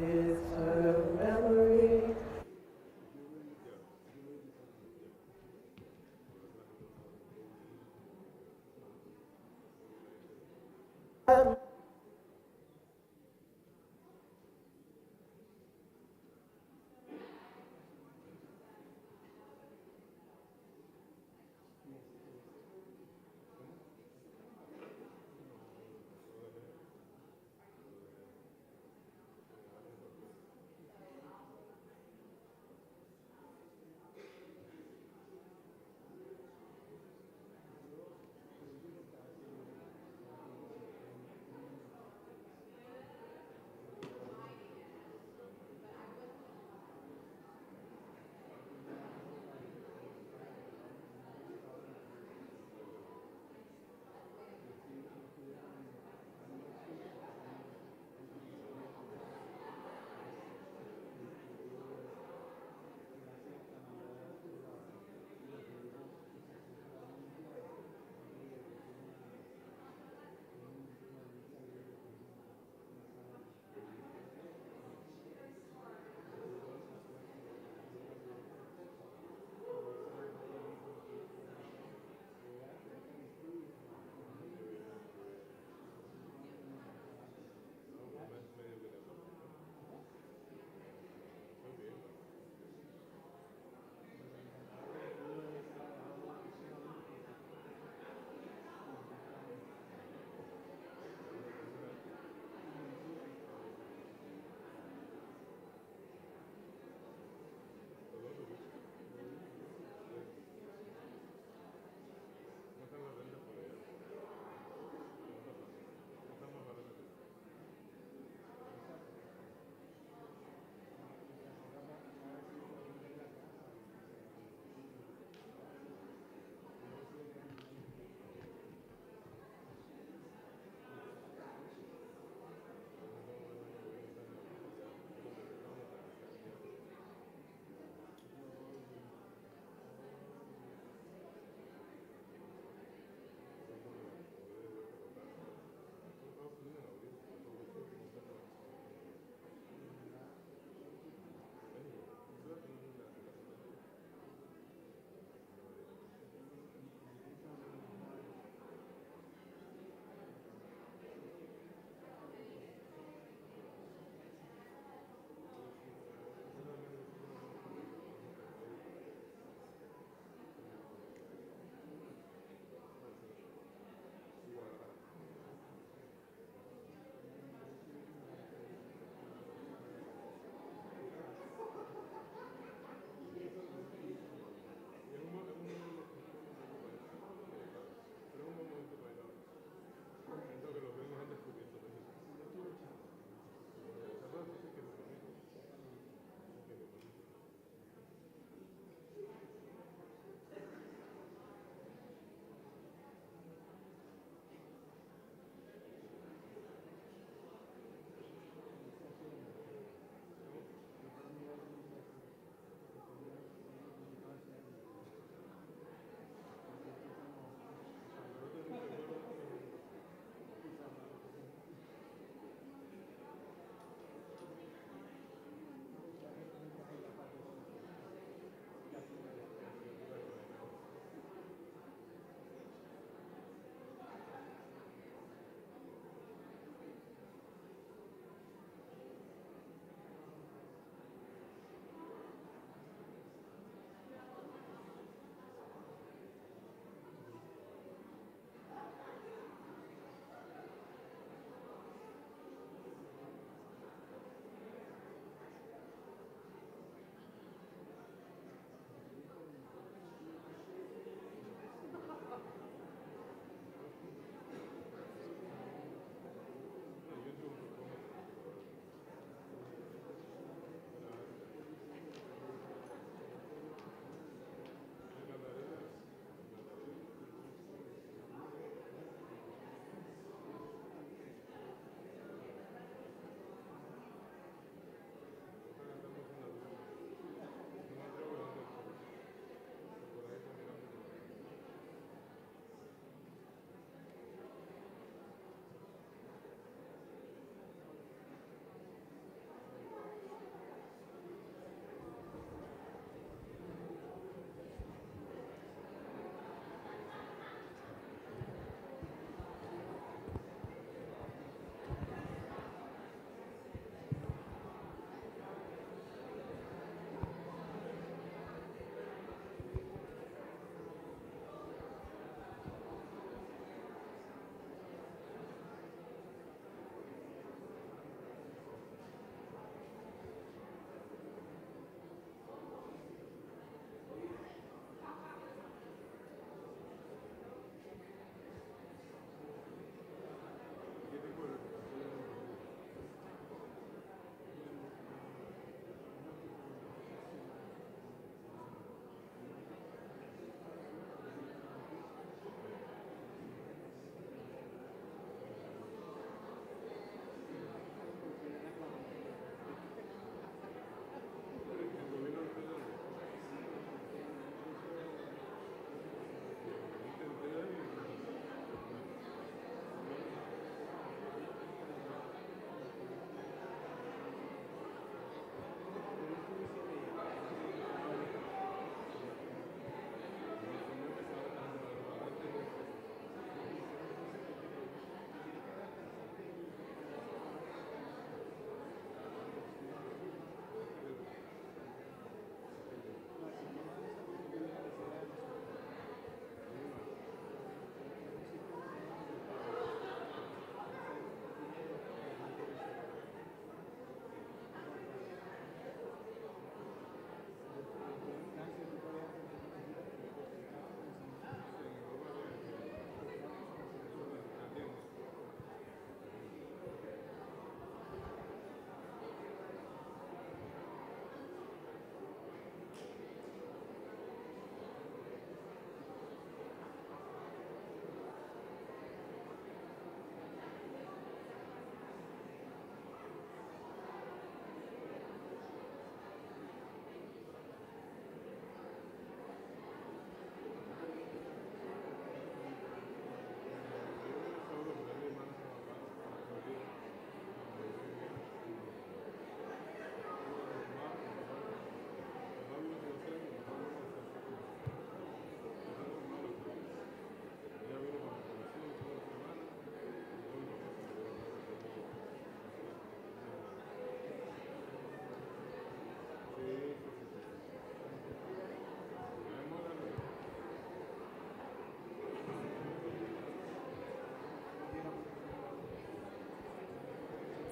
Speaker 14: It's a memory.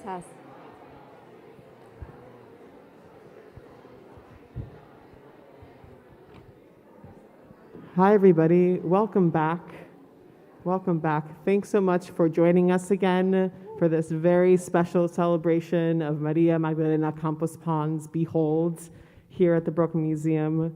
Speaker 4: Tess.
Speaker 11: Hi, everybody. Welcome back. Welcome back. Thanks so much for joining us again for this very special celebration of María Magdalena Campos-Pons Beholds here at the Brooklyn Museum.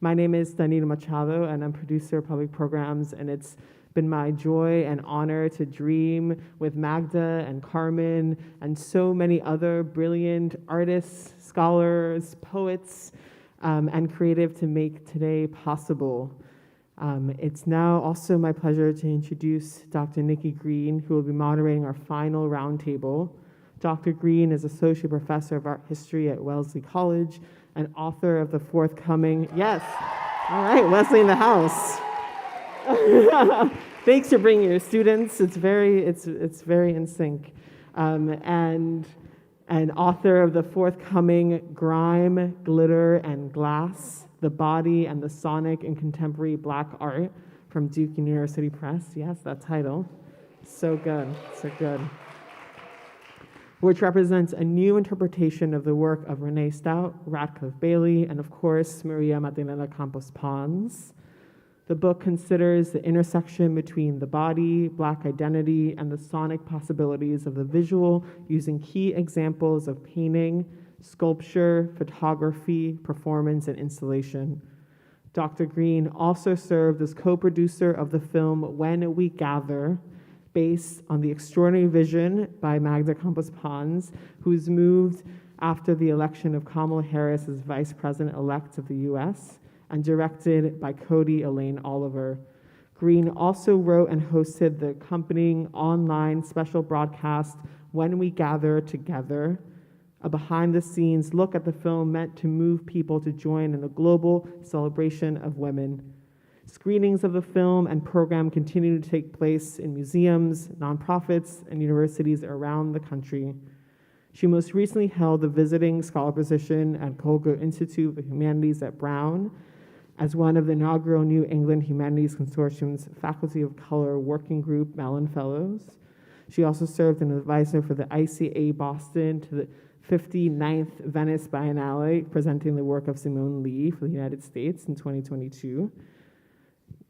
Speaker 11: My name is Danilo Machado, and I'm producer of public programs, and it's been my joy and honor to dream with Magda and Carmen and so many other brilliant artists, scholars, poets, and creative to make today possible. It's now also my pleasure to introduce Dr. Nikki Greene, who will be moderating our final roundtable. Dr. Greene is Associate Professor of Art History at Wellesley College and author of the forthcoming, yes, all right, Wesley in the house. Thanks for bringing your students. It's very in sync. And author of the forthcoming Grime, Glitter, and Glass, The Body and the Sonic in Contemporary Black Art from Duke University Press. Yes, that title. So good, so good. Which represents a new interpretation of the work of Renee Stout, Radcliffe Bailey, and of course, María Magdalena Campos-Pons. The book considers the intersection between the body, Black identity, and the sonic possibilities of the visual using key examples of painting, sculpture, photography, performance, and installation. Dr. Greene also served as co-producer of the film When We Gather, based on the extraordinary vision by Magda Campos-Pons, who's moved after the election of Kamala Harris as Vice President-elect of the US, and directed by Cody Elaine Oliver. Greene also wrote and hosted the accompanying online special broadcast, When We Gather Together, a behind-the-scenes look at the film meant to move people to join in the global celebration of women. Screenings of the film and program continue to take place in museums, nonprofits, and universities around the country. She most recently held a visiting scholar position at Colgo Institute of the Humanities at Brown as one of the inaugural New England Humanities Consortium's Faculty of Color Working Group Mellon Fellows. She also served as an advisor for the ICA Boston to the 59th Venice Biennale, presenting the work of Simone Lee for the United States in 2022.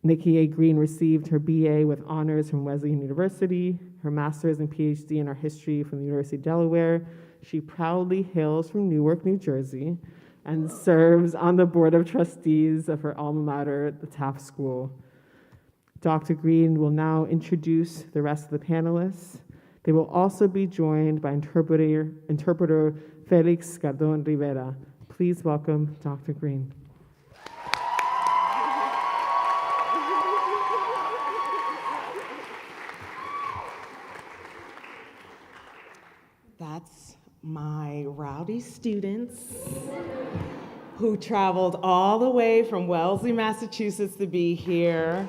Speaker 11: Nikki A. Greene received her BA with honors from Wesleyan University, her master's and PhD in art history from the University of Delaware. She proudly hails from Newark, New Jersey, and serves on the board of trustees of her alma mater, the Taft School. Dr. Greene will now introduce the rest of the panelists. They will also be joined by interpreter Felix Cardon Rivera. Please welcome Dr. Greene.
Speaker 15: That's my rowdy students who traveled all the way from Wellesley, Massachusetts to be here.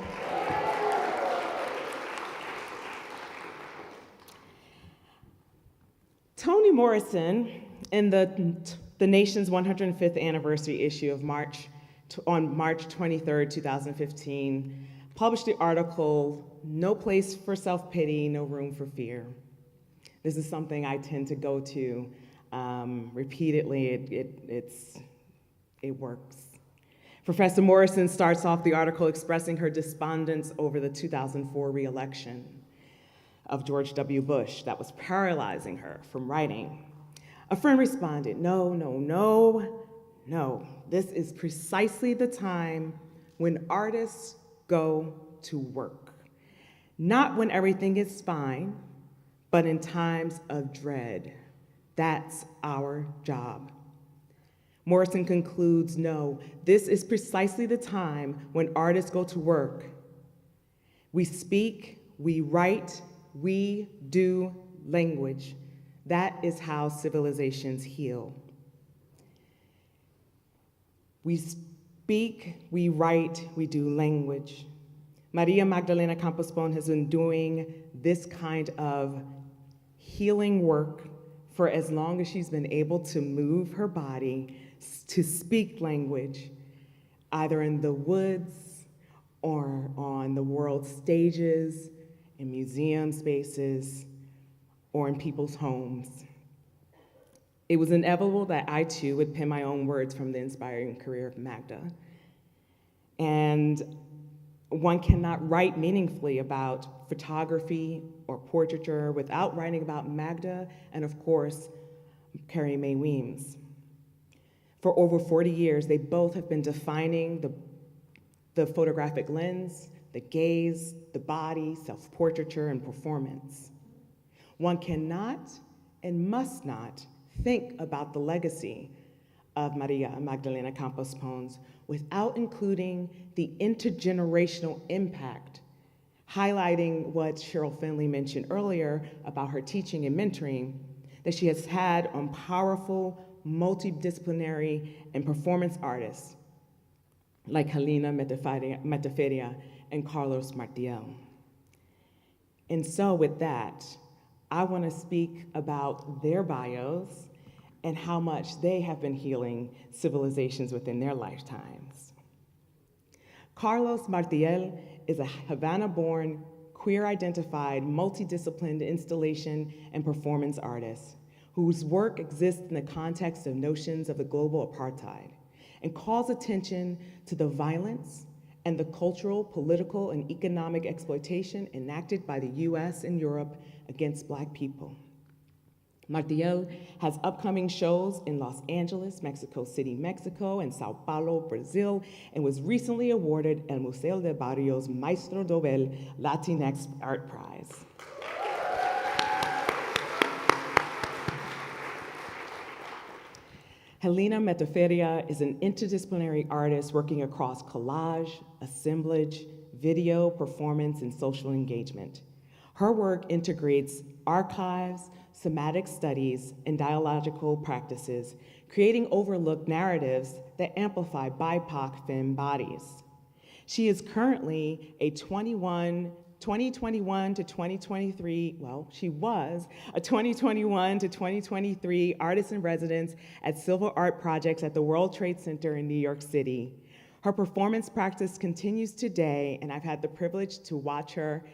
Speaker 15: Toni Morrison, in the nation's 105th anniversary issue of on March 23rd, 2015, published the article, "No Place for Self-Pity, No Room for Fear." This is something I tend to go to repeatedly. It works. Professor Morrison starts off the article expressing her despondence over the 2004 re-election of George W. Bush that was paralyzing her from writing. A friend responded, "No, no, no, no. This is precisely the time when artists go to work. Not when everything is fine, but in times of dread. That's our job." Morrison concludes, "No, this is precisely the time when artists go to work. We speak, we write, we do language. That is how civilizations heal." We speak, we write, we do language. María Magdalena Campos-Pons has been doing this kind of healing work for as long as she's been able to move her body to speak language, either in the woods or on the world stages, in museum spaces, or in people's homes. It was inevitable that I too would pen my own words from the inspiring career of Magda. And one cannot write meaningfully about photography or portraiture without writing about Magda and, of course, Carrie Mae Weems. For over 40 years, they both have been defining the photographic lens, the gaze, the body, self-portraiture, and performance. One cannot and must not think about the legacy of María Magdalena Campos-Pons without including the intergenerational impact, highlighting what Cheryl Finley mentioned earlier about her teaching and mentoring that she has had on powerful, multidisciplinary, and performance artists like Helina Metaferia and Carlos Martiel. And so with that, I want to speak about their bios and how much they have been healing civilizations within their lifetimes. Carlos Martiel is a Havana-born, queer-identified, multidisciplined installation and performance artist whose work exists in the context of notions of the global apartheid and calls attention to the violence and the cultural, political, and economic exploitation enacted by the US and Europe against Black people. Martiel has upcoming shows in Los Angeles, Mexico City, Mexico, and Sao Paulo, Brazil, and was recently awarded El Museo de Barrios Maestro Dobel Latinx Art Prize. Helina Metaferia is an interdisciplinary artist working across collage, assemblage, video, performance, and social engagement. Her work integrates archives, somatic studies, and dialogical practices, creating overlooked narratives that amplify BIPOC femme bodies. She is currently a 2021 to 2023, well, she was a 2021 to 2023 artist in residence at Silver Art Projects at the World Trade Center in New York City. Her performance practice continues today, and I've had the privilege to watch her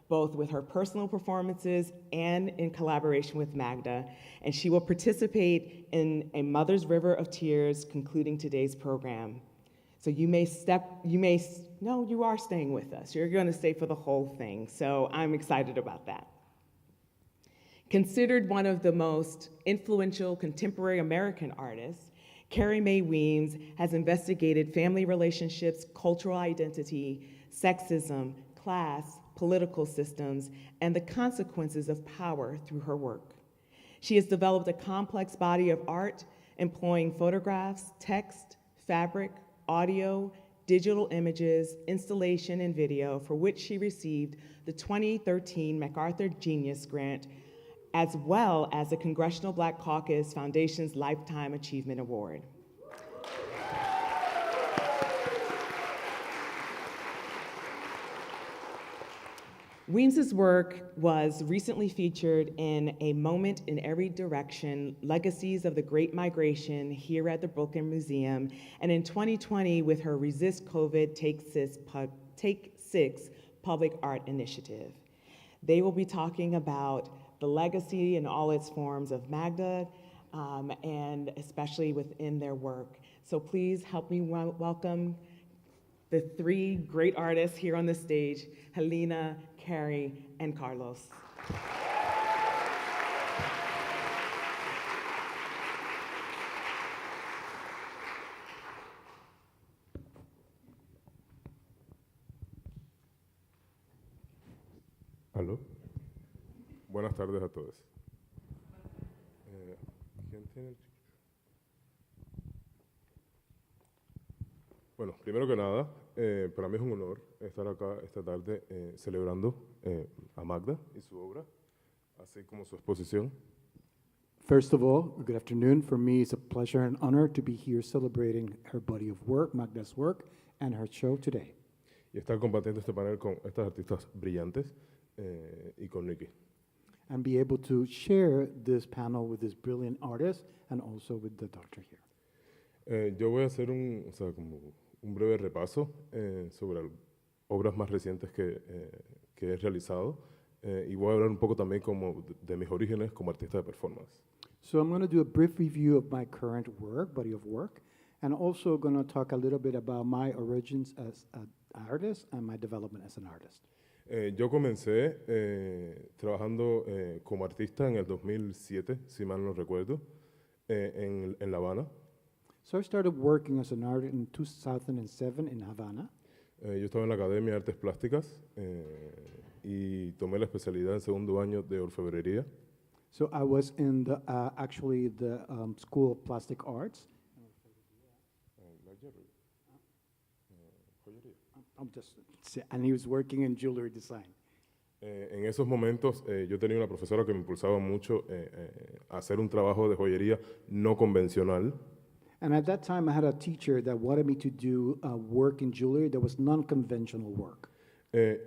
Speaker 15: both with her personal performances and in collaboration with Magda, and she will participate in a Mother's River of Tears concluding today's program. So you are staying with us. You're gonna stay for the whole thing, so I'm excited about that. Considered one of the most influential contemporary American artists, Carrie Mae Weems has investigated family relationships, cultural identity, sexism, class, political systems, and the consequences of power through her work. She has developed a complex body of art employing photographs, text, fabric, audio, digital images, installation, and video, for which she received the 2013 MacArthur Genius Grant, as well as the Congressional Black Caucus Foundation's Lifetime Achievement Award. Weems's work was recently featured in A Moment in Every Direction, Legacies of the Great Migration here at the Brooklyn Museum, and in 2020 with her Resist COVID Take 6 Public Art Initiative. They will be talking about the legacy in all its forms of Magda, and especially within their work. So please help me welcome the three great artists here on the stage, Helina, Carrie, and Carlos.
Speaker 13: Aló. Buenas tardes a todos. ¿Quién tiene el... Bueno, primero que nada, para mí es un honor estar acá esta tarde celebrando a Magda y su obra, así como su exposición.
Speaker 12: First of all, good afternoon. For me, it's a pleasure and honor to be here celebrating her body of work, Magda's work, and her show today.
Speaker 13: Y estar compartiendo este panel con estas artistas brillantes y con Nikki.
Speaker 12: And be able to share this panel with this brilliant artist and also with the doctor here.
Speaker 13: Yo voy a hacer como un breve repaso sobre obras más recientes que he realizado y voy a hablar un poco también como de mis orígenes como artista de performance.
Speaker 12: So I'm going to do a brief review of my current work, body of work, and also going to talk a little bit about my origins as an artist and my development as an artist.
Speaker 13: Yo comencé trabajando como artista en el 2007, si mal no recuerdo, en La Habana.
Speaker 12: So I started working as an artist in 2007 in Havana.
Speaker 13: Yo estaba en la Academia de Artes Plásticas y tomé la especialidad en segundo año de orfebrería.
Speaker 12: So I was in the actually the School of Plastic Arts. And he was working in jewelry design.
Speaker 13: En esos momentos yo tenía una profesora que me impulsaba mucho a hacer un trabajo de joyería no convencional.
Speaker 12: And at that time I had a teacher that wanted me to do work in jewelry that was non-conventional work.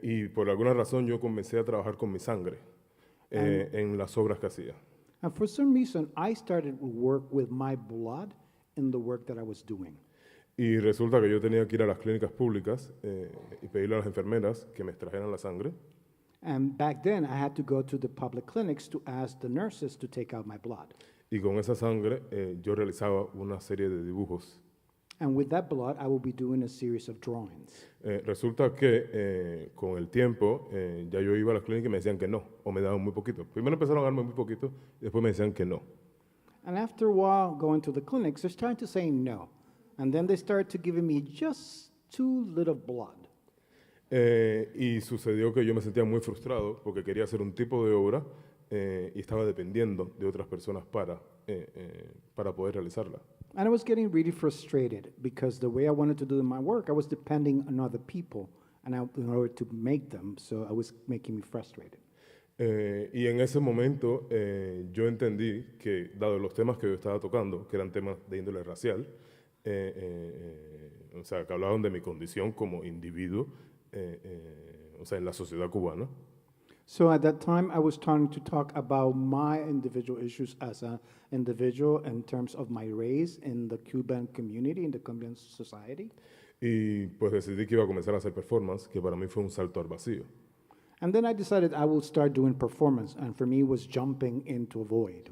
Speaker 13: Y por alguna razón yo comencé a trabajar con mi sangre en las obras que hacía.
Speaker 12: And for some reason I started to work with my blood in the work that I was doing.
Speaker 13: Y resulta que yo tenía que ir a las clínicas públicas y pedirle a las enfermeras que me extrajeran la sangre.
Speaker 12: And back then I had to go to the public clinics to ask the nurses to take out my blood.
Speaker 13: Y con esa sangre yo realizaba una serie de dibujos.
Speaker 12: And with that blood I will be doing a series of drawings.
Speaker 13: Resulta que con el tiempo ya yo iba a las clínicas y me decían que no, o me daban muy poquito. Primero empezaron a darme muy poquito y después me decían que no.
Speaker 12: And after a while going to the clinics, they started to say no. And then they started to giving me just too little blood.
Speaker 13: Y sucedió que yo me sentía muy frustrado porque quería hacer un tipo de obra y estaba dependiendo de otras personas para poder realizarla.
Speaker 12: And I was getting really frustrated because the way I wanted to do my work, I was depending on other people in order to make them, so I was making me frustrated.
Speaker 13: Y en ese momento yo entendí que, dado los temas que yo estaba tocando, que eran temas de índole racial, o sea, que hablaban de mi condición como individuo, o sea, en la sociedad cubana.
Speaker 12: So at that time, I was trying to talk about my individual issues as an individual in terms of my race in the Cuban community, in the Cuban society.
Speaker 13: Y pues decidí que iba a comenzar a hacer performance, que para mí fue un salto al vacío.
Speaker 12: And then I decided I would start doing performance, and for me it was jumping into a void.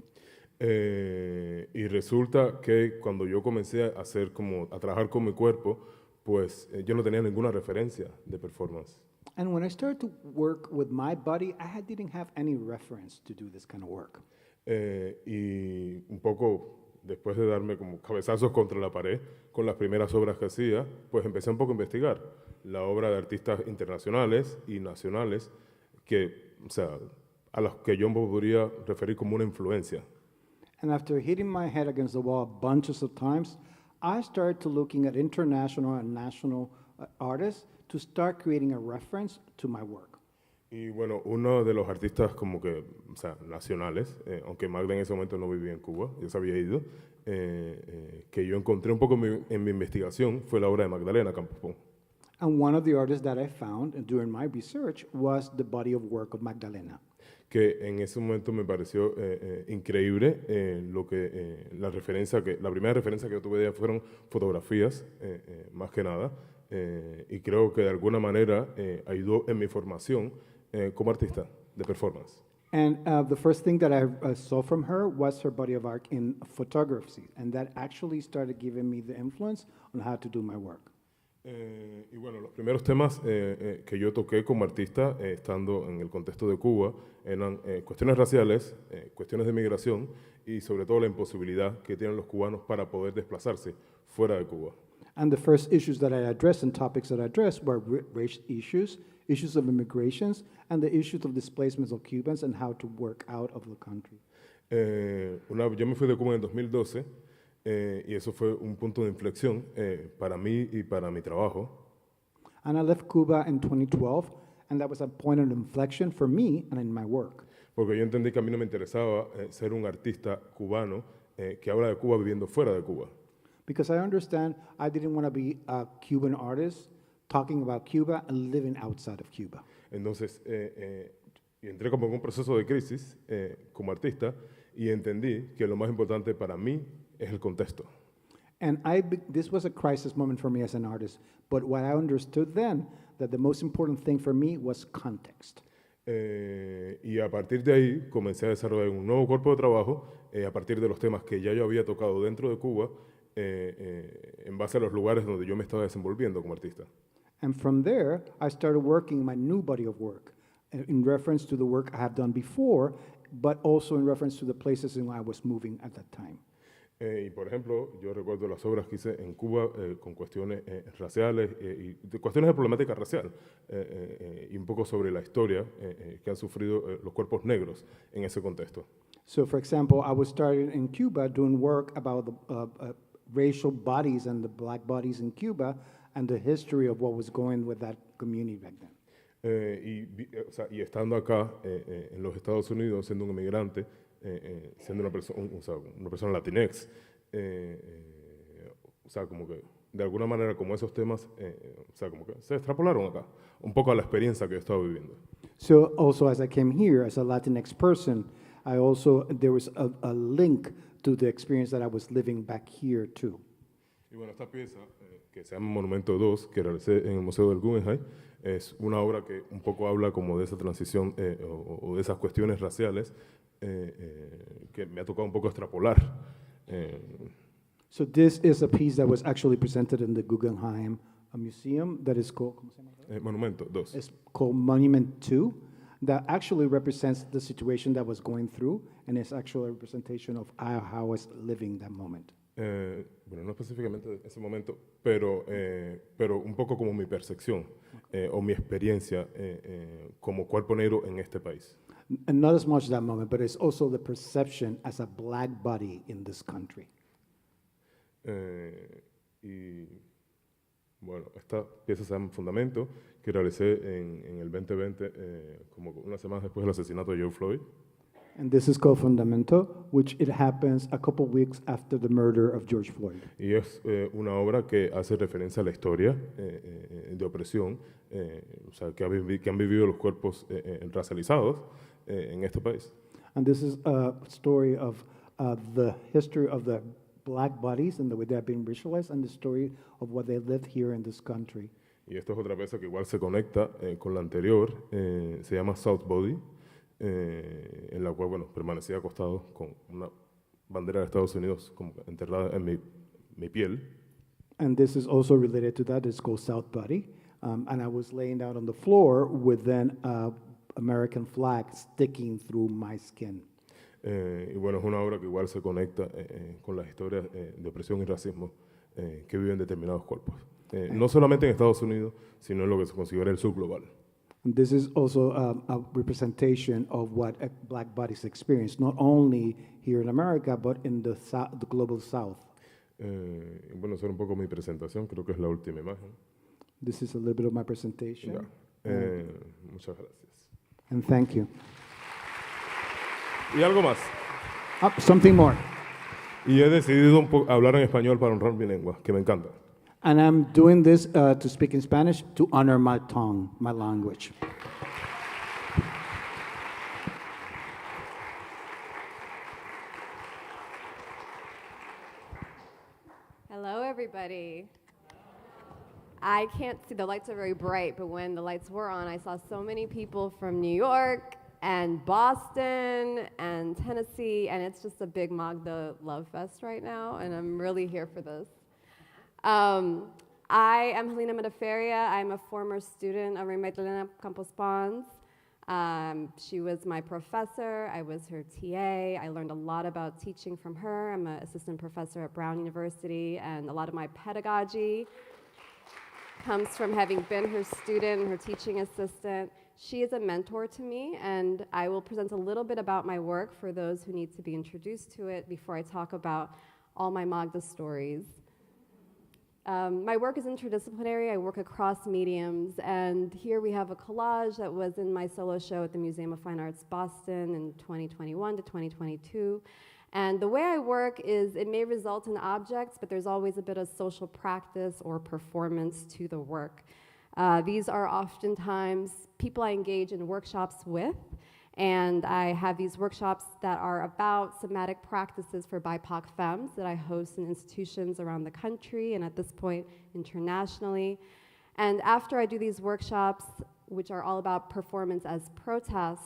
Speaker 13: Y resulta que cuando yo comencé a hacer a trabajar con mi cuerpo, pues yo no tenía ninguna referencia de performance.
Speaker 12: And when I started to work with my body, didn't have any reference to do this kind of work.
Speaker 13: Y un poco después de darme como cabezazos contra la pared con las primeras obras que hacía, pues empecé un poco a investigar la obra de artistas internacionales y nacionales que, o sea, a los que yo me podría referir como una influencia.
Speaker 12: And after hitting my head against the wall bunches of times, I started to looking at international and national artists to start creating a reference to my work.
Speaker 13: Y bueno, uno de los artistas como que, o sea, nacionales, aunque Magda en ese momento no vivía en Cuba, ya se había ido, que yo encontré un poco en mi investigación fue la obra de Magdalena Campos-Pons.
Speaker 12: And one of the artists that I found during my research was the body of work of Magdalena.
Speaker 13: Que en ese momento me pareció increíble la primera referencia que yo tuve de ella fueron fotografías, más que nada, y creo que de alguna manera ayudó en mi formación como artista de performance.
Speaker 12: And the first thing that I saw from her was her body of art in photography, and that actually started giving me the influence on how to do my work.
Speaker 13: Y bueno, los primeros temas que yo toqué como artista, estando en el contexto de Cuba, eran cuestiones raciales, cuestiones de migración y sobre todo la imposibilidad que tienen los cubanos para poder desplazarse fuera de Cuba.
Speaker 12: And the first issues that I addressed and topics that I addressed were race issues, issues of immigrations, and the issues of displacements of Cubans and how to work out of the country.
Speaker 13: Yo me fui de Cuba en el 2012 y eso fue un punto de inflexión para mí y para mi trabajo.
Speaker 12: And I left Cuba in 2012, and that was a point of inflection for me and in my work.
Speaker 13: Porque yo entendí que a mí no me interesaba ser un artista cubano que habla de Cuba viviendo fuera de Cuba.
Speaker 12: Because I understand I didn't want to be a Cuban artist talking about Cuba and living outside of Cuba.
Speaker 13: Entonces, entré como en un proceso de crisis como artista y entendí que lo más importante para mí es el contexto.
Speaker 12: And this was a crisis moment for me as an artist, but what I understood then, that the most important thing for me was context.
Speaker 13: Y a partir de ahí comencé a desarrollar un nuevo cuerpo de trabajo a partir de los temas que ya yo había tocado dentro de Cuba en base a los lugares donde yo me estaba desenvolviendo como artista.
Speaker 12: And from there, I started working my new body of work in reference to the work I have done before, but also in reference to the places in which I was moving at that time.
Speaker 13: Y por ejemplo, yo recuerdo las obras que hice en Cuba con cuestiones raciales y de cuestiones de problemática racial y un poco sobre la historia que han sufrido los cuerpos negros en ese contexto.
Speaker 12: So, for example, I was starting in Cuba doing work about the racial bodies and the black bodies in Cuba and the history of what was going with that community back then.
Speaker 13: Y estando acá en los Estados Unidos, siendo un inmigrante, siendo una persona latinex, o sea, como que de alguna manera como esos temas, o sea, como que se extrapolaron acá, un poco a la experiencia que yo estaba viviendo.
Speaker 12: So also as I came here as a Latinx person, there was a link to the experience that I was living back here too.
Speaker 13: Y bueno, esta pieza, que se llama Monumento 2, que realicé en el Museo del Guggenheim, es una obra que un poco habla como de esa transición o de esas cuestiones raciales que me ha tocado un poco extrapolar.
Speaker 12: So this is a piece that was actually presented in the Guggenheim Museum that is called
Speaker 13: Monumento 2.
Speaker 12: It's called Monument 2, that actually represents the situation that was going through, and it's actually a representation of how I was living that moment.
Speaker 13: Bueno, no específicamente ese momento, pero un poco como mi percepción o mi experiencia como cuerpo negro en este país.
Speaker 12: And not as much that moment, but it's also the perception as a black body in this country.
Speaker 13: Y bueno, esta pieza se llama Fundamento, que realicé en el 2020, como unas semanas después del asesinato de George Floyd.
Speaker 12: And this is called Fundamento, which it happens a couple weeks after the murder of George Floyd.
Speaker 13: Y es una obra que hace referencia a la historia de opresión, o sea, que han vivido los cuerpos racializados en este país.
Speaker 12: And this is a story of the history of the black bodies and the way they have been racialized, and the story of what they lived here in this country.
Speaker 13: Y esto es otra pieza que igual se conecta con la anterior, se llama South Body, en la cual, bueno, permanecía acostado con una bandera de Estados Unidos como enterrada en mi piel.
Speaker 12: And this is also related to that. It's called South Body. And I was laying down on the floor with then American flag sticking through my skin.
Speaker 13: Y bueno, es una obra que igual se conecta con las historias de opresión y racismo que viven determinados cuerpos. No solamente en Estados Unidos, sino en lo que se considera el sur global.
Speaker 12: And this is also a representation of what black bodies experience, not only here in America, but in the global South.
Speaker 13: Bueno, eso era un poco mi presentación, creo que es la última imagen.
Speaker 12: This is a little bit of my presentation.
Speaker 13: Muchas gracias.
Speaker 12: And thank you.
Speaker 13: Y algo más.
Speaker 12: Something more.
Speaker 13: Y he decidido hablar en español para honrar mi lengua, que me encanta.
Speaker 12: And I'm doing this to speak in Spanish to honor my tongue, my language.
Speaker 4: Hello, everybody. I can't see, the lights are very bright, but when the lights were on, I saw so many people from New York and Boston and Tennessee, and it's just a big Magda love fest right now, and I'm really here for this. I am Helina Metaferia. I'm a former student of María Magdalena Campos-Pons. She was my professor. I was her TA. I learned a lot about teaching from her. I'm an assistant professor at Brown University, and a lot of my pedagogy comes from having been her student and her teaching assistant. She is a mentor to me, and I will present a little bit about my work for those who need to be introduced to it before I talk about all my Magda stories. My work is interdisciplinary. I work across mediums, and here we have a collage that was in my solo show at the Museum of Fine Arts Boston in 2021 to 2022. And the way I work is it may result in objects, but there's always a bit of social practice or performance to the work. These are oftentimes people I engage in workshops with, and I have these workshops that are about somatic practices for BIPOC femmes that I host in institutions around the country and at this point internationally. And after I do these workshops, which are all about performance as protest.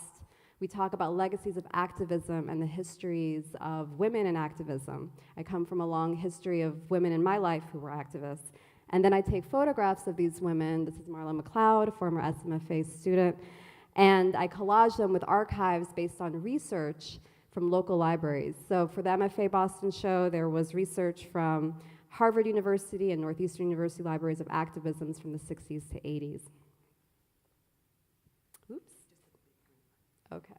Speaker 4: We talk about legacies of activism and the histories of women in activism. I come from a long history of women in my life who were activists. And then I take photographs of these women. This is Marla McLeod, former SMFA student. And I collage them with archives based on research from local libraries. So for the MFA Boston show, there was research from Harvard University and Northeastern University libraries of activisms from the 60s to 80s. Oops. Okay.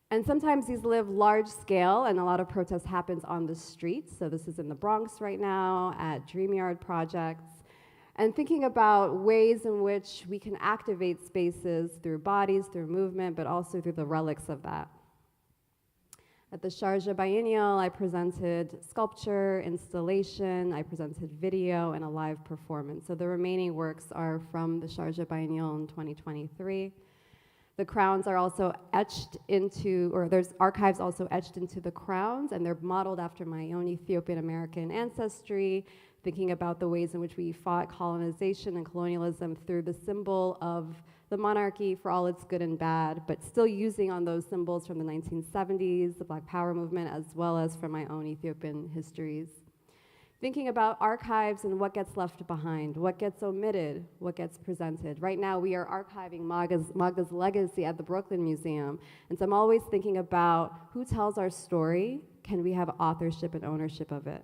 Speaker 4: And sometimes these live large scale, and a lot of protest happens on the streets. So this is in the Bronx right now at DreamYard projects. And thinking about ways in which we can activate spaces through bodies, through movement, but also through the relics of that. At the Sharjah Biennial, I presented sculpture, installation, I presented video, and a live performance. So the remaining works are from the Sharjah Biennial in 2023. The crowns are also etched into, or there's archives also etched into the crowns, and they're modeled after my own Ethiopian American ancestry, thinking about the ways in which we fought colonization and colonialism through the symbol of the monarchy for all its good and bad, but still using on those symbols from the 1970s, the Black Power movement, as well as from my own Ethiopian histories. Thinking about archives and what gets left behind, what gets omitted, what gets presented. Right now we are archiving Magda's legacy at the Brooklyn Museum, and so I'm always thinking about who tells our story, can we have authorship and ownership of it?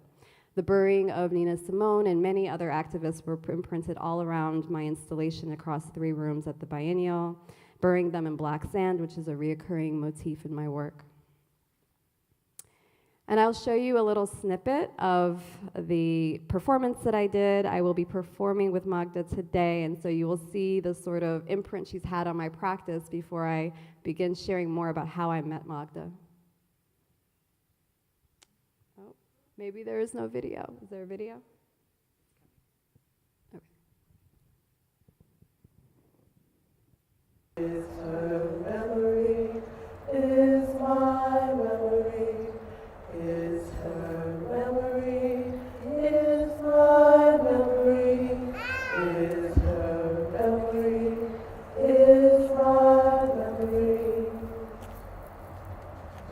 Speaker 4: The burying of Nina Simone and many other activists were imprinted all around my installation across 3 rooms at the Biennial, burying them in black sand, which is a reoccurring motif in my work. And I'll show you a little snippet of the performance that I did. I will be performing with Magda today, and so you will see the sort of imprint she's had on my practice before I begin sharing more about how I met Magda. Oh, maybe there is no video. Is there a video? Okay.
Speaker 14: Is her memory, is my memory. Is her memory, is my memory, is her memory, is my memory.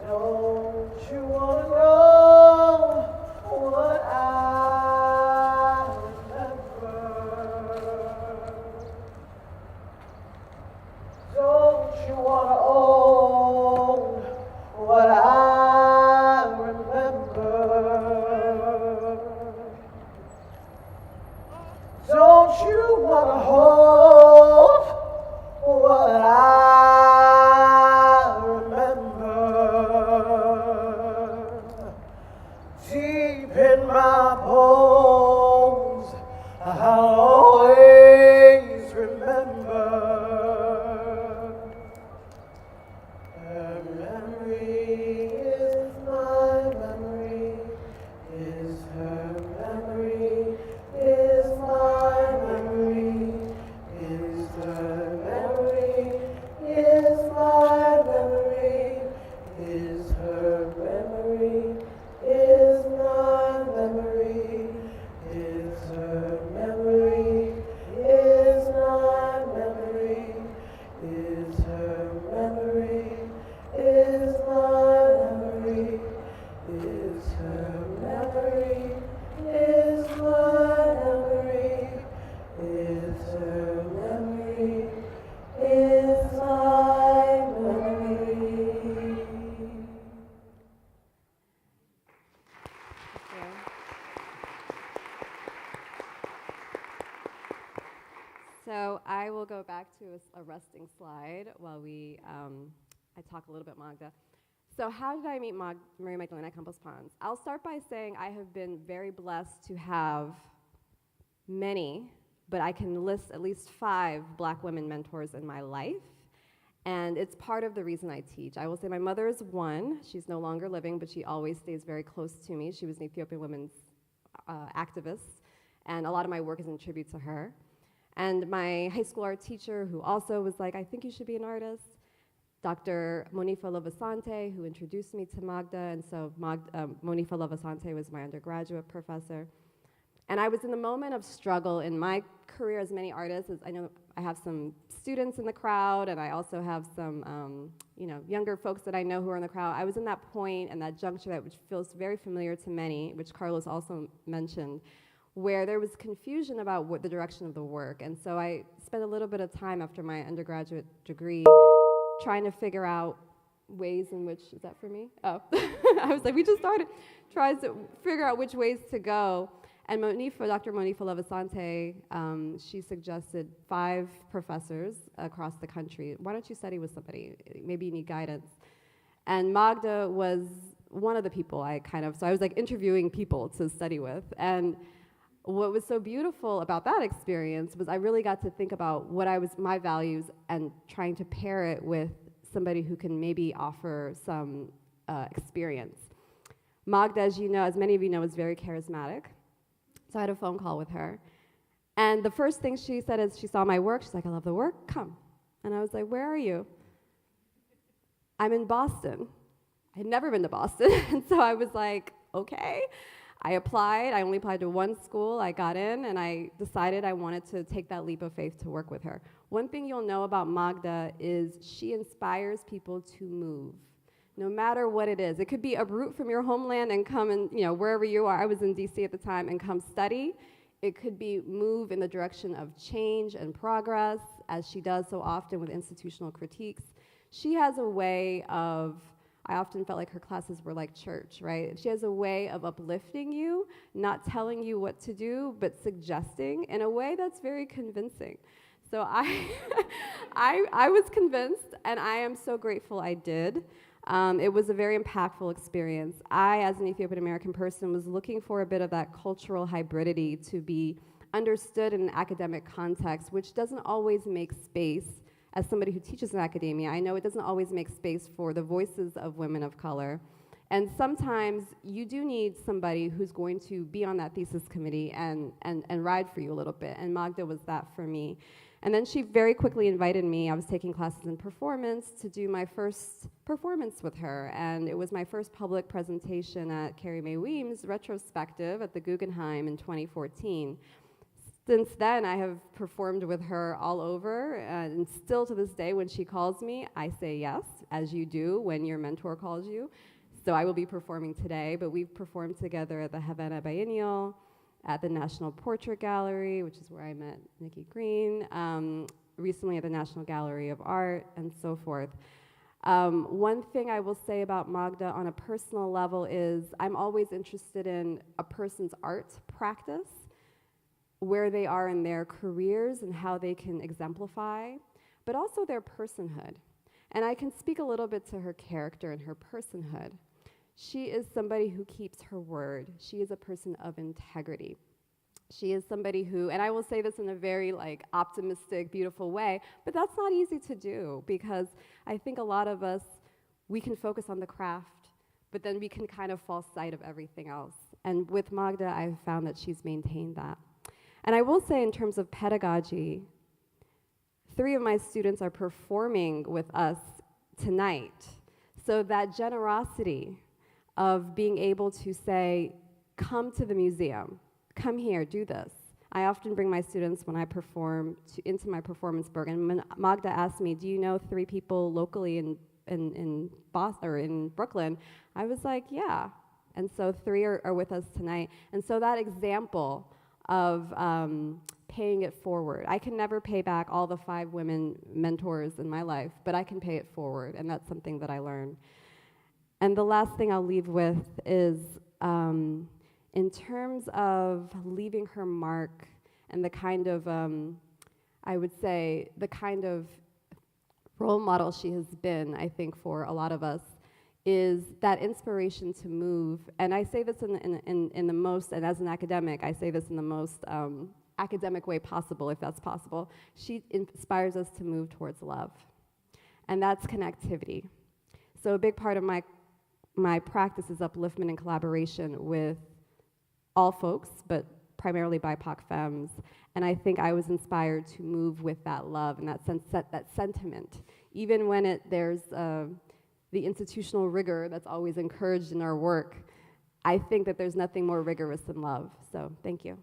Speaker 14: Don't you wanna know what I remember? Don't you wanna own what I remember? Don't you wanna hold what I remember? Deep in my bones, I'll always remember. Her memory is my memory, is her memory, is my memory, is her memory, is my memory, is her memory, is my memory, is her memory, is my memory, is her memory, is my memory, is her memory, is my memory, is her memory, is my memory.
Speaker 4: So I will go back to a resting slide while I talk a little bit Magda. So how did I meet María Magdalena Campos-Pons? I'll start by saying I have been very blessed to have many, but I can list at least 5 Black women mentors in my life, and it's part of the reason I teach. I will say my mother is one. She's no longer living, but she always stays very close to me. She was an Ethiopian women's activist, and a lot of my work is in tribute to her. And my high school art teacher, who also was like, I think you should be an artist, Dr. Monifa Lovasante, who introduced me to Magda, and so Monifa Lovasante was my undergraduate professor. And I was in the moment of struggle in my career as many artists. As I know I have some students in the crowd, and I also have some younger folks that I know who are in the crowd. I was in that point and that juncture that which feels very familiar to many, which Carlos also mentioned, where there was confusion about what the direction of the work. And so I spent a little bit of time after my undergraduate degree trying to figure out ways in which, is that for me? Oh, I was like, we just started, tries to figure out which ways to go. And Dr. Monifa Levisante, she suggested 5 professors across the country. Why don't you study with somebody? Maybe you need guidance. And Magda was one of the people so I was like interviewing people to study with. And what was so beautiful about that experience was I really got to think about my values and trying to pair it with somebody who can maybe offer some experience. Magda, as you know, as many of you know, is very charismatic. So I had a phone call with her. And the first thing she said is she saw my work. She's like, I love the work, come. And I was like, where are you? I'm in Boston. I had never been to Boston. And so I was like, okay. I applied. I only applied to one school. I got in, and I decided I wanted to take that leap of faith to work with her. One thing you'll know about Magda is she inspires people to move, no matter what it is. It could be uproot from your homeland and come and, wherever you are. I was in DC at the time, and come study. It could be move in the direction of change and progress, as she does so often with institutional critiques. She has a way of, I often felt like her classes were like church, right? She has a way of uplifting you, not telling you what to do, but suggesting in a way that's very convincing. So I was convinced, and I am so grateful I did. It was a very impactful experience. I, as an Ethiopian American person, was looking for a bit of that cultural hybridity to be understood in an academic context, which doesn't always make space. As somebody who teaches in academia, I know it doesn't always make space for the voices of women of color. And sometimes you do need somebody who's going to be on that thesis committee and ride for you a little bit, and Magda was that for me. And then she very quickly invited me, I was taking classes in performance, to do my first performance with her. And it was my first public presentation at Carrie Mae Weems' retrospective at the Guggenheim in 2014. Since then, I have performed with her all over, and still to this day, when she calls me, I say yes, as you do when your mentor calls you. So I will be performing today, but we've performed together at the Havana Biennial, at the National Portrait Gallery, which is where I met Nikki Greene, recently at the National Gallery of Art, and so forth. One thing I will say about Magda on a personal level is I'm always interested in a person's art practice, where they are in their careers and how they can exemplify, but also their personhood. And I can speak a little bit to her character and her personhood. She is somebody who keeps her word. She is a person of integrity. She is somebody who, and I will say this in a very optimistic, beautiful way, but that's not easy to do, because I think a lot of us, we can focus on the craft, but then we can kind of fall sight of everything else. And with Magda, I've found that she's maintained that. And I will say, in terms of pedagogy, 3 of my students are performing with us tonight. So that generosity of being able to say, come to the museum, come here, do this. I often bring my students when I perform into my performance book. And when Magda asked me, do you know 3 people locally in Boston or in Brooklyn? I was like, yeah. And so 3 are with us tonight. And so that example of paying it forward. I can never pay back all the 5 women mentors in my life, but I can pay it forward, and that's something that I learned. And the last thing I'll leave with is, in terms of leaving her mark and the kind of, I would say, the kind of role model she has been, I think, for a lot of us, is that inspiration to move. And I say this in the most, and as an academic, I say this in the most academic way possible, if that's possible. She inspires us to move towards love. And that's connectivity. So a big part of my practice is upliftment and collaboration with all folks, but primarily BIPOC femmes. And I think I was inspired to move with that love and that sentiment. Even when there's the institutional rigor that's always encouraged in our work, I think that there's nothing more rigorous than love. So thank you.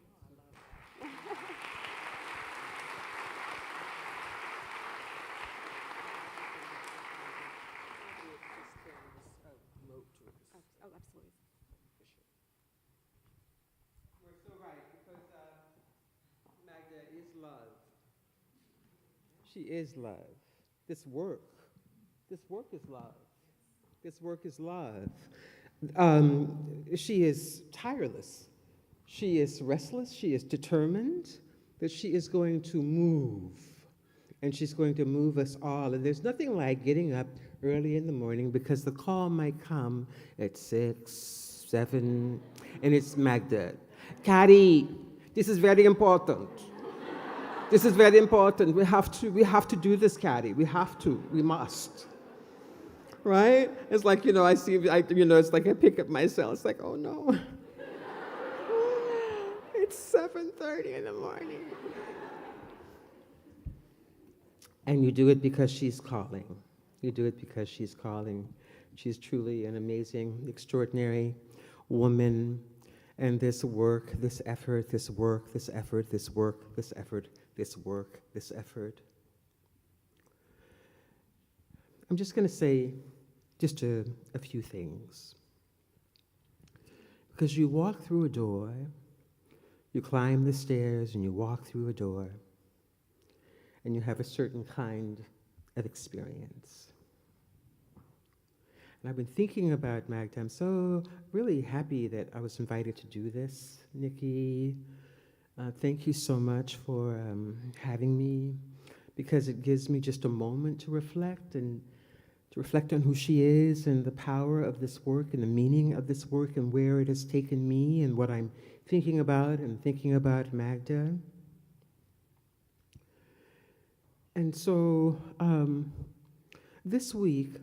Speaker 16: She is love. This work is love. This work is love. She is tireless. She is restless. She is determined that she is going to move. And she's going to move us all. And there's nothing like getting up early in the morning because the call might come at 6, 7, and it's Magda. Carrie, this is very important. This is very important. We have to do this, Carrie. We must. Right? It's like, it's like I pick up myself. It's like, oh no. It's 7:30 in the morning. And you do it because she's calling. You do it because she's calling. She's truly an amazing, extraordinary woman. And this work, this effort, this work, this effort, this work, this effort, this work, this effort. I'm just going to say just a few things. Because you walk through a door, you climb the stairs and you walk through a door, and you have a certain kind of experience. And I've been thinking about Magda. I'm so really happy that I was invited to do this, Nikki. Thank you so much for having me, because it gives me just a moment to reflect on who she is and the power of this work and the meaning of this work and where it has taken me and what I'm thinking about Magda. And so this week,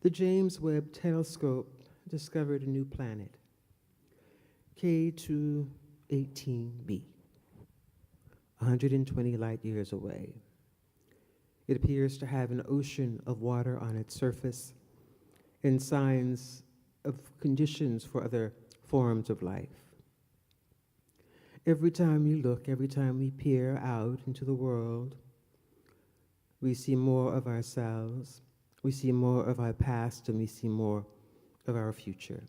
Speaker 16: the James Webb Telescope discovered a new planet, K2-18b, 120 light years away. It appears to have an ocean of water on its surface and signs of conditions for other forms of life. Every time we look, every time we peer out into the world, we see more of ourselves, we see more of our past, and we see more of our future.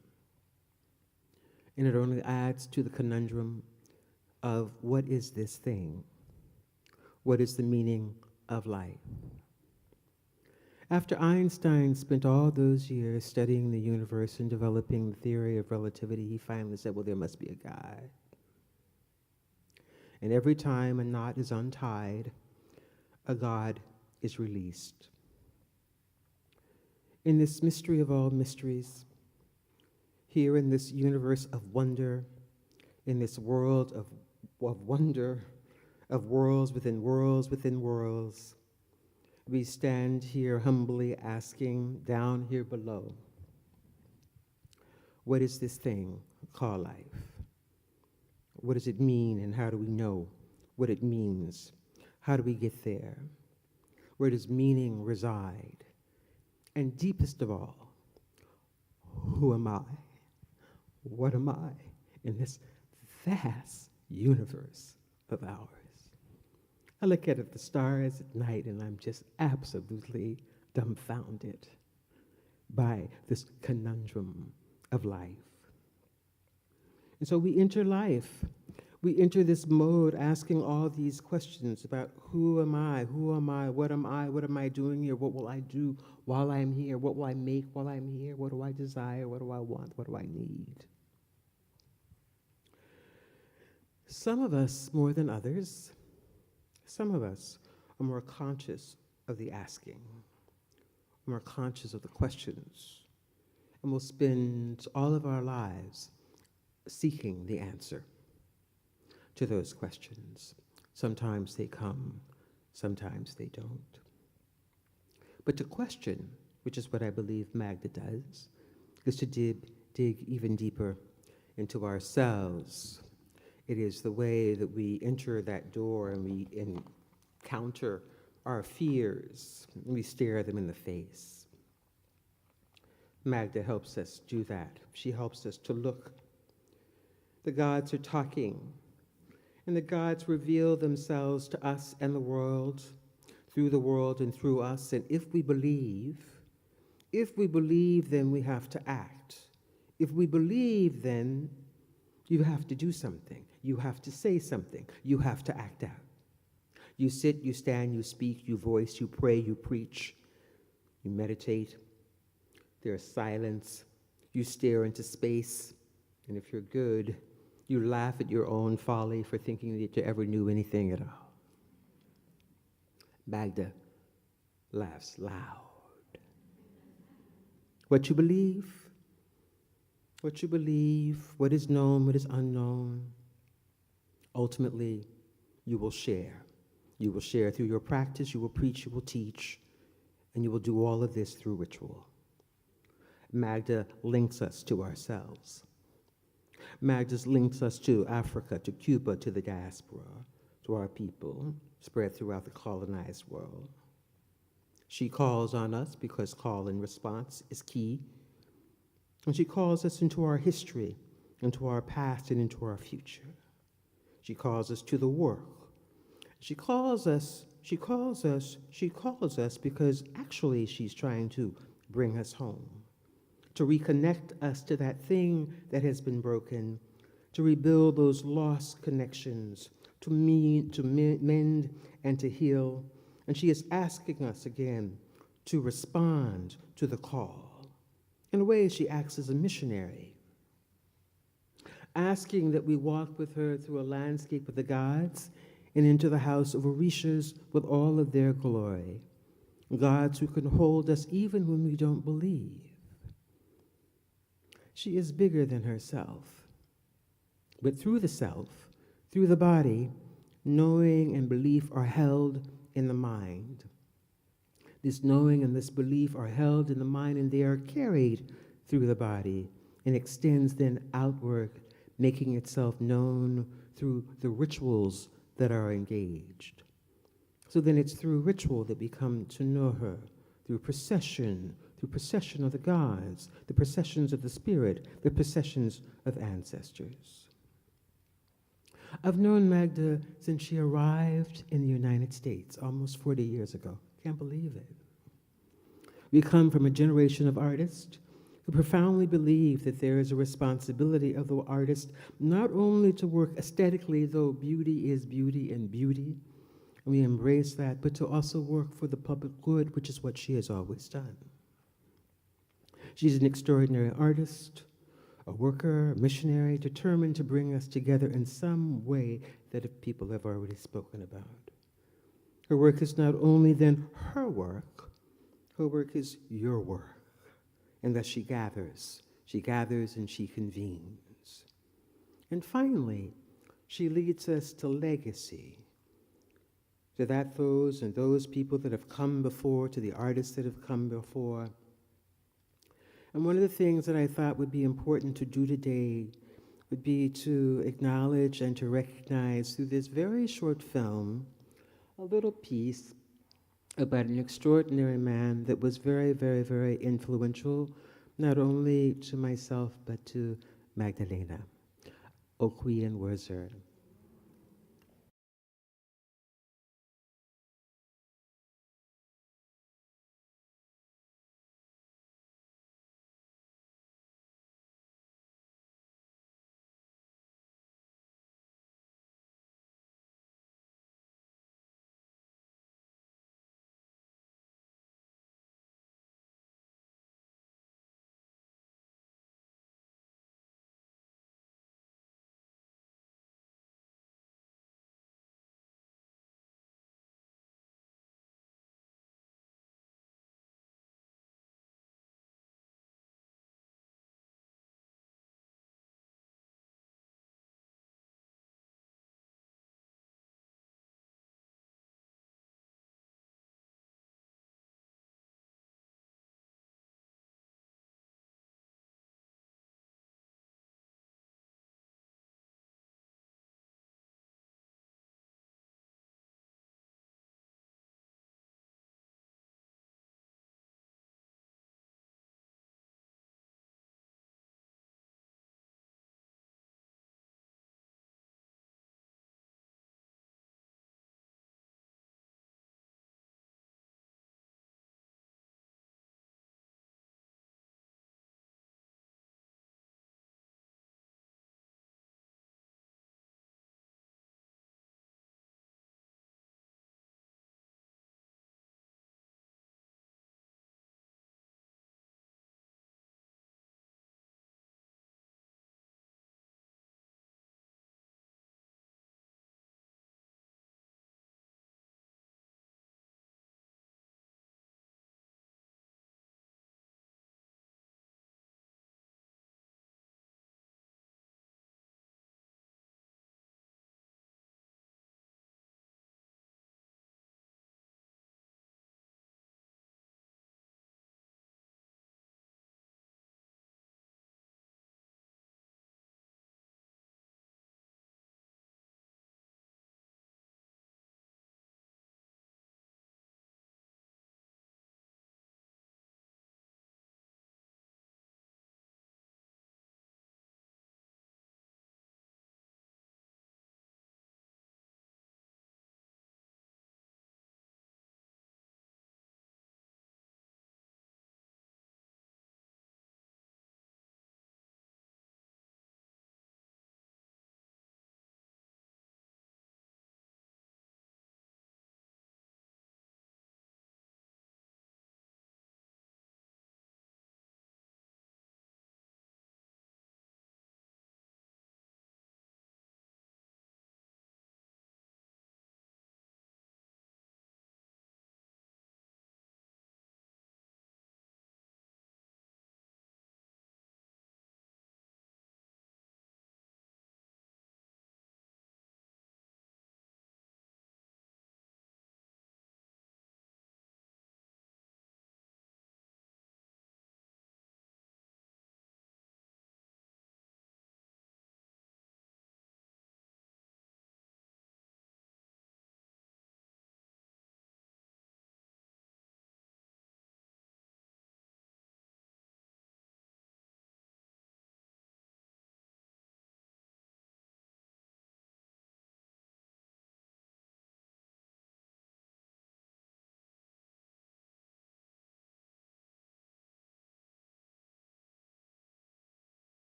Speaker 16: And it only adds to the conundrum of what is this thing? What is the meaning of life? After Einstein spent all those years studying the universe and developing the theory of relativity, he finally said, well, there must be a God. And every time a knot is untied, a God is released. In this mystery of all mysteries, here in this universe of wonder, in this world of wonder, of worlds within worlds within worlds, we stand here humbly asking down here below, what is this thing called life? What does it mean, and how do we know what it means? How do we get there? Where does meaning reside? And deepest of all, who am I? What am I in this vast universe of ours? I look at the stars at night and I'm just absolutely dumbfounded by this conundrum of life. And so we enter life. We enter this mode asking all these questions about who am I, what am I doing here, what will I do while I'm here, what will I make while I'm here, what do I desire, what do I want, what do I need? Some of us more than others, some of us are more conscious of the asking, more conscious of the questions, and we'll spend all of our lives seeking the answer to those questions. Sometimes they come, sometimes they don't. But to question, which is what I believe Magda does, is to dig even deeper into ourselves. It is the way that we enter that door and we encounter our fears, and we stare them in the face. Magda helps us do that. She helps us to look. The gods are talking, and the gods reveal themselves to us and the world, through the world and through us. And if we believe, then we have to act. If we believe, then you have to do something. You have to say something. You have to act out. You sit, you stand, you speak, you voice, you pray, you preach, you meditate. There's silence. You stare into space, and if you're good, you laugh at your own folly for thinking that you ever knew anything at all. Magda laughs loud. What you believe, what is known, what is unknown, ultimately, you will share. You will share through your practice, you will preach, you will teach, and you will do all of this through ritual. Magda links us to ourselves. Magda links us to Africa, to Cuba, to the diaspora, to our people spread throughout the colonized world. She calls on us because call and response is key. And she calls us into our history, into our past, and into our future. She calls us to the work. She calls us because actually she's trying to bring us home, to reconnect us to that thing that has been broken, to rebuild those lost connections, to mend and to heal. And she is asking us again to respond to the call. In a way, she acts as a missionary, asking that we walk with her through a landscape of the gods and into the house of Orishas with all of their glory, gods who can hold us even when we don't believe. She is bigger than herself, but through the self, through the body, knowing and belief are held in the mind. This knowing and this belief are held in the mind, and they are carried through the body and extends then outward, making itself known through the rituals that are engaged. So then it's through ritual that we come to know her, through procession of the gods, the processions of the spirit, the processions of ancestors. I've known Magda since she arrived in the United States almost 40 years ago. Can't believe it. We come from a generation of artists who profoundly believe that there is a responsibility of the artist not only to work aesthetically, though beauty is beauty and beauty, and we embrace that, but to also work for the public good, which is what she has always done. She's an extraordinary artist, a worker, a missionary, determined to bring us together in some way that people have already spoken about. Her work is not only then her work is your work. And thus she gathers and she convenes. And finally, she leads us to legacy, to those people that have come before, to the artists that have come before. And one of the things that I thought would be important to do today would be to acknowledge and to recognize through this very short film a little piece about an extraordinary man that was very, very, very influential, not only to myself, but to Magdalena. Okwi and Wurzer.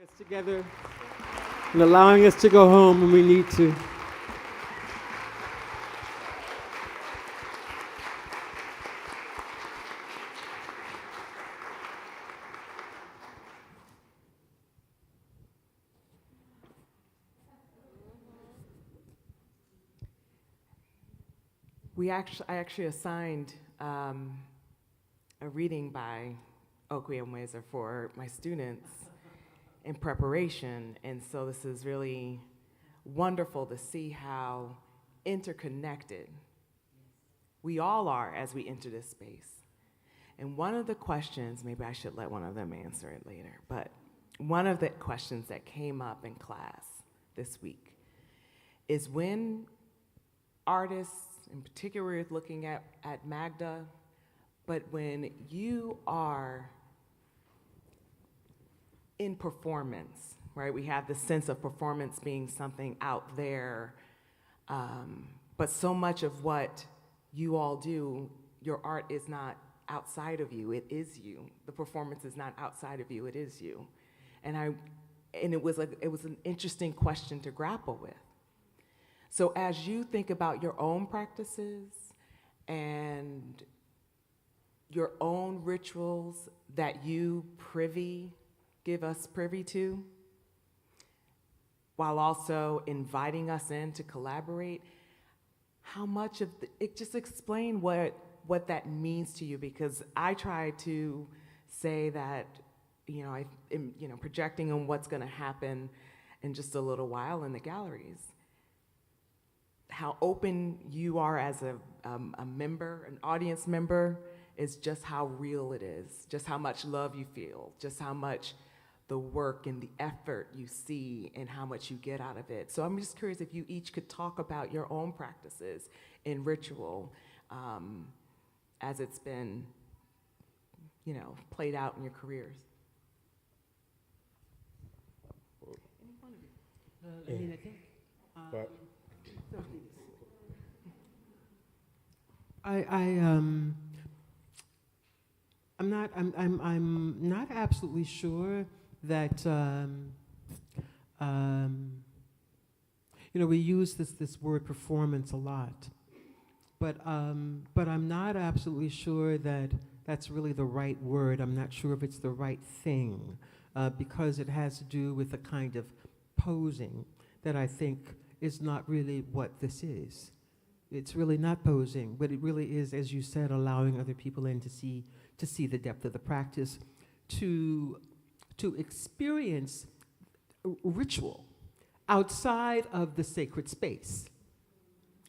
Speaker 16: us together and allowing us to go home when we need to.
Speaker 15: I actually assigned a reading by Okwuemweze for my students in preparation, and so this is really wonderful to see how interconnected we all are as we enter this space. And one of the questions, maybe I should let one of them answer it later, but one of the questions that came up in class this week is when artists, in particular, we're looking at Magda, but when you are in performance, right? We have the sense of performance being something out there, but so much of what you all do, your art is not outside of you, it is you. The performance is not outside of you, it is you. And it was an interesting question to grapple with. So as you think about your own practices and your own rituals that you give us privy to, while also inviting us in to collaborate, how much of it, just explain what that means to you, because I try to say that, I am, projecting on what's gonna happen in just a little while in the galleries. How open you are as a member, an audience member, is just how real it is, just how much love you feel, just how much the work and the effort you see and how much you get out of it. So I'm just curious if you each could talk about your own practices in ritual as it's been, played out in your careers.
Speaker 16: I think. I'm not absolutely sure that we use this word performance a lot, but I'm not absolutely sure that that's really the right word. I'm not sure if it's the right thing because it has to do with a kind of posing that I think is not really what this is. It's really not posing, but it really is, as you said, allowing other people in to see the depth of the practice, to experience ritual outside of the sacred space.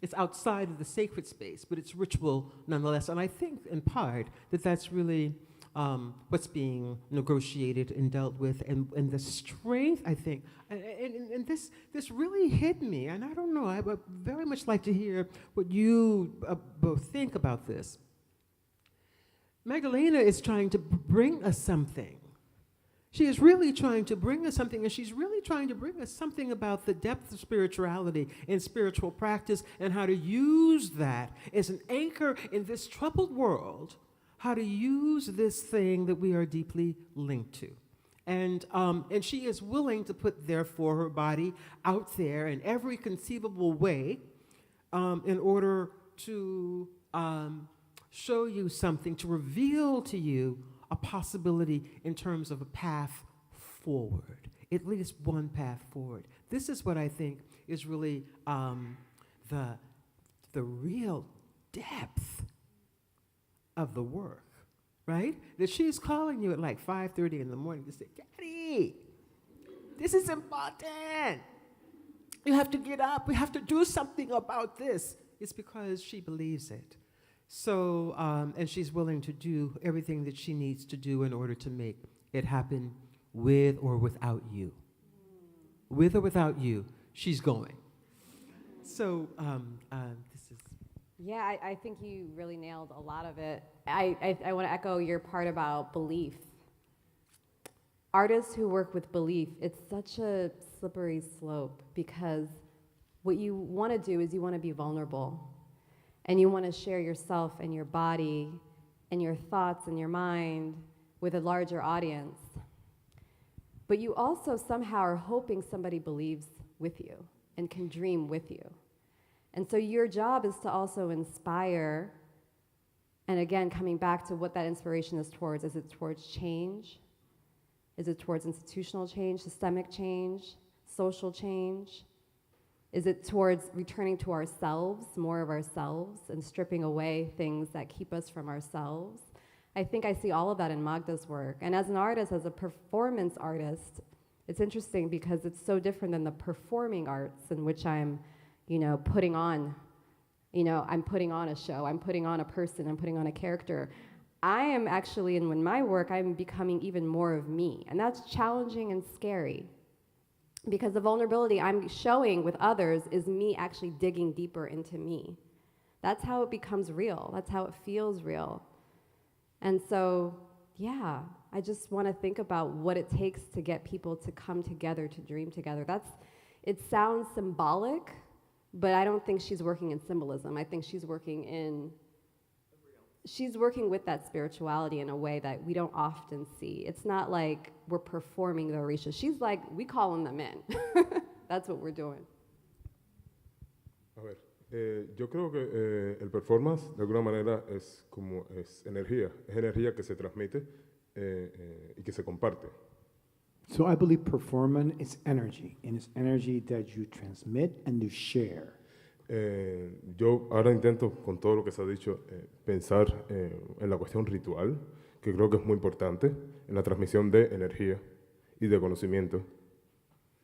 Speaker 16: It's outside of the sacred space, but it's ritual nonetheless. And I think, in part, that that's really what's being negotiated and dealt with, and the strength, I think, and this really hit me, and I don't know, I would very much like to hear what you both think about this. Magdalena is trying to bring us something. She is really trying to bring us something, and she's really trying to bring us something about the depth of spirituality and spiritual practice and how to use that as an anchor in this troubled world, how to use this thing that we are deeply linked to. And she is willing to put, therefore, her body out there in every conceivable way in order to show you something, to reveal to you a possibility in terms of a path forward, at least one path forward. This is what I think is really the real depth of the work, right? That she's calling you at like 5:30 in the morning to say, Daddy, this is important. You have to get up. We have to do something about this. It's because she believes it. So, and she's willing to do everything that she needs to do in order to make it happen with or without you. With or without you, she's going. So, this is...
Speaker 4: Yeah, I think you really nailed a lot of it. I want to echo your part about belief. Artists who work with belief, it's such a slippery slope, because what you want to do is you want to be vulnerable. And you want to share yourself and your body and your thoughts and your mind with a larger audience. but you also somehow are hoping somebody believes with you and can dream with you. And so your job is to also inspire, and again, coming back to what that inspiration is towards. Is it towards change? Is it towards institutional change, systemic change, social change? Is it towards returning to ourselves, more of ourselves, and stripping away things that keep us from ourselves? I think I see all of that in Magda's work. And as an artist, as a performance artist, it's interesting because it's so different than the performing arts in which I'm, putting on, I'm putting on a show, I'm putting on a person, I'm putting on a character. I am actually, in my work, I'm becoming even more of me. And that's challenging and scary. Because the vulnerability I'm showing with others is me actually digging deeper into me. That's how it becomes real. That's how it feels real. And so, yeah, I just want to think about what it takes to get people to come together, to dream together. It sounds symbolic, but I don't think she's working in symbolism. I think she's working with that spirituality in a way that we don't often see. It's not like we're performing the Orisha. She's like, we calling them in. That's what we're doing.
Speaker 13: A ver, yo creo que el performance de alguna manera es energía que se transmite y que se comparte.
Speaker 12: So I believe performance is energy, and it's energy that you transmit and you share.
Speaker 13: Yo ahora intento, con todo lo que se ha dicho, pensar en la cuestión ritual, que creo que es muy importante, en la transmisión de energía y de conocimiento.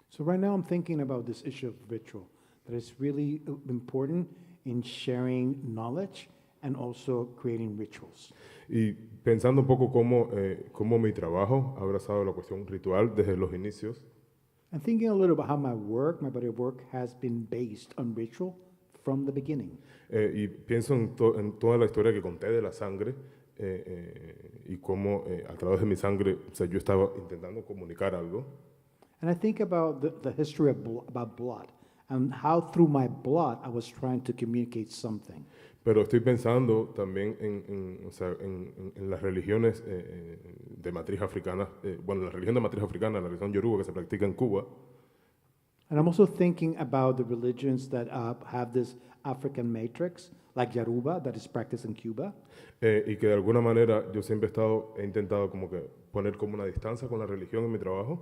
Speaker 12: So right now I'm thinking about this issue of ritual, that is really important in sharing knowledge and also creating rituals.
Speaker 13: Y pensando un poco cómo mi trabajo ha abrazado la cuestión ritual desde los inicios.
Speaker 12: And thinking a little about how my body of work has been based on ritual from the beginning.
Speaker 13: Y pienso en toda la historia que conté de la sangre y cómo a través de mi sangre, yo estaba intentando comunicar algo.
Speaker 12: And I think about the history about blood and how through my blood I was trying to communicate something.
Speaker 13: Pero estoy pensando también en las religiones de matriz africana, la religión de matriz africana, la religión yoruba que se practica en Cuba.
Speaker 12: And I'm also thinking about the religions that have this African matrix, like Yoruba, that is practiced in Cuba.
Speaker 13: Y que de alguna manera yo siempre he intentado como que poner como una distancia con la religión en mi trabajo.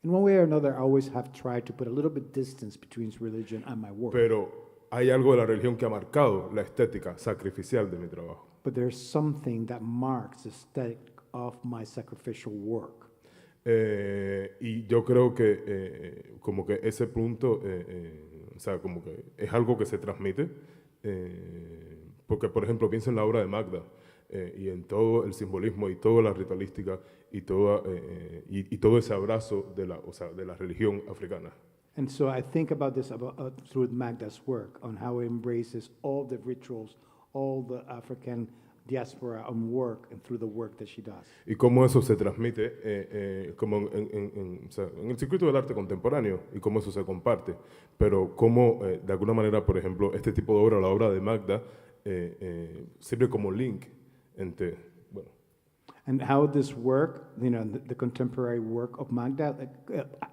Speaker 12: In one way or another, I always have tried to put a little bit distance between religion and my work.
Speaker 13: Pero hay algo de la religión que ha marcado la estética sacrificial de mi trabajo.
Speaker 12: But there's something that marks the aesthetic of my sacrificial work.
Speaker 13: Y yo creo que como que ese punto, como que es algo que se transmite, porque por ejemplo pienso en la obra de Magda y en todo el simbolismo y toda la ritualística y todo ese abrazo de la religión africana.
Speaker 12: And so I think about this through Magda's work on how it embraces all the rituals, all the African diaspora and work, and through the work that she does.
Speaker 13: Y cómo eso se transmite como en el circuito del arte contemporáneo y cómo eso se comparte. Pero cómo, de alguna manera, por ejemplo, este tipo de obra, la obra de Magda, sirve como link entre, bueno.
Speaker 12: And how this work, the contemporary work of Magda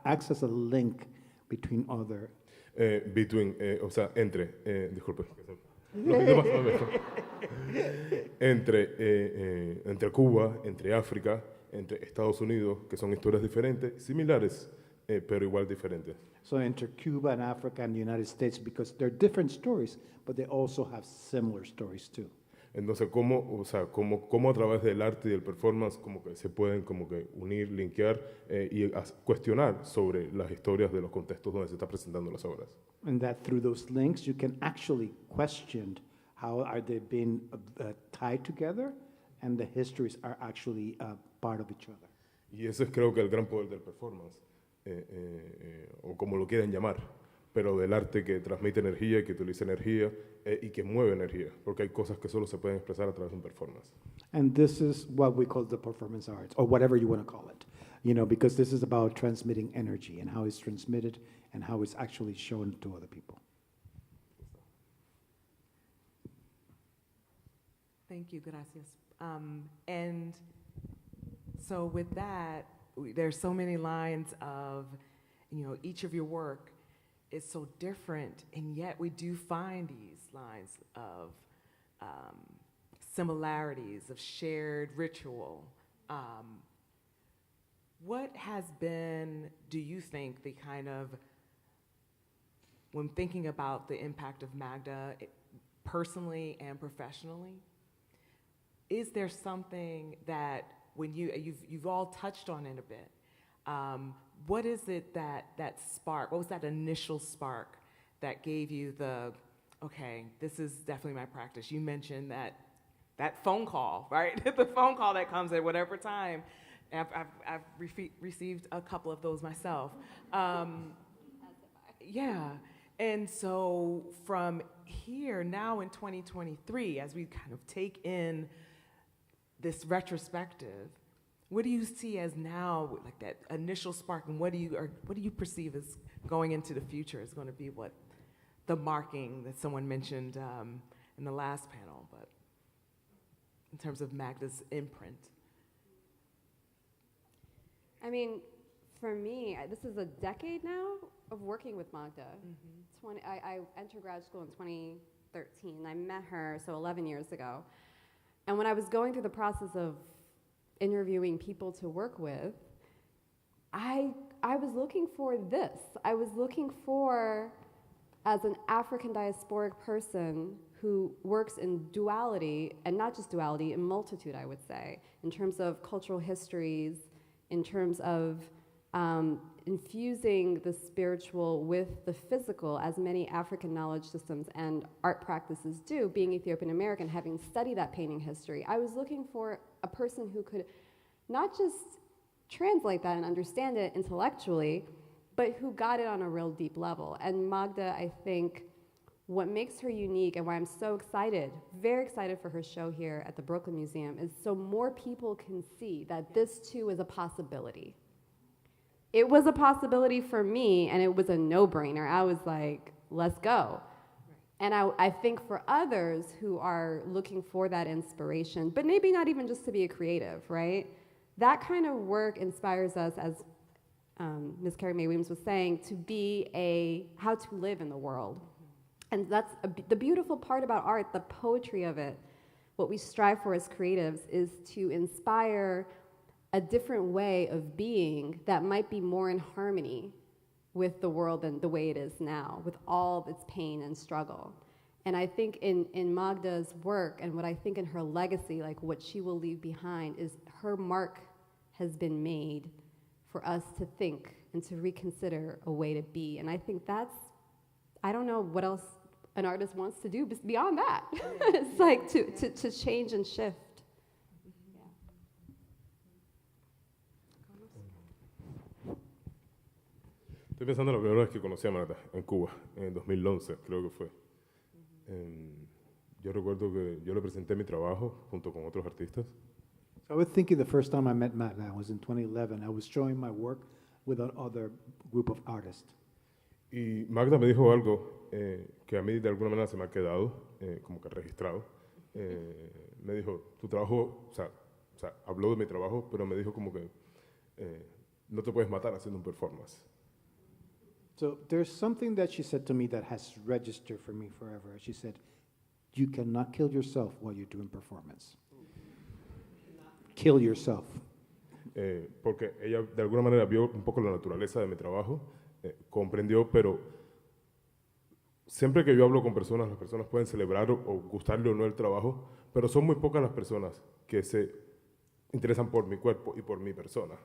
Speaker 12: acts as a link between other.
Speaker 13: Disculpe. Entre Cuba, entre África, entre Estados Unidos, que son historias diferentes, similares, pero igual diferentes.
Speaker 12: So entre Cuba and Africa and the United States, because they're different stories, but they also have similar stories too.
Speaker 13: Entonces, cómo a través del arte y del performance como que se pueden como que unir, linkear y cuestionar sobre las historias de los contextos donde se están presentando las obras.
Speaker 12: And that through those links, you can actually question how are they being tied together, and the histories are actually part of each other.
Speaker 13: Y ese es creo que el gran poder del performance, o como lo quieran llamar, pero del arte que transmite energía, que utiliza energía y que mueve energía, porque hay cosas que solo se pueden expresar a través de un performance.
Speaker 12: And this is what we call the performance arts, or whatever you want to call it, because this is about transmitting energy and how it's transmitted and how it's actually shown to other people.
Speaker 15: Thank you, gracias. And so with that, there's so many lines of, each of your work is so different, and yet we do find these lines of similarities, of shared ritual. What has been, do you think, the kind of, when thinking about the impact of Magda personally and professionally, is there something that when you've all touched on it a bit, what is it that spark, what was that initial spark that gave you okay, this is definitely my practice? You mentioned that phone call, right? The phone call that comes at whatever time. I've received a couple of those myself. Yeah, and so from here, now in 2023, as we kind of take in this retrospective, what do you see as now, like that initial spark, and what do you perceive as going into the future is going to be what the marking that someone mentioned in the last panel, but in terms of Magda's imprint?
Speaker 4: I mean, for me, this is a decade now of working with Magda. I entered grad school in 2013. I met her 11 years ago. And when I was going through the process of interviewing people to work with, I was looking for this. I was looking for, as an African diasporic person who works in duality, and not just duality, in multitude, I would say, in terms of cultural histories, in terms of infusing the spiritual with the physical, as many African knowledge systems and art practices do, being Ethiopian American, having studied that painting history. I was looking for a person who could not just translate that and understand it intellectually, but who got it on a real deep level. And Magda, I think, what makes her unique and why I'm so excited, very excited for her show here at the Brooklyn Museum, is so more people can see that this too is a possibility. It was a possibility for me, and it was a no-brainer. I was like, let's go. And I think for others who are looking for that inspiration, but maybe not even just to be a creative, right? That kind of work inspires us, as Ms. Carrie Mae Weems was saying, to be how to live in the world. And that's the beautiful part about art, the poetry of it. What we strive for as creatives is to inspire a different way of being that might be more in harmony with the world than the way it is now, with all of its pain and struggle. And I think in Magda's work, and what I think in her legacy, like what she will leave behind, is her mark has been made for us to think and to reconsider a way to be. And I think I don't know what else an artist wants to do beyond that. It's like to change and shift.
Speaker 13: Estoy pensando en la primera vez que conocí a Magda en Cuba, en el 2011, creo que fue. Yo recuerdo que yo le presenté mi trabajo junto con otros artistas.
Speaker 12: So I was thinking the first time I met Magda was in 2011. I was showing my work with another group of artists.
Speaker 13: Y Magda me dijo algo que a mí de alguna manera se me ha quedado, como que registrado. Me dijo, tu trabajo, o sea, habló de mi trabajo, pero me dijo como que no te puedes matar haciendo un performance.
Speaker 12: So there's something that she said to me that has registered for me forever. She said, you cannot kill yourself while you're doing performance. Kill yourself.
Speaker 13: Porque ella de alguna manera vio un poco la naturaleza de mi trabajo, comprendió, pero siempre que yo hablo con personas, las personas pueden celebrar o gustarle o no el trabajo, pero son muy pocas las personas que se interesan por mi cuerpo y por mi persona.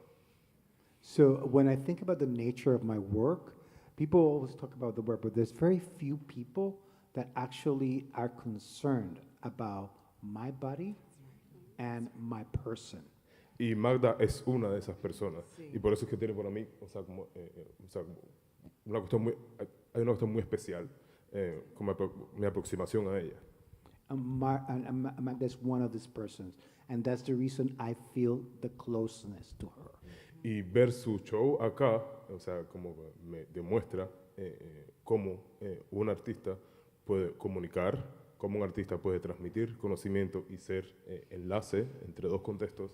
Speaker 12: So when I think about the nature of my work, people always talk about the work, but there's very few people that actually are concerned about my body and my person.
Speaker 13: Y Magda es una de esas personas. Sí. Y por eso es que tiene para mí, como una cuestión hay una cuestión muy especial con mi aproximación a ella.
Speaker 12: Magda is one of these persons, and that's the reason I feel the closeness to her.
Speaker 13: Y ver su show acá, como me demuestra cómo un artista puede comunicar, cómo un artista puede transmitir conocimiento y ser enlace entre dos contextos.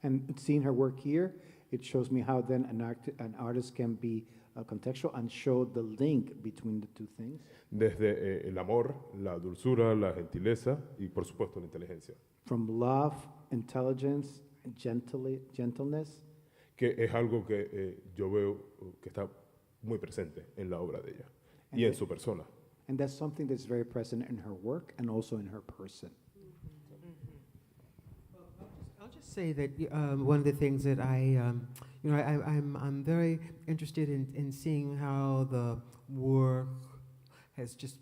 Speaker 12: And seeing her work here, it shows me how then an artist can be contextual and show the link between the two things.
Speaker 13: Desde el amor, la dulzura, la gentileza y por supuesto la inteligencia.
Speaker 12: From love, intelligence, gentleness.
Speaker 13: Que es algo que yo veo que está muy presente en la obra de ella y en su persona.
Speaker 12: And that's something that's very present in her work and also in her person.
Speaker 16: I'll just say that one of the things that I'm very interested in seeing how the work has just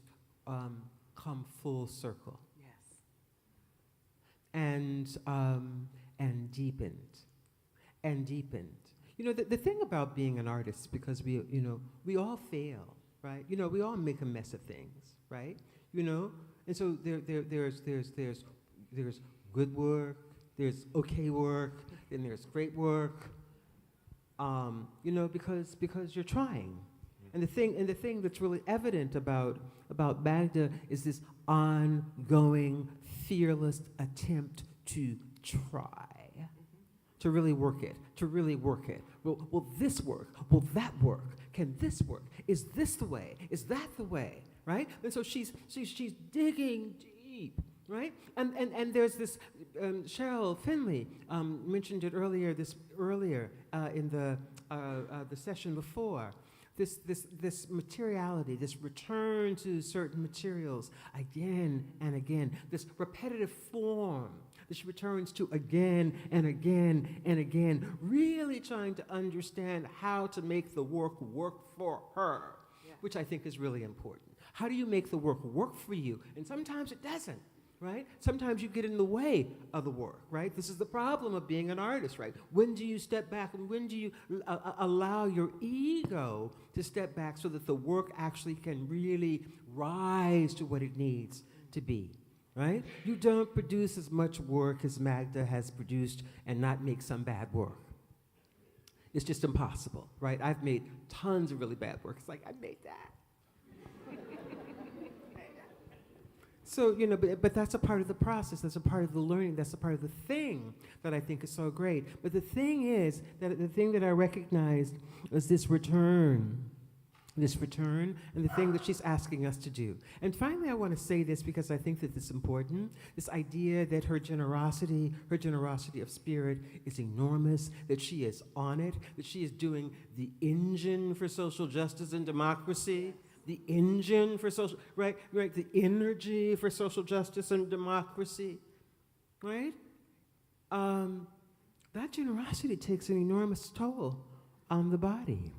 Speaker 16: come full circle.
Speaker 17: Yes.
Speaker 16: And deepened. You know, the thing about being an artist, because we all fail, right? You know, we all make a mess of things, right? You know, and so there's good work, there's okay work, and there's great work. You know, because you're trying, and the thing that's really evident about Magda is this ongoing, fearless attempt to try. To really work it. Will this work? Will that work? Can this work? Is this the way? Is that the way? Right? And so she's digging deep, right? And there's this Cheryl Finley mentioned it earlier in the session before. This materiality, this return to certain materials again and again, this repetitive form that she returns to again and again and again, really trying to understand how to make the work for her, which I think is really important. How do you make the work for you? And sometimes it doesn't, right? Sometimes you get in the way of the work, right? This is the problem of being an artist, right? When do you step back and when do you allow your ego to step back so that the work actually can really rise to what it needs to be? Right? You don't produce as much work as Magda has produced and not make some bad work. It's just impossible, right? I've made tons of really bad work. It's like, I made that. So, you know, but that's a part of the process. That's a part of the learning. That's a part of the thing that I think is so great. But the thing is, that the thing that I recognized was this return and the thing that she's asking us to do. And finally, I want to say this because I think that it's important, this idea that her generosity of spirit is enormous, that she is on it, that she is doing the engine for social justice and democracy, the engine for social, right, the energy for social justice and democracy, right? That generosity takes an enormous toll on the body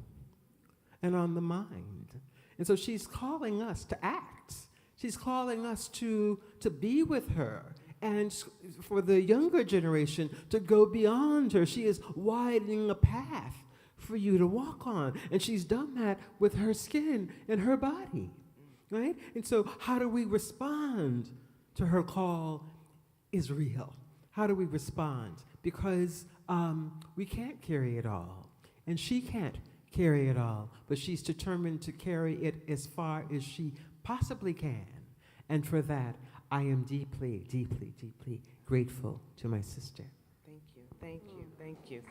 Speaker 16: and on the mind. And so she's calling us to act. She's calling us to be with her. And for the younger generation to go beyond her. She is widening a path for you to walk on. And she's done that with her skin and her body, right? And so how do we respond to her call is real? How do we respond? Because we can't carry it all. And she can't carry it all, but she's determined to carry it as far as she possibly can. And for that, I am deeply, deeply, deeply grateful to my sister.
Speaker 17: Thank you.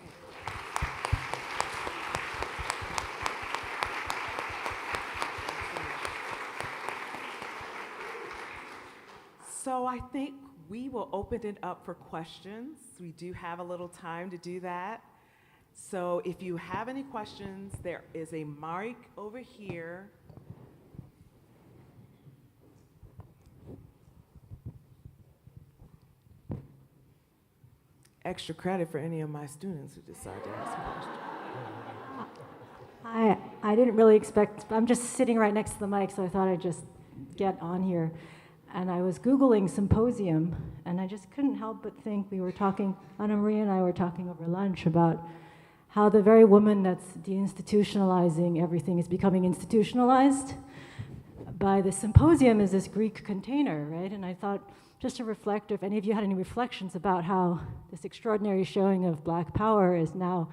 Speaker 17: So I think we will open it up for questions. We do have a little time to do that. So if you have any questions, there is a mic over here. Extra credit for any of my students who decided to ask a question.
Speaker 18: I didn't really expect, I'm just sitting right next to the mic, so I thought I'd just get on here. And I was Googling Symposium, and I just couldn't help but think we were talking, Anna Maria and I were talking over lunch about how the very woman that's deinstitutionalizing everything is becoming institutionalized by the Symposium is this Greek container, right? And I thought, just to reflect, if any of you had any reflections about how this extraordinary showing of Black power is now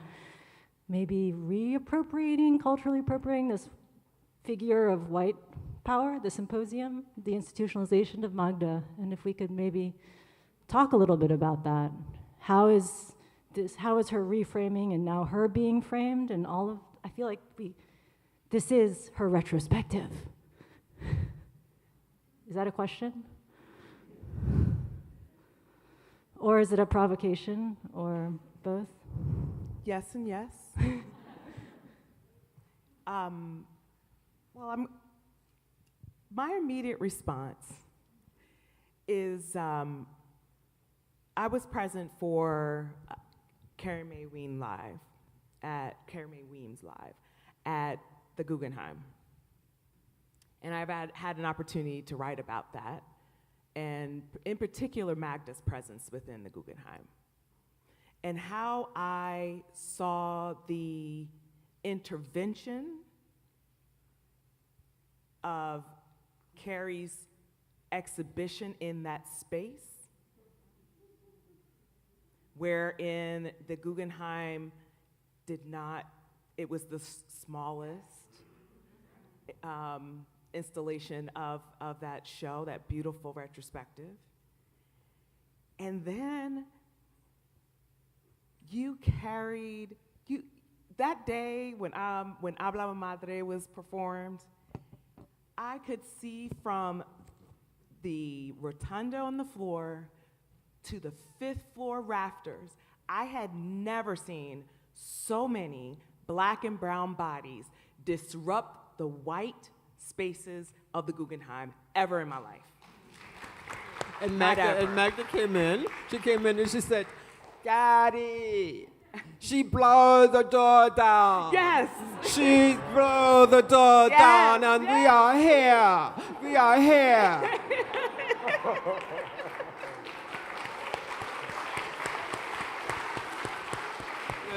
Speaker 18: maybe reappropriating, culturally appropriating this figure of white power, the Symposium, the institutionalization of Magda, and if we could maybe talk a little bit about that. How is this, how is her reframing and now her being framed and all of, I feel like this is her retrospective. Is that a question? Or is it a provocation, or both?
Speaker 17: Yes and yes. My immediate response is I was present for Carrie Mae Weems live at the Guggenheim. And I've had an opportunity to write about that, and in particular, Magda's presence within the Guggenheim, and how I saw the intervention of Carrie's exhibition in that space, wherein the Guggenheim it was the smallest installation of that show, that beautiful retrospective. And then that day when Habla Mi Madre was performed, I could see from the rotunda on the floor to the 5th floor rafters. I had never seen so many black and brown bodies disrupt the white spaces of the Guggenheim ever in my life.
Speaker 16: And Magda came in. She came in and she said, "Daddy, she blew the door down.
Speaker 17: Yes.
Speaker 16: She blew the door down, and we are here. We are here."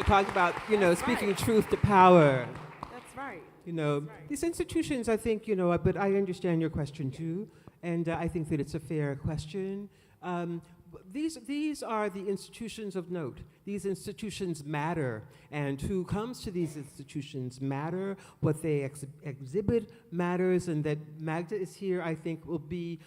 Speaker 16: Talked about, speaking truth to power.
Speaker 17: That's right.
Speaker 16: These institutions, I think, but I understand your question too, and I think that it's a fair question. These are the institutions of note. These institutions matter, and who comes to these institutions matter. What they exhibit matters, and that Magda is here, I think, will be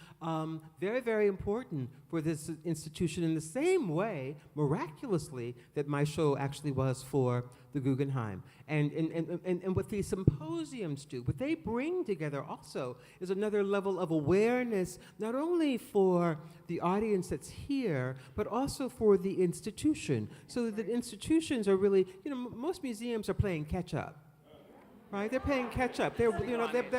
Speaker 16: very, very important for this institution in the same way, miraculously, that my show actually was for the Guggenheim. And what these symposiums do, what they bring together also is another level of awareness, not only for the audience that's here, but also for the institution. So that institutions are really, most museums are playing catch up. Right, they're playing catch up. They're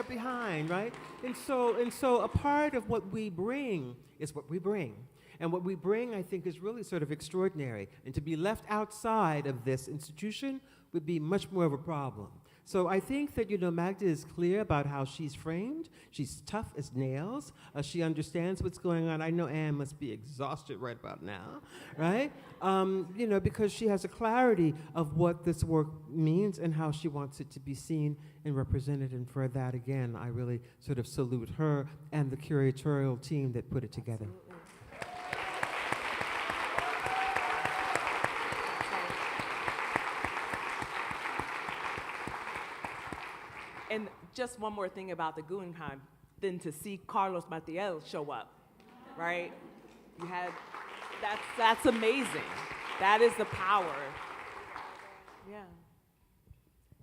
Speaker 16: behind, right? And so a part of what we bring is what we bring. And what we bring, I think, is really sort of extraordinary. And to be left outside of this institution would be much more of a problem. So I think that, Magda is clear about how she's framed. She's tough as nails. She understands what's going on. I know Anne must be exhausted right about now, right? Because she has a clarity of what this work means and how she wants it to be seen and represented. And for that, again, I really sort of salute her and the curatorial team that put it together.
Speaker 17: And just one more thing about the Guggenheim, then to see Carlos Martiel show up, right? That's amazing. That is the power. Yeah.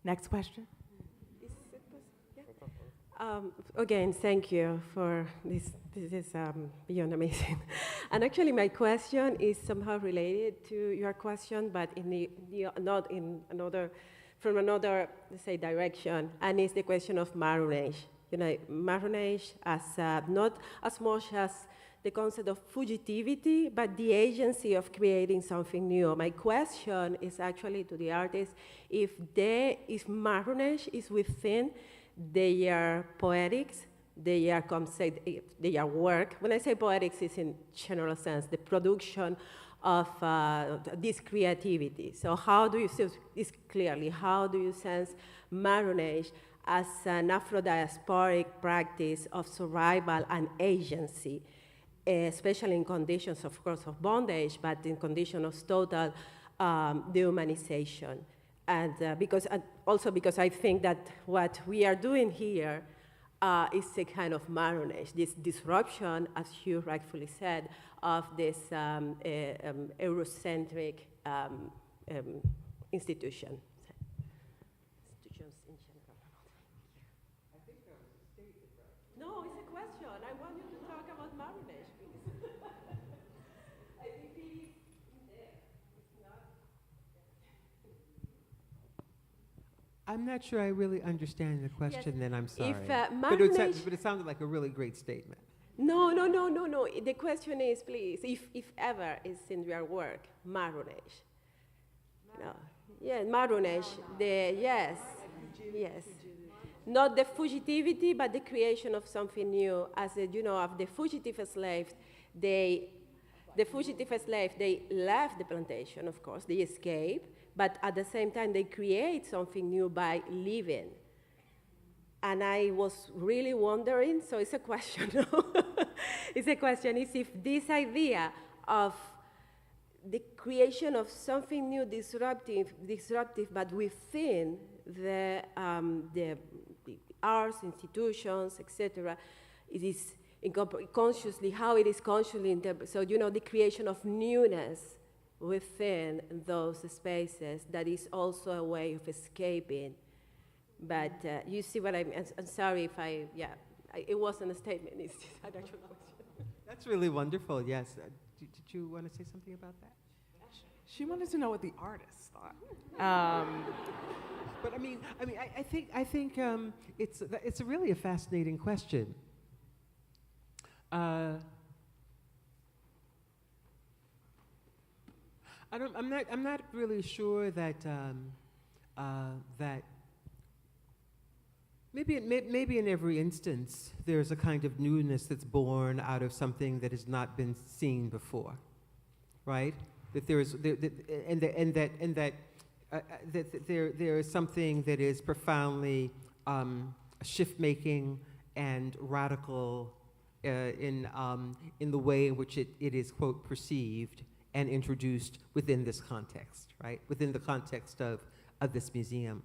Speaker 17: Next question.
Speaker 5: Again, thank you for this. This is beyond amazing. And actually, my question is somehow related to your question, but not in another. From another, let's say, direction, and it's the question of marronage. Marronage as not as much as the concept of fugitivity, but the agency of creating something new. My question is actually to the artists, if marronage is within their poetics, their concept, their work. When I say poetics, it's in general sense, the production of this creativity. So how do you see this clearly? How do you sense marronage as an Afro-diasporic practice of survival and agency, especially in conditions, of course, of bondage, but in conditions of total dehumanization? And because I think that what we are doing here is a kind of marronage, this disruption, as Hugh rightfully said, of this Eurocentric institution. Institutions in general. No, it's a question. I want you to talk about marronage, please. I think it is in there. It's not.
Speaker 16: I'm not sure I really understand the question, then I'm sorry.
Speaker 5: If,
Speaker 16: but it sounded like a really great statement.
Speaker 5: No. The question is, please, if ever it's in your work, marronage. No. Yeah, marronage. Yes. Not the fugitivity, but the creation of something new. As of the fugitive slaves, they left the plantation, of course, they escape, but at the same time they create something new by leaving. And I was really wondering, so it's a question. It's a question is if this idea of the creation of something new, disruptive, but within the arts, institutions, etc., it is consciously, how it is consciously interpreted. So, the creation of newness within those spaces, that is also a way of escaping. But you see what I mean? I'm sorry if it wasn't a statement, it's just an actual question.
Speaker 16: That's really wonderful, yes. Did you want to say something about that?
Speaker 17: She wanted to know what the artists thought.
Speaker 16: But I think it's really a fascinating question. I'm not really sure that that maybe in every instance there's a kind of newness that's born out of something that has not been seen before, right? That there is there is something that is profoundly shift-making and radical in the way in which it is, quote, perceived and introduced within this context, right? Within the context of this museum.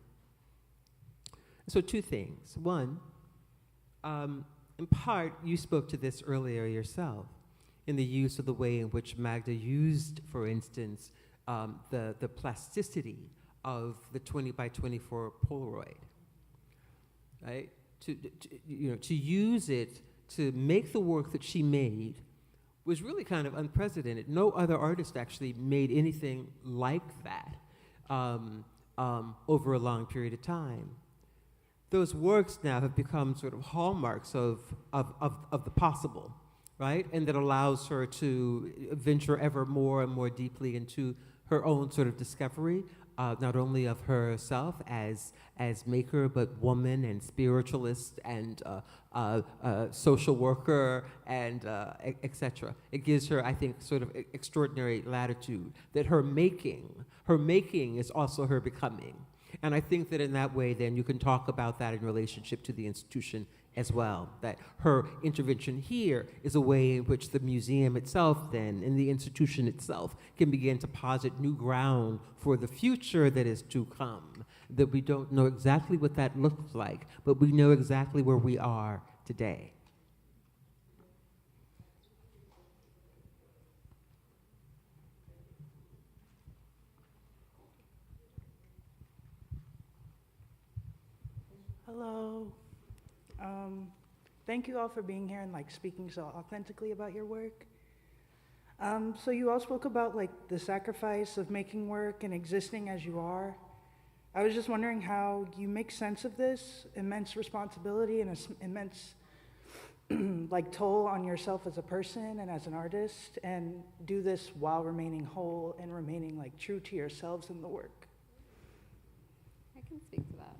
Speaker 16: So two things. One, in part, you spoke to this earlier yourself, in the use of the way in which Magda used, for instance, the plasticity of the 20 by 24 Polaroid, right? To use it to make the work that she made was really kind of unprecedented. No other artist actually made anything like that over a long period of time. Those works now have become sort of hallmarks of the possible, right? And that allows her to venture ever more and more deeply into her own sort of discovery, not only of herself as maker, but woman and spiritualist and social worker and etc. It gives her, I think, sort of extraordinary latitude that her making is also her becoming. And I think that in that way, then, you can talk about that in relationship to the institution as well, that her intervention here is a way in which the museum itself, then, and the institution itself, can begin to posit new ground for the future that is to come, that we don't know exactly what that looks like, but we know exactly where we are today.
Speaker 2: Hello. Thank you all for being here and speaking so authentically about your work. So you all spoke about the sacrifice of making work and existing as you are. I was just wondering how you make sense of this immense responsibility and immense toll on yourself as a person and as an artist, and do this while remaining whole and remaining true to yourselves in the work.
Speaker 19: I can speak to that.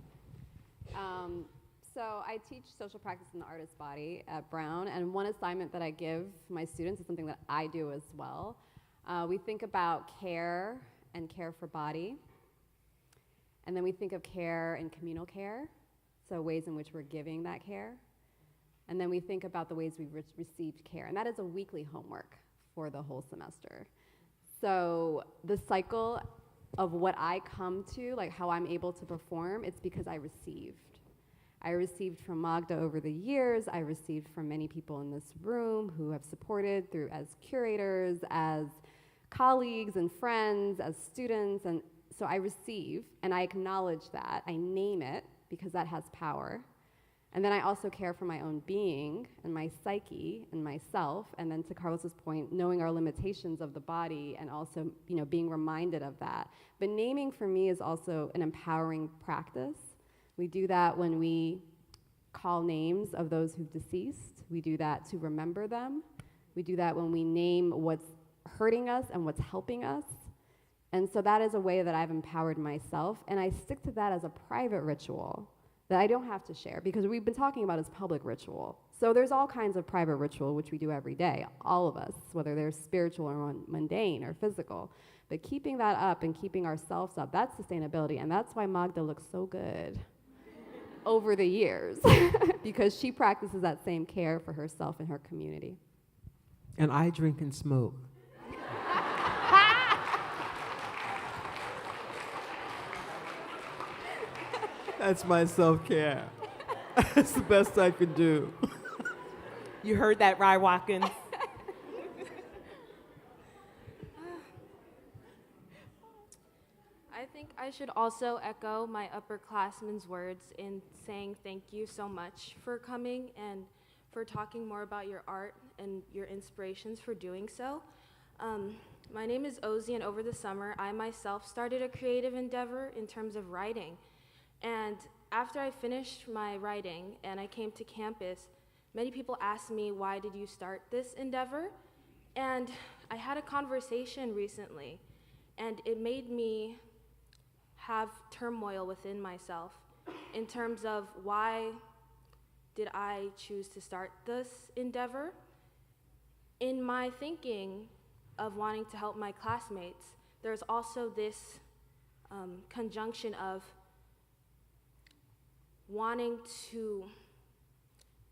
Speaker 19: So I teach social practice in the artist body at Brown, and one assignment that I give my students is something that I do as well. We think about care and care for body, and then we think of care and communal care, so ways in which we're giving that care, and then we think about the ways we've received care, and that is a weekly homework for the whole semester. So the cycle of what I come to, how I'm able to perform, it's because I received. I received from Magda over the years. I received from many people in this room who have supported through as curators, as colleagues and friends, as students. And so I receive, and I acknowledge that. I name it, because that has power. And then I also care for my own being and my psyche and myself. And then to Carlos's point, knowing our limitations of the body and also, being reminded of that. But naming for me is also an empowering practice. We do that when we call names of those who've deceased. We do that to remember them. We do that when we name what's hurting us and what's helping us. And so that is a way that I've empowered myself. And I stick to that as a private ritual that I don't have to share, because we've been talking about as public ritual. So there's all kinds of private ritual which we do every day, all of us, whether they're spiritual or mundane or physical. But keeping that up and keeping ourselves up, that's sustainability. And that's why Magda looks so good over the years, because she practices that same care for herself and her community.
Speaker 16: And I drink and smoke. That's my self-care. That's the best I can do.
Speaker 17: You heard that, Rye Watkins?
Speaker 20: I think I should also echo my upperclassmen's words in saying thank you so much for coming and for talking more about your art and your inspirations for doing so. My name is Ozzy, and over the summer, I myself started a creative endeavor in terms of writing. And after I finished my writing and I came to campus, many people asked me, why did you start this endeavor? And I had a conversation recently, and it made me have turmoil within myself in terms of why did I choose to start this endeavor. In my thinking of wanting to help my classmates, there's also this conjunction of wanting to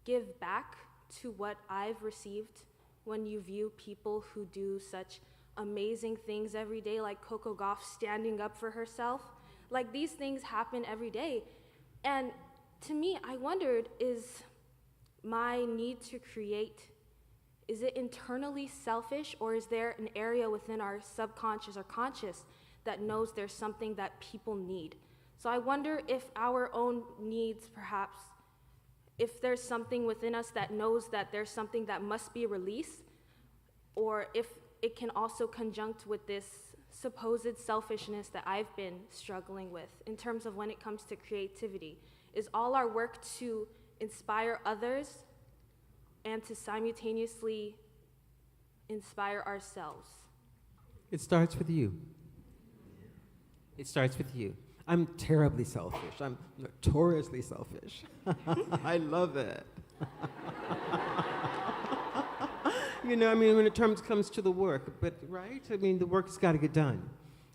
Speaker 20: give back to what I've received when you view people who do such amazing things every day, like Coco Gauff standing up for herself. Like, these things happen every day. And to me, I wondered, is my need to create, is it internally selfish, or is there an area within our subconscious or conscious that knows there's something that people need? So I wonder if our own needs, perhaps, if there's something within us that knows that there's something that must be released, or if it can also conjunct with this supposed selfishness that I've been struggling with in terms of when it comes to creativity. Is all our work to inspire others and to simultaneously inspire ourselves?
Speaker 16: It starts with you. It starts with you. I'm terribly selfish. I'm notoriously selfish. I love it. When it comes to the work, but right? The work's got to get done.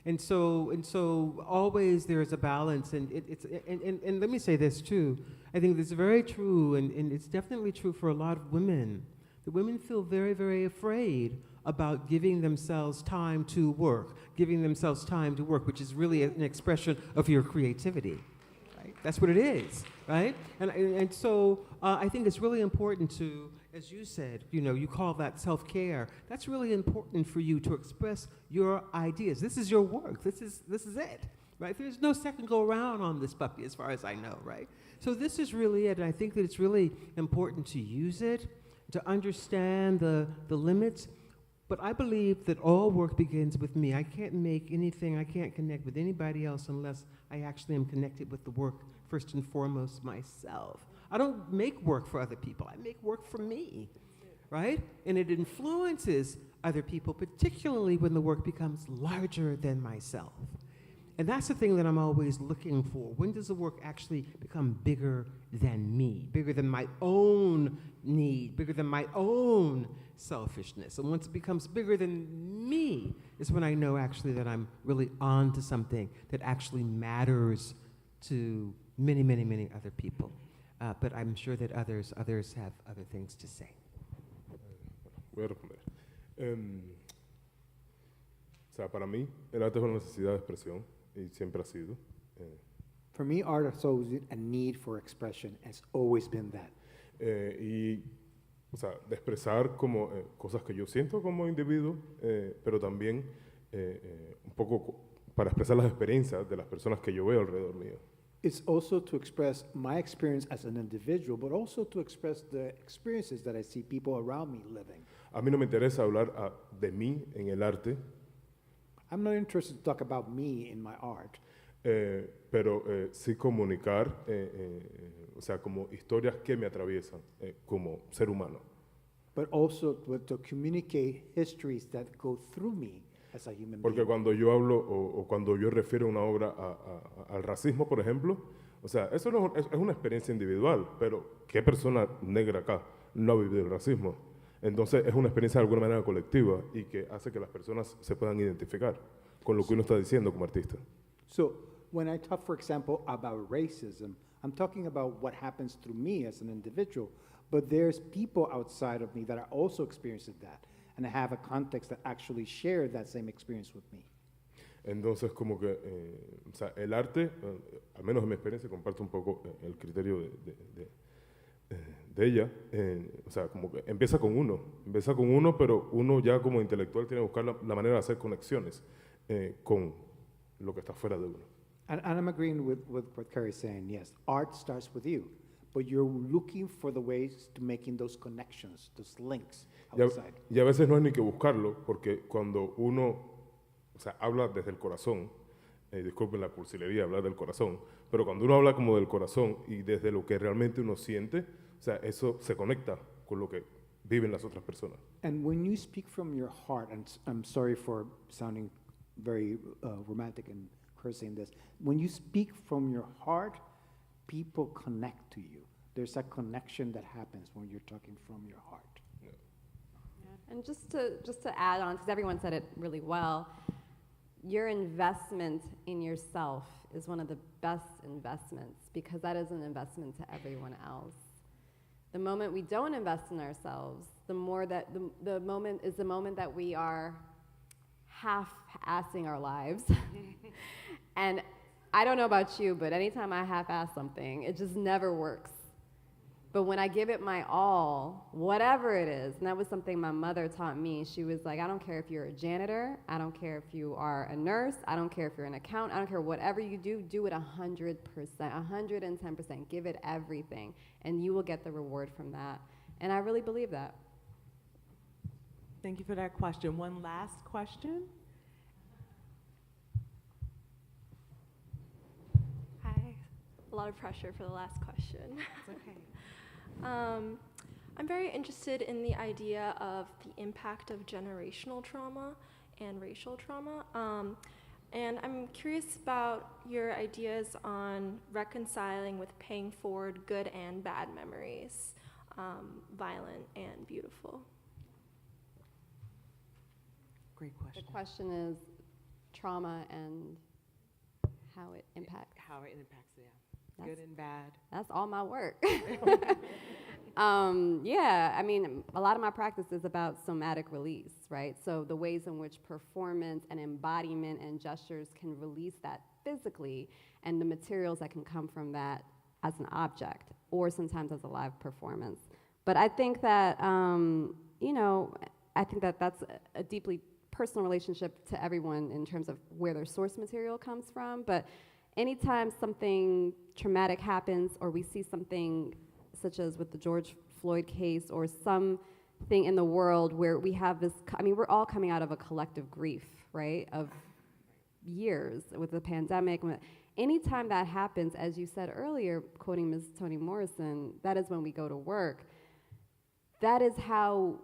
Speaker 16: And so always there's a balance, and and let me say this too. I think this is very true, and it's definitely true for a lot of women. The women feel very, very afraid about giving themselves time to work, which is really an expression of your creativity, right? That's what it is, right? And so I think it's really important to, as you said, you call that self-care. That's really important for you to express your ideas. This is your work. This is it, right? There's no second go around on this puppy, as far as I know, right? So this is really it, and I think that it's really important to use it, to understand the limits. But I believe that all work begins with me. I can't make anything, I can't connect with anybody else unless I actually am connected with the work, first and foremost, myself. I don't make work for other people, I make work for me, right? And it influences other people, particularly when the work becomes larger than myself. And that's the thing that I'm always looking for. When does the work actually become bigger than me, bigger than my own need, bigger than my own selfishness? And once it becomes bigger than me is when I know actually that I'm really on to something that actually matters to many, many, many other people. But I'm sure that others have other things to say.
Speaker 13: Voy a responder. Para mí, el arte es una necesidad de expresión, y siempre ha sido.
Speaker 12: For me, art has always been a need for expression. It's always been that.
Speaker 13: O sea, de expresar como cosas que yo siento como individuo, pero también un poco para expresar las experiencias de las personas que yo veo alrededor mío.
Speaker 12: It's also to express my experience as an individual, but also to express the experiences that I see people around me living.
Speaker 13: A mí no me interesa hablar de mí en el arte.
Speaker 12: I'm not interested to talk about me in my art.
Speaker 13: Pero sí comunicar, o sea, como historias que me atraviesan como ser humano.
Speaker 12: But also to communicate histories that go through me as a human
Speaker 13: Porque
Speaker 12: being.
Speaker 13: cuando yo hablo o cuando yo refiero una obra al racismo, por ejemplo, o sea, eso no es una experiencia individual, pero ¿qué persona negra acá no ha vivido el racismo? Entonces es una experiencia de alguna manera colectiva y que hace que las personas se puedan identificar con lo que uno está diciendo como artista.
Speaker 12: So when I talk, for example, about racism, I'm talking about what happens through me as an individual, but there's people outside of me that are also experiencing that, and I have a context that actually share that same experience with me.
Speaker 13: Entonces, como que, o sea, el arte, al menos en mi experiencia, comparto un poco el criterio de ella, o sea, como que empieza con uno, pero uno ya como intelectual tiene que buscar la manera de hacer conexiones con lo que está fuera de uno.
Speaker 12: And I'm agreeing with what Carrie's saying, yes, art starts with you, but you're looking for the ways to making those connections, those links outside.
Speaker 13: Y a veces no es ni que buscarlo, porque cuando uno, o sea, habla desde el corazón, disculpen la cursilería, hablar del corazón, pero cuando uno habla como del corazón y desde lo que realmente uno siente, o sea, eso se conecta con lo que viven las otras personas.
Speaker 12: And when you speak from your heart, and I'm sorry for sounding very romantic and cursing this, when you speak from your heart, people connect to you. There's a connection that happens when you're talking from your heart.
Speaker 19: Yeah. And just to add on, because everyone said it really well, your investment in yourself is one of the best investments, because that is an investment to everyone else. The moment we don't invest in ourselves, the more that the moment is the moment that we are half-assing our lives. And I don't know about you, but anytime I half-ass something, it just never works. But when I give it my all, whatever it is, and that was something my mother taught me, she was like, I don't care if you're a janitor, I don't care if you are a nurse, I don't care if you're an accountant, I don't care whatever you do it 100%, 110%, give it everything, and you will get the reward from that. And I really believe that.
Speaker 17: Thank you for that question. One last question.
Speaker 21: Hi. A lot of pressure for the last question.
Speaker 17: It's okay.
Speaker 21: I'm very interested in the idea of the impact of generational trauma and racial trauma. And I'm curious about your ideas on reconciling with paying forward good and bad memories, violent and beautiful.
Speaker 17: Great question.
Speaker 19: The question is trauma and how it impacts.
Speaker 17: How it impacts, yeah. Good and bad.
Speaker 19: That's all my work. Yeah, I mean, a lot of my practice is about somatic release, right? So the ways in which performance and embodiment and gestures can release that physically, and the materials that can come from that as an object, or sometimes as a live performance. But I think that, I think that that's a deeply personal relationship to everyone in terms of where their source material comes from. But anytime something traumatic happens, or we see something such as with the George Floyd case, or something in the world where we have this, we're all coming out of a collective grief, right, of years with the pandemic. Anytime that happens, as you said earlier, quoting Ms. Toni Morrison, that is when we go to work. That is how,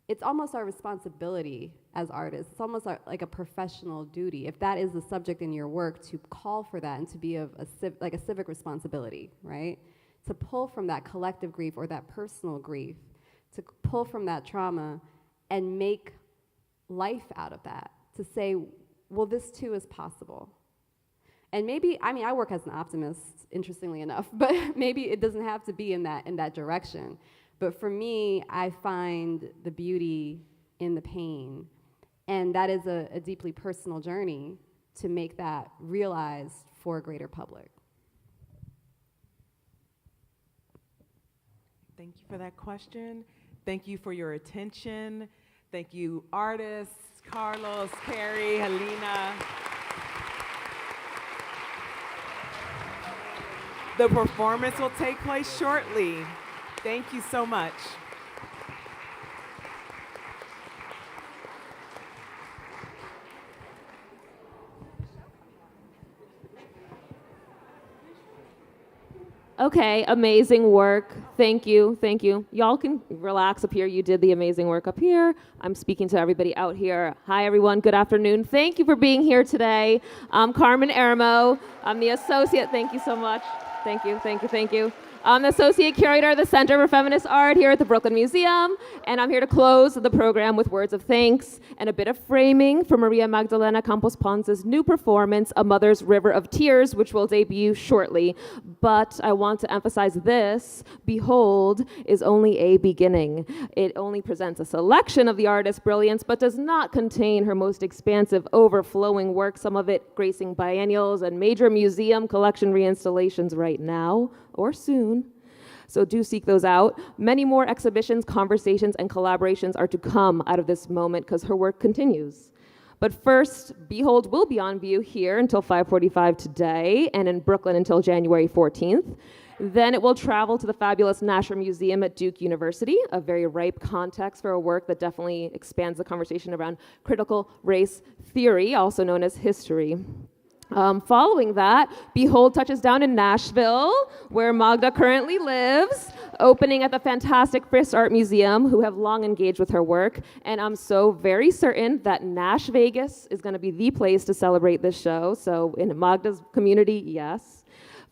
Speaker 19: it's almost our responsibility as artists. It's almost like a professional duty, if that is the subject in your work, to call for that and to be of a civic responsibility, right? To pull from that collective grief or that personal grief, to pull from that trauma and make life out of that, to say, well, this too is possible. And maybe, I work as an optimist, interestingly enough, but maybe it doesn't have to be in that direction. But for me, I find the beauty in the pain. And that is a deeply personal journey to make that realized for a greater public?
Speaker 17: Thank you for that question. Thank you for your attention. Thank you, artists, Carlos, Carrie, Helina. The performance will take place shortly. Thank you so much.
Speaker 1: Okay, amazing work. Thank you, thank you. Y'all can relax up here. You did the amazing work up here. I'm speaking to everybody out here. Hi, everyone. Good afternoon. Thank you for being here today. I'm Carmen Hermo. I'm the associate. Thank you so much. Thank you, thank you, thank you. I'm the Associate Curator of the Center for Feminist Art here at the Brooklyn Museum, and I'm here to close the program with words of thanks and a bit of framing for María Magdalena Campos-Pons' new performance, A Mother's River of Tears, which will debut shortly. But I want to emphasize this: Behold is only a beginning. It only presents a selection of the artist's brilliance, but does not contain her most expansive, overflowing work, some of it gracing biennials and major museum collection reinstallations right now or soon. So do seek those out. Many more exhibitions, conversations, and collaborations are to come out of this moment because her work continues. But first, Behold will be on view here until 5:45 today and in Brooklyn until January 14th. Then it will travel to the fabulous Nasher Museum at Duke University, a very ripe context for a work that definitely expands the conversation around critical race theory, also known as history. Following that, Behold touches down in Nashville, where Magda currently lives, opening at the fantastic Frisk Art Museum, who have long engaged with her work. And I'm so very certain that Nash Vegas is going to be the place to celebrate this show. So in Magda's community, yes.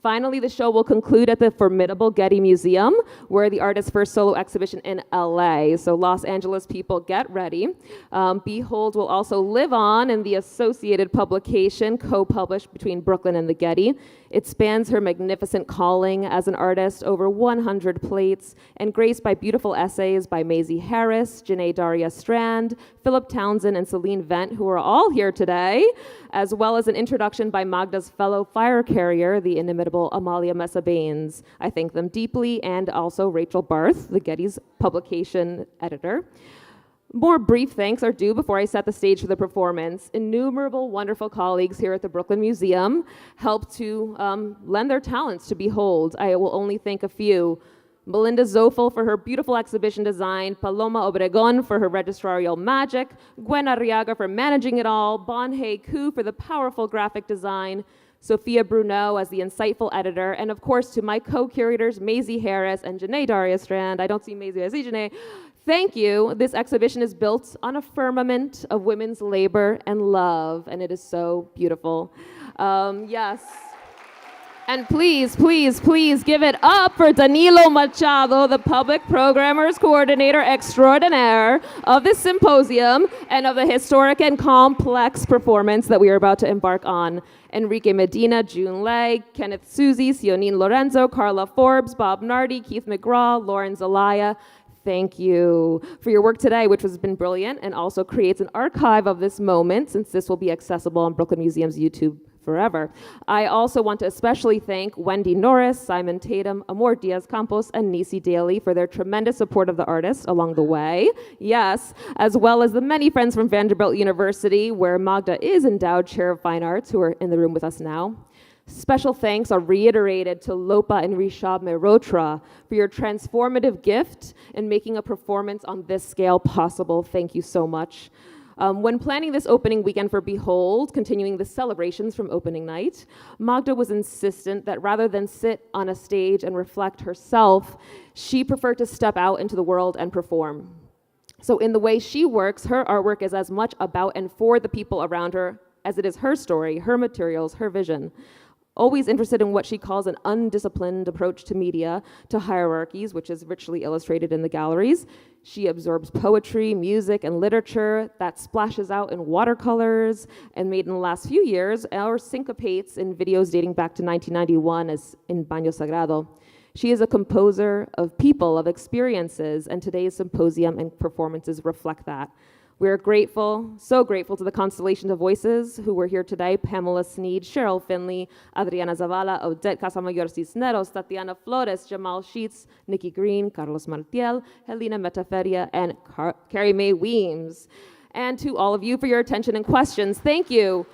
Speaker 1: Finally, the show will conclude at the formidable Getty Museum, where the artist's first solo exhibition in LA. So Los Angeles people, get ready. Behold will also live on in the associated publication co-published between Brooklyn and the Getty. It spans her magnificent calling as an artist, over 100 plates, and graced by beautiful essays by Maisie Harris, Janae Daria Strand, Philip Townsend, and Celine Vent, who are all here today, as well as an introduction by Magda's fellow fire carrier, the inimitable Amalia Mesa Baines. I thank them deeply, and also Rachel Barth, the Getty's publication editor. More brief thanks are due before I set the stage for the performance. Innumerable wonderful colleagues here at the Brooklyn Museum helped to lend their talents to Behold. I will only thank a few. Melinda Zofel for her beautiful exhibition design, Paloma Obregon for her registrarial magic, Gwen Arriaga for managing it all, Bonhei Ku for the powerful graphic design, Sophia Bruneau as the insightful editor, and of course to my co-curators, Maisie Harris and Janae Daria Strand. I don't see Maisie, I see Janae. Thank you. This exhibition is built on a firmament of women's labor and love, and it is so beautiful. Yes. And please, please, please give it up for Danilo Machado, the Public Programmers Coordinator Extraordinaire of this symposium and of the historic and complex performance that we are about to embark on. Enrique Medina, June Lay, Kenneth Suzy, Sionine Lorenzo, Carla Forbes, Bob Nardi, Keith McGraw, Lauren Zelaya. Thank you for your work today, which has been brilliant and also creates an archive of this moment, since this will be accessible on Brooklyn Museum's YouTube forever. I also want to especially thank Wendy Norris, Simon Tatum, Amor Diaz-Campos, and Nisi Daly for their tremendous support of the artist along the way. Yes, as well as the many friends from Vanderbilt University, where Magda is endowed Chair of Fine Arts, who are in the room with us now. Special thanks are reiterated to Lopa and Rishab Mehrotra for your transformative gift in making a performance on this scale possible. Thank you so much. When planning this opening weekend for Behold, continuing the celebrations from opening night, Magda was insistent that rather than sit on a stage and reflect herself, she preferred to step out into the world and perform. So in the way she works, her artwork is as much about and for the people around her as it is her story, her materials, her vision. Always interested in what she calls an undisciplined approach to media, to hierarchies, which is richly illustrated in the galleries. She absorbs poetry, music, and literature that splashes out in watercolors and made in the last few years, or syncopates in videos dating back to 1991 as in Baño Sagrado. She is a composer of people, of experiences, and today's symposium and performances reflect that. We're grateful, so grateful to the constellation of voices who were here today: Pamela Sneed, Cheryl Finley, Adriana Zavala, Odette Casamayor-Cisneros, Tatiana Flores, Jamaal Sheats, Nikki Greene, Carlos Martiel, Helina Metaferia, and Carrie Mae Weems. And to all of you for your attention and questions, thank you.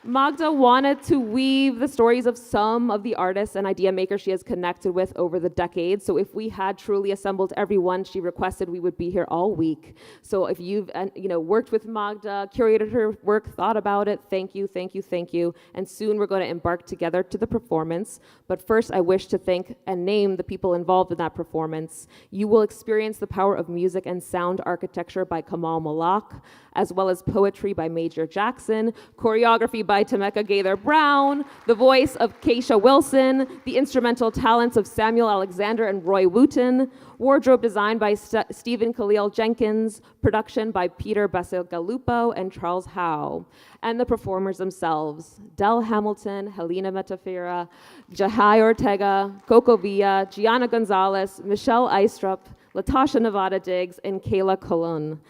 Speaker 1: Magda wanted to weave the stories of some of the artists and idea makers she has connected with over the decades. So if we had truly assembled everyone, she requested we would be here all week. So if you've worked with Magda, curated her work, thought about it, thank you, thank you, thank you. And soon we're going to embark together to the performance. But first, I wish to thank and name the people involved in that performance. You will experience the power of music and sound architecture by Kamal Malak, as well as poetry by Major Jackson, choreography by Temeka Gaither-Brown, the voice of Keisha Wilson, the instrumental talents of Samuel Alexander and Roy Wooten, wardrobe design by Stephen Khalil Jenkins, production by Peter Basil-Galupo and Charles Howe, and the performers themselves: Del Hamilton, Helina Metaferia, Jahai Ortega, Coco Villa, Gianna Gonzalez, Michelle Eistrup, Latasha Nevada Diggs, and Kayla Colon.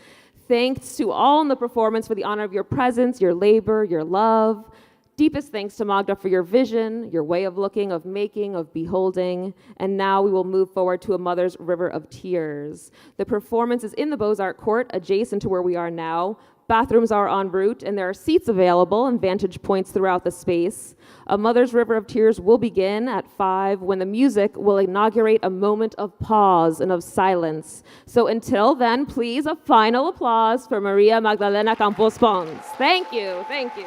Speaker 1: Thanks to all in the performance for the honor of your presence, your labor, your love. Deepest thanks to Magda for your vision, your way of looking, of making, of beholding. And now we will move forward to A Mother's River of Tears. The performance is in the Beaux-Arts Court, adjacent to where we are now. Bathrooms are en route, and there are seats available and vantage points throughout the space. A Mother's River of Tears will begin at 5, when the music will inaugurate a moment of pause and of silence. So until then, please, a final applause for María Magdalena Campos-Pons. Thank you, thank you.